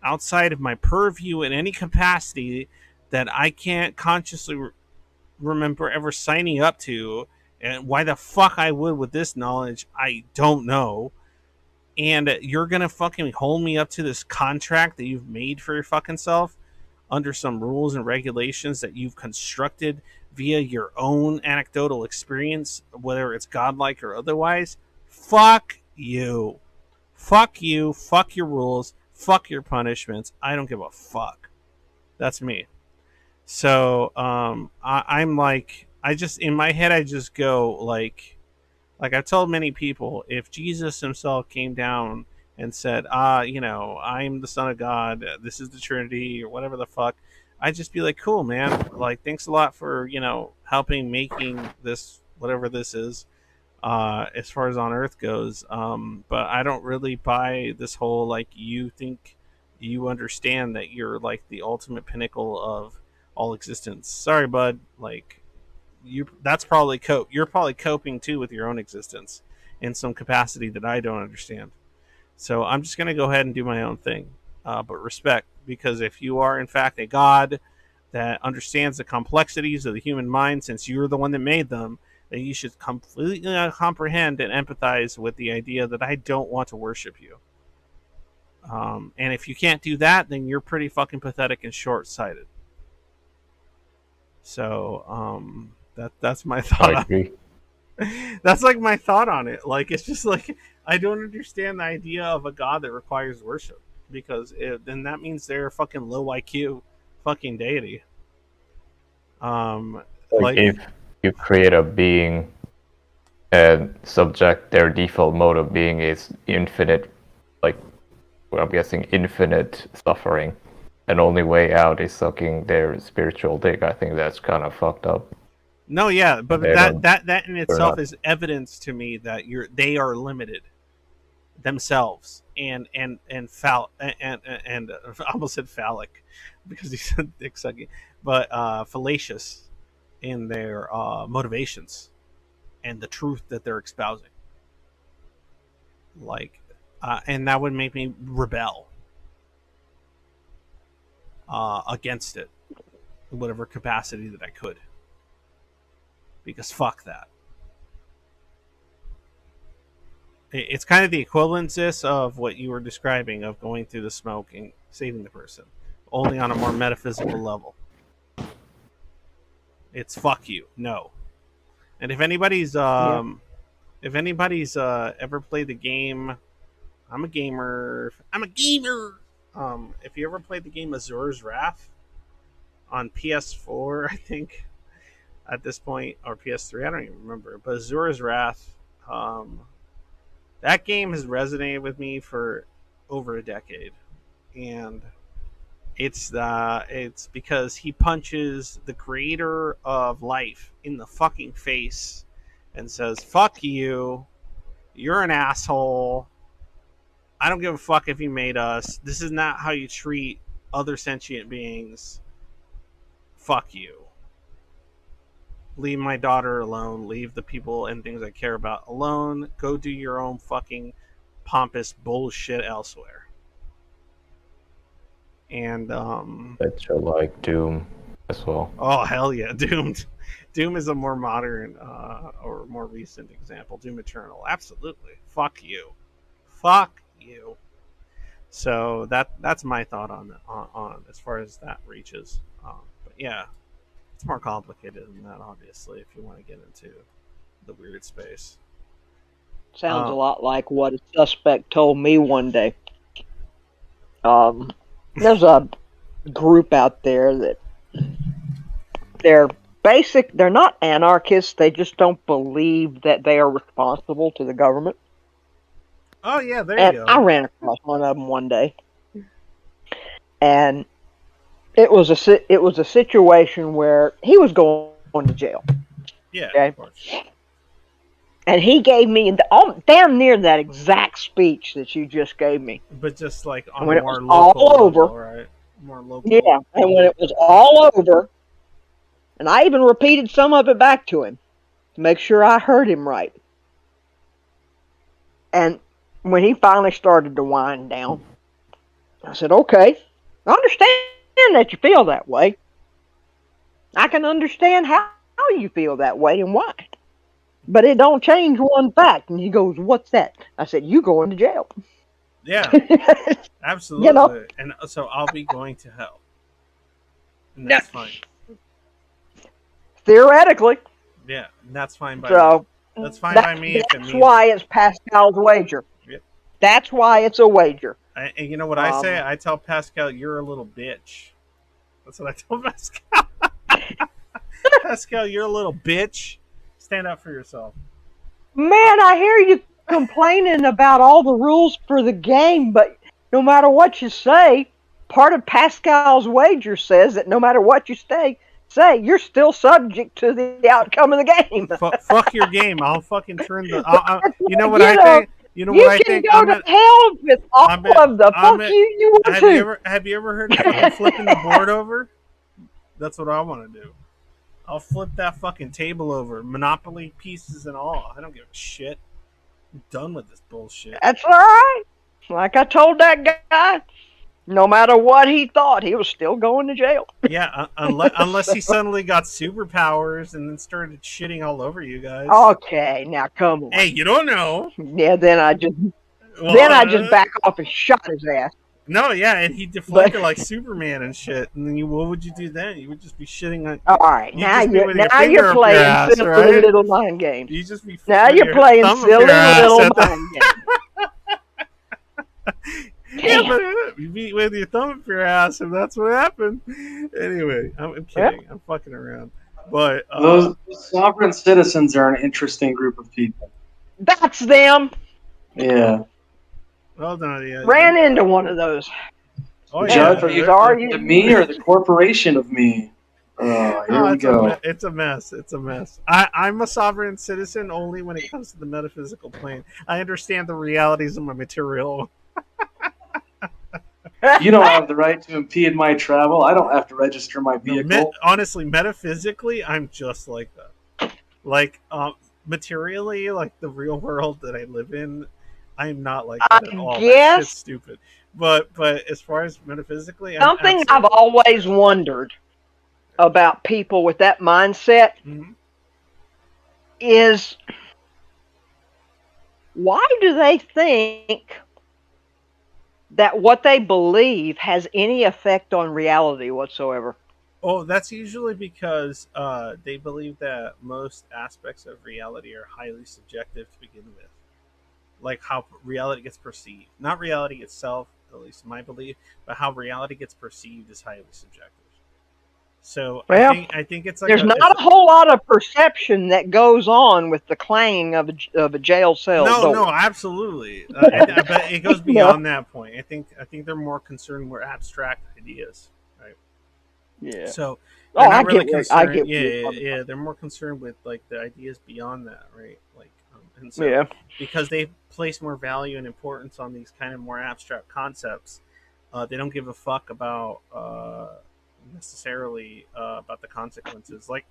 outside of my purview in any capacity that I can't consciously remember ever signing up to. And why the fuck I would with this knowledge, I don't know. And you're gonna fucking hold me up to this contract that you've made for your fucking self under some rules and regulations that you've constructed via your own anecdotal experience, whether it's godlike or otherwise. Fuck you. Fuck you. Fuck your rules. Fuck your punishments. I don't give a fuck. That's me. So I'm like, I just in my head I just go like I've told many people, if Jesus himself came down and said, I'm the Son of God, this is the Trinity, or whatever the fuck, I'd just be like, cool, man. Like, thanks a lot for, helping making this, whatever this is, as far as on Earth goes. But I don't really buy this whole, like, you think you understand that you're, like, the ultimate pinnacle of all existence. Sorry, bud. Like, you're probably coping too with your own existence in some capacity that I don't understand. So I'm just gonna go ahead and do my own thing. but respect. Because if you are in fact a god that understands the complexities of the human mind, since you're the one that made them, then you should completely comprehend and empathize with the idea that I don't want to worship you. And if you can't do that, then you're pretty fucking pathetic and short-sighted. So that's my thought. I agree. That's like my thought on it. Like, it's just like, I don't understand the idea of a god that requires worship, because then that means they're a fucking low IQ fucking deity. Like if you create a being and subject their default mode of being is infinite, like, well, I'm guessing infinite suffering, and only way out is sucking their spiritual dick, I think that's kind of fucked up. No, yeah, but They that in itself not. is evidence to me that they are limited themselves and I almost said phallic because he said dick sucking, but fallacious in their motivations and the truth that they're espousing. Like, and that would make me rebel against it in whatever capacity that I could. Because fuck that. It's kind of the equivalency of what you were describing of going through the smoke and saving the person, only on a more metaphysical level. It's fuck you, no. And if anybody's ever played the game, I'm a gamer. If you ever played the game Azura's Wrath on PS4, I think at this point, or PS3, I don't even remember. But Azura's Wrath, that game has resonated with me for over a decade, and it's because he punches the creator of life in the fucking face and says, "Fuck you, you're an asshole. I don't give a fuck if you made us. This is not how you treat other sentient beings. Fuck you. Leave my daughter alone. Leave the people and things I care about alone. Go do your own fucking pompous bullshit elsewhere." And That's like Doom as well. oh hell yeah, Doomed. Doom is a more modern or more recent example. Doom Eternal, absolutely. Fuck you. So that's my thought on as far as that reaches. But yeah, it's more complicated than that, obviously, if you want to get into the weird space. Sounds a lot like what a suspect told me one day. There's a group out there that they're not anarchists, they just don't believe that they are responsible to the government. Oh yeah, there and you go. I ran across one of them one day, and it was a situation where he was going to jail. Yeah, okay? Of course. And he gave me damn near that exact speech that you just gave me. But just like on when a more it was local all over, level, right? More local. Yeah, and when it was all over, and I even repeated some of it back to him to make sure I heard him right. And when he finally started to wind down, I said, "Okay, I understand that you feel that way. I can understand how you feel that way and why. But it don't change one fact." And he goes, "What's that?" I said, "You going to jail." Yeah, absolutely. You know? And so I'll be going to hell. And that's fine. Theoretically. Yeah, and that's fine by So me. That's fine by me. That's why it's Pascal's wager. Yeah. That's why it's a wager. And you know what I say? I tell Pascal, "You're a little bitch." That's what I tell Pascal. Pascal, you're a little bitch. Stand up for yourself. Man, I hear you complaining about all the rules for the game, but no matter what you say, part of Pascal's wager says that no matter what you say, you're still subject to the outcome of the game. Fuck your game. I'll fucking turn the. You know what I think? You know you what I think? You can go to hell with all of the fuck you want to. Have you ever heard of fucking flipping the board over? That's what I want to do. I'll flip that fucking table over, Monopoly pieces and all. I don't give a shit. I'm done with this bullshit. That's all right. Like I told that guy, No matter what he thought, he was still going to jail. Yeah, unless he suddenly got superpowers and then started shitting all over you guys. Okay, now come on. Hey, you don't know. Yeah, then I just Well, back off and shot his ass. no, yeah, and he deflected like Superman and shit. And then what would you do then? You would just be shitting on. All right, You'd just be with your now finger you're up your playing ass, silly right? little mind games. You just be Now with you're your playing thumb up silly your ass little at the- mind games. Yeah, but you beat with your thumb up your ass, and that's what happened. Anyway, I'm kidding. Yeah. I'm fucking around. But Those sovereign citizens are an interesting group of people. That's them. Yeah. well done, yeah. Ran into one of those. Oh Judge, yeah. are you Sorry. the me or the corporation of me? Here we go. It's a mess. It's a mess. I'm a sovereign citizen only when it comes to the metaphysical plane. I understand the realities of my material. You don't have the right to impede my travel. I don't have to register my vehicle. Honestly, metaphysically, I'm just like that. Like, materially, like the real world that I live in, I'm not like that at all. That shit's stupid. But as far as metaphysically, something I've always wondered about people with that mindset is why do they think that what they believe has any effect on reality whatsoever? Oh, that's usually because they believe that most aspects of reality are highly subjective to begin with. Like how reality gets perceived. Not reality itself, at least in my belief, but how reality gets perceived is highly subjective. So well, I think it's like there's not a whole lot of perception that goes on with the clanging of a jail cell door. No, absolutely. But it goes beyond that point. I think they're more concerned with abstract ideas, right? Yeah. So they're not really concerned. I get yeah. They're more concerned with like the ideas beyond that, right? Like, and so because they place more value and importance on these kind of more abstract concepts, they don't give a fuck about necessarily about the consequences. Like,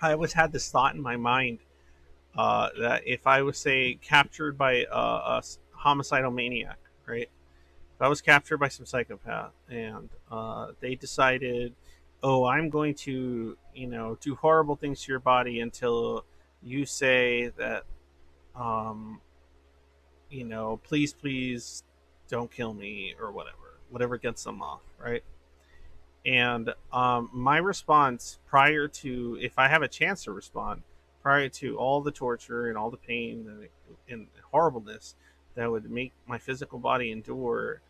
I always had this thought in my mind that if I was, say, captured by a homicidal maniac, right? If I was captured by some psychopath and they decided, oh, I'm going to, do horrible things to your body until you say that, please don't kill me or whatever gets them off, right? And my response prior to, if I have a chance to respond, prior to all the torture and all the pain and horribleness that would make my physical body endure,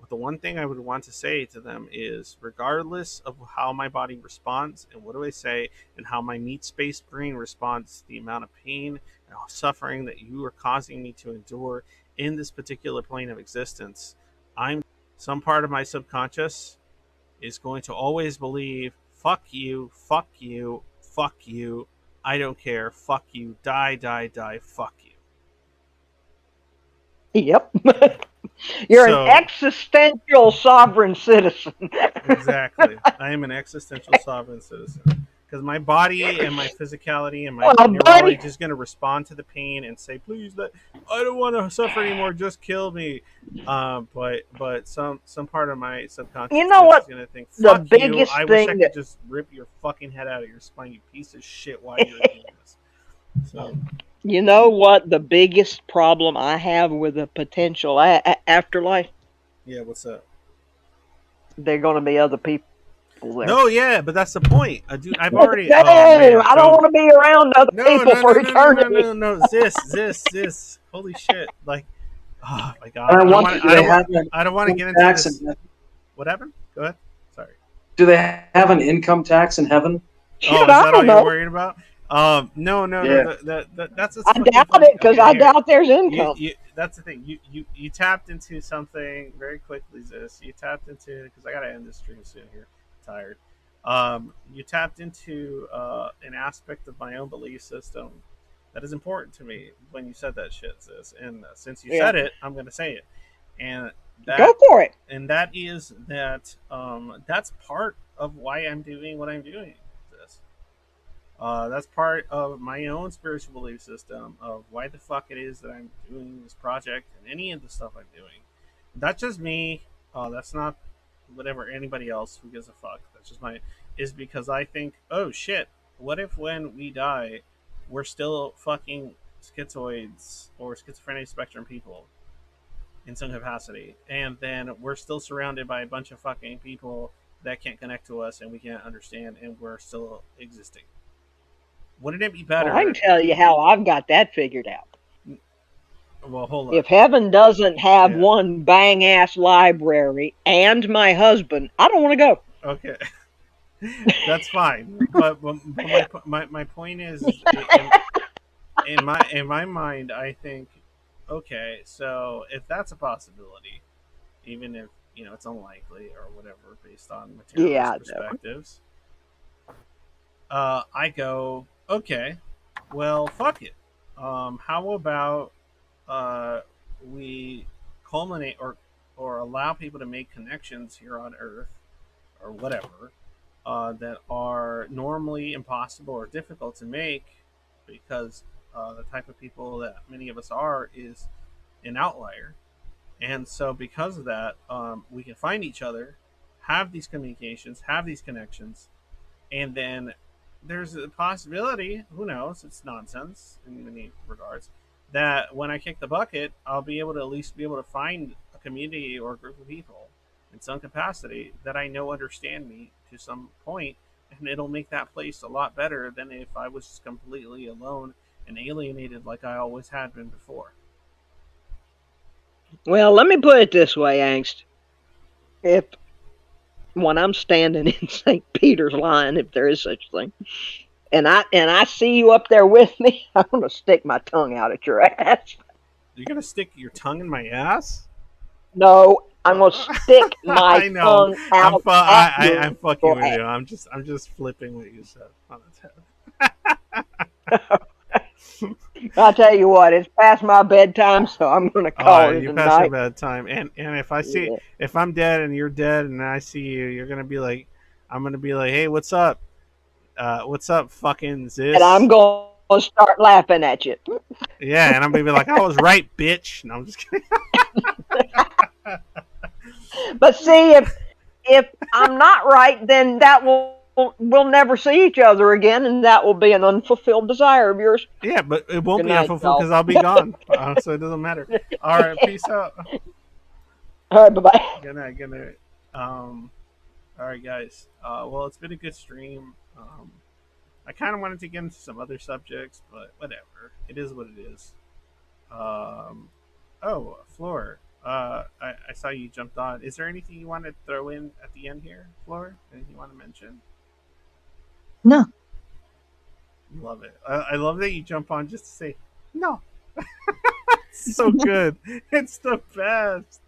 the one thing I would want to say to them is, regardless of how my body responds and what do I say and how my meat-spaced brain responds to the amount of pain and suffering that you are causing me to endure in this particular plane of existence, some part of my subconscious is going to always believe, fuck you, fuck you, fuck you, I don't care, fuck you, die, fuck you. Yep. You're an existential sovereign citizen. Exactly. I am an existential sovereign citizen. Because my body and my physicality and my neurology is just going to respond to the pain and say, please, I don't want to suffer anymore, just kill me. But some part of my subconscious is going to think, fuck you, I wish I could just rip your fucking head out of your spine, you piece of shit, why you're doing this. So, you know what the biggest problem I have with a potential afterlife? Yeah, what's up? There are going to be other people there. No, yeah, but that's the point. I've already. I don't want to be around other people for eternity. No, this. Holy shit! Like, oh my god, I don't want to get into this. What happened? Go ahead. Sorry. Do they have an income tax in heaven? Oh, is that all you're worried about? No. Yeah. That's. I doubt it because I doubt there's income. That's the thing. You tapped into something very quickly. You tapped into, because I gotta end this stream soon here. Tired. You tapped into an aspect of my own belief system that is important to me when you said that shit, sis. And since you said it, I'm gonna say it. And go for it. And that is that. That's part of why I'm doing what I'm doing. That's part of my own spiritual belief system of why the fuck it is that I'm doing this project and any of the stuff I'm doing. That's just me That's not whatever anybody else who gives a fuck. That's just my is because I think, oh shit, what if when we die, we're still fucking schizoids or schizophrenic spectrum people in some capacity, and then we're still surrounded by a bunch of fucking people that can't connect to us and we can't understand, and we're still existing. Wouldn't it be Well, I can better? tell you how I've got that figured out. Well, hold on. If heaven doesn't have Yeah. one bang ass library and my husband, I don't want to go. Okay. That's fine, but my point is in my mind, I think, okay, so if that's a possibility, even if it's unlikely or whatever based on materialist Yeah, no. perspectives, I go, okay, well, fuck it. How about we culminate or allow people to make connections here on Earth or whatever that are normally impossible or difficult to make because the type of people that many of us are is an outlier. And so, because of that, we can find each other, have these communications, have these connections, and then there's a possibility, who knows, it's nonsense in many regards, that when I kick the bucket, I'll be able to at least be able to find a community or a group of people in some capacity that I know understand me to some point, and it'll make that place a lot better than if I was completely alone and alienated like I always had been before. Well, let me put it this way, Angst. If when I'm standing in St. Peter's line, if there is such a thing, and I see you up there with me, I'm gonna stick my tongue out at your ass. You're gonna stick your tongue in my ass? No, I'm gonna stick my I know. tongue out at I'm your fucking with ass. you. I'm just flipping what you said on its head. I'll tell you what, it's past my bedtime, so I'm gonna call it You a pass your night. bedtime, and if I see Yeah. if I'm dead and you're dead and I see you, you're gonna be like, I'm gonna be like, hey, what's up, fucking And I'm Zis? gonna start laughing at you. Yeah, and I'm gonna be like, I was right, bitch. No, I'm just kidding. But see, if I'm not right, then that we'll never see each other again, and that will be an unfulfilled desire of yours. Yeah, but it won't Good be night, unfulfilled y'all. because I'll be gone, so it doesn't matter. All right, peace out. All right, bye bye. Good night. Good night. All right, guys. Well, it's been a good stream. I kind of wanted to get into some other subjects, but whatever. It is what it is. Um, oh, Floor. I saw you jumped on. Is there anything you want to throw in at the end here, Floor? Anything you want to mention? No. Love it. I love that you jump on just to say no. It's so good. It's the best.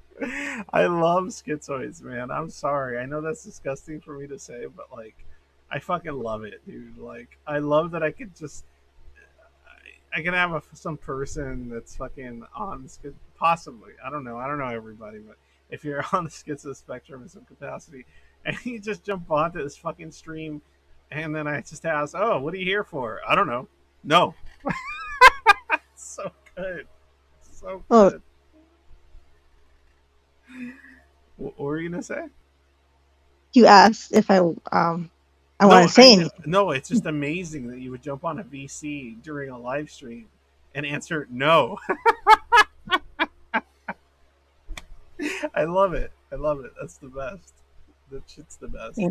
I love schizoids, man. I'm sorry. I know that's disgusting for me to say, but like, I fucking love it, dude. Like, I love that I could just, I can have some person that's fucking on the possibly. I don't know. I don't know everybody, but if you're on the schizo spectrum in some capacity, and you just jump onto this fucking stream, and then I just ask, "Oh, what are you here for?" I don't know. No. So good. So Oh, good. What were you gonna say? you asked if I want to say anything. No. It's just amazing that you would jump on a VC during a live stream and answer no. I love it. I love it. That's the best. That shit's the best. Yeah.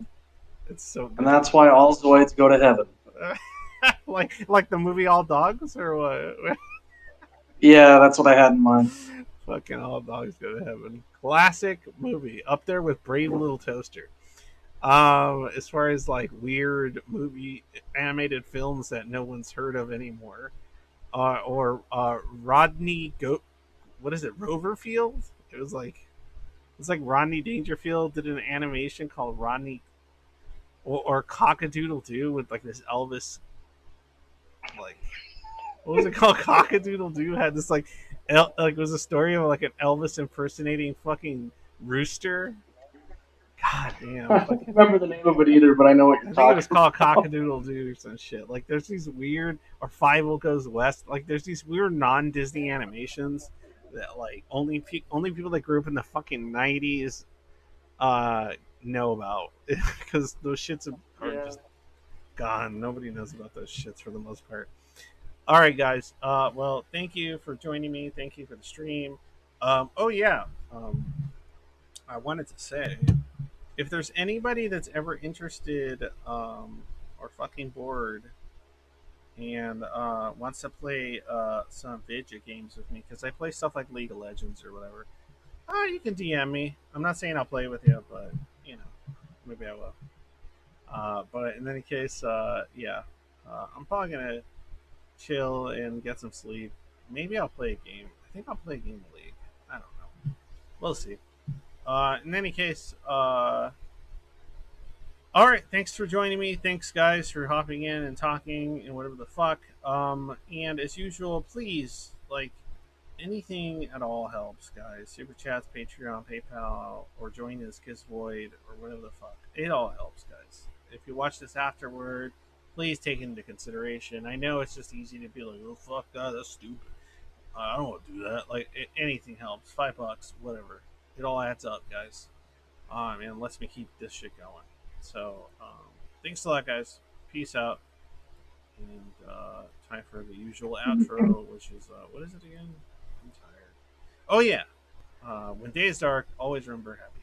It's so good. And that's why all Zoids go to heaven. like the movie All Dogs or what? Yeah, that's what I had in mind. Fucking All Dogs Go to Heaven. Classic movie. Up there with Brave Little Toaster. As far as like weird movie animated films that no one's heard of anymore. Or Rodney what is it, Roverfield? It's like Rodney Dangerfield did an animation called Rodney or Cockadoodle Doo with like this Elvis, like, what was it called? Cockadoodle Doo had this like it was a story of like an Elvis impersonating fucking rooster. God damn. I don't remember the name of it either, but I know what I you're think it was talking called about. Cockadoodle Doo or some shit. Like, there's these weird, or Five Goes West. Like, there's these weird non-Disney animations that like only people that grew up in the fucking '90s know about, because those shits are just gone. Nobody knows about those shits for the most part. All right, guys. Well, thank you for joining me. Thank you for the stream. Oh yeah. I wanted to say, if there's anybody that's ever interested or fucking bored and wants to play some video games with me, because I play stuff like League of Legends or whatever, you can DM me. I'm not saying I'll play with you, but you know, maybe I will. But in any case, yeah, I'm probably gonna chill and get some sleep. Maybe I'll play a game. I think I'll play a game of League. I don't know. We'll see. In any case, all right. Thanks for joining me. Thanks, guys, for hopping in and talking and whatever the fuck. And as usual, please, like, anything at all helps, guys. Super chats, Patreon, PayPal, or join this Schizoid or whatever the fuck. It all helps, guys. If you watch this afterward, please take it into consideration. I know it's just easy to be like, oh fuck that, that's stupid. I don't want to do that. Like anything helps. $5, whatever. It all adds up, guys. And lets me keep this shit going. So, thanks a lot, guys. Peace out. And time for the usual outro, which is what is it again? I'm tired. Oh yeah. When day is dark, always remember happy.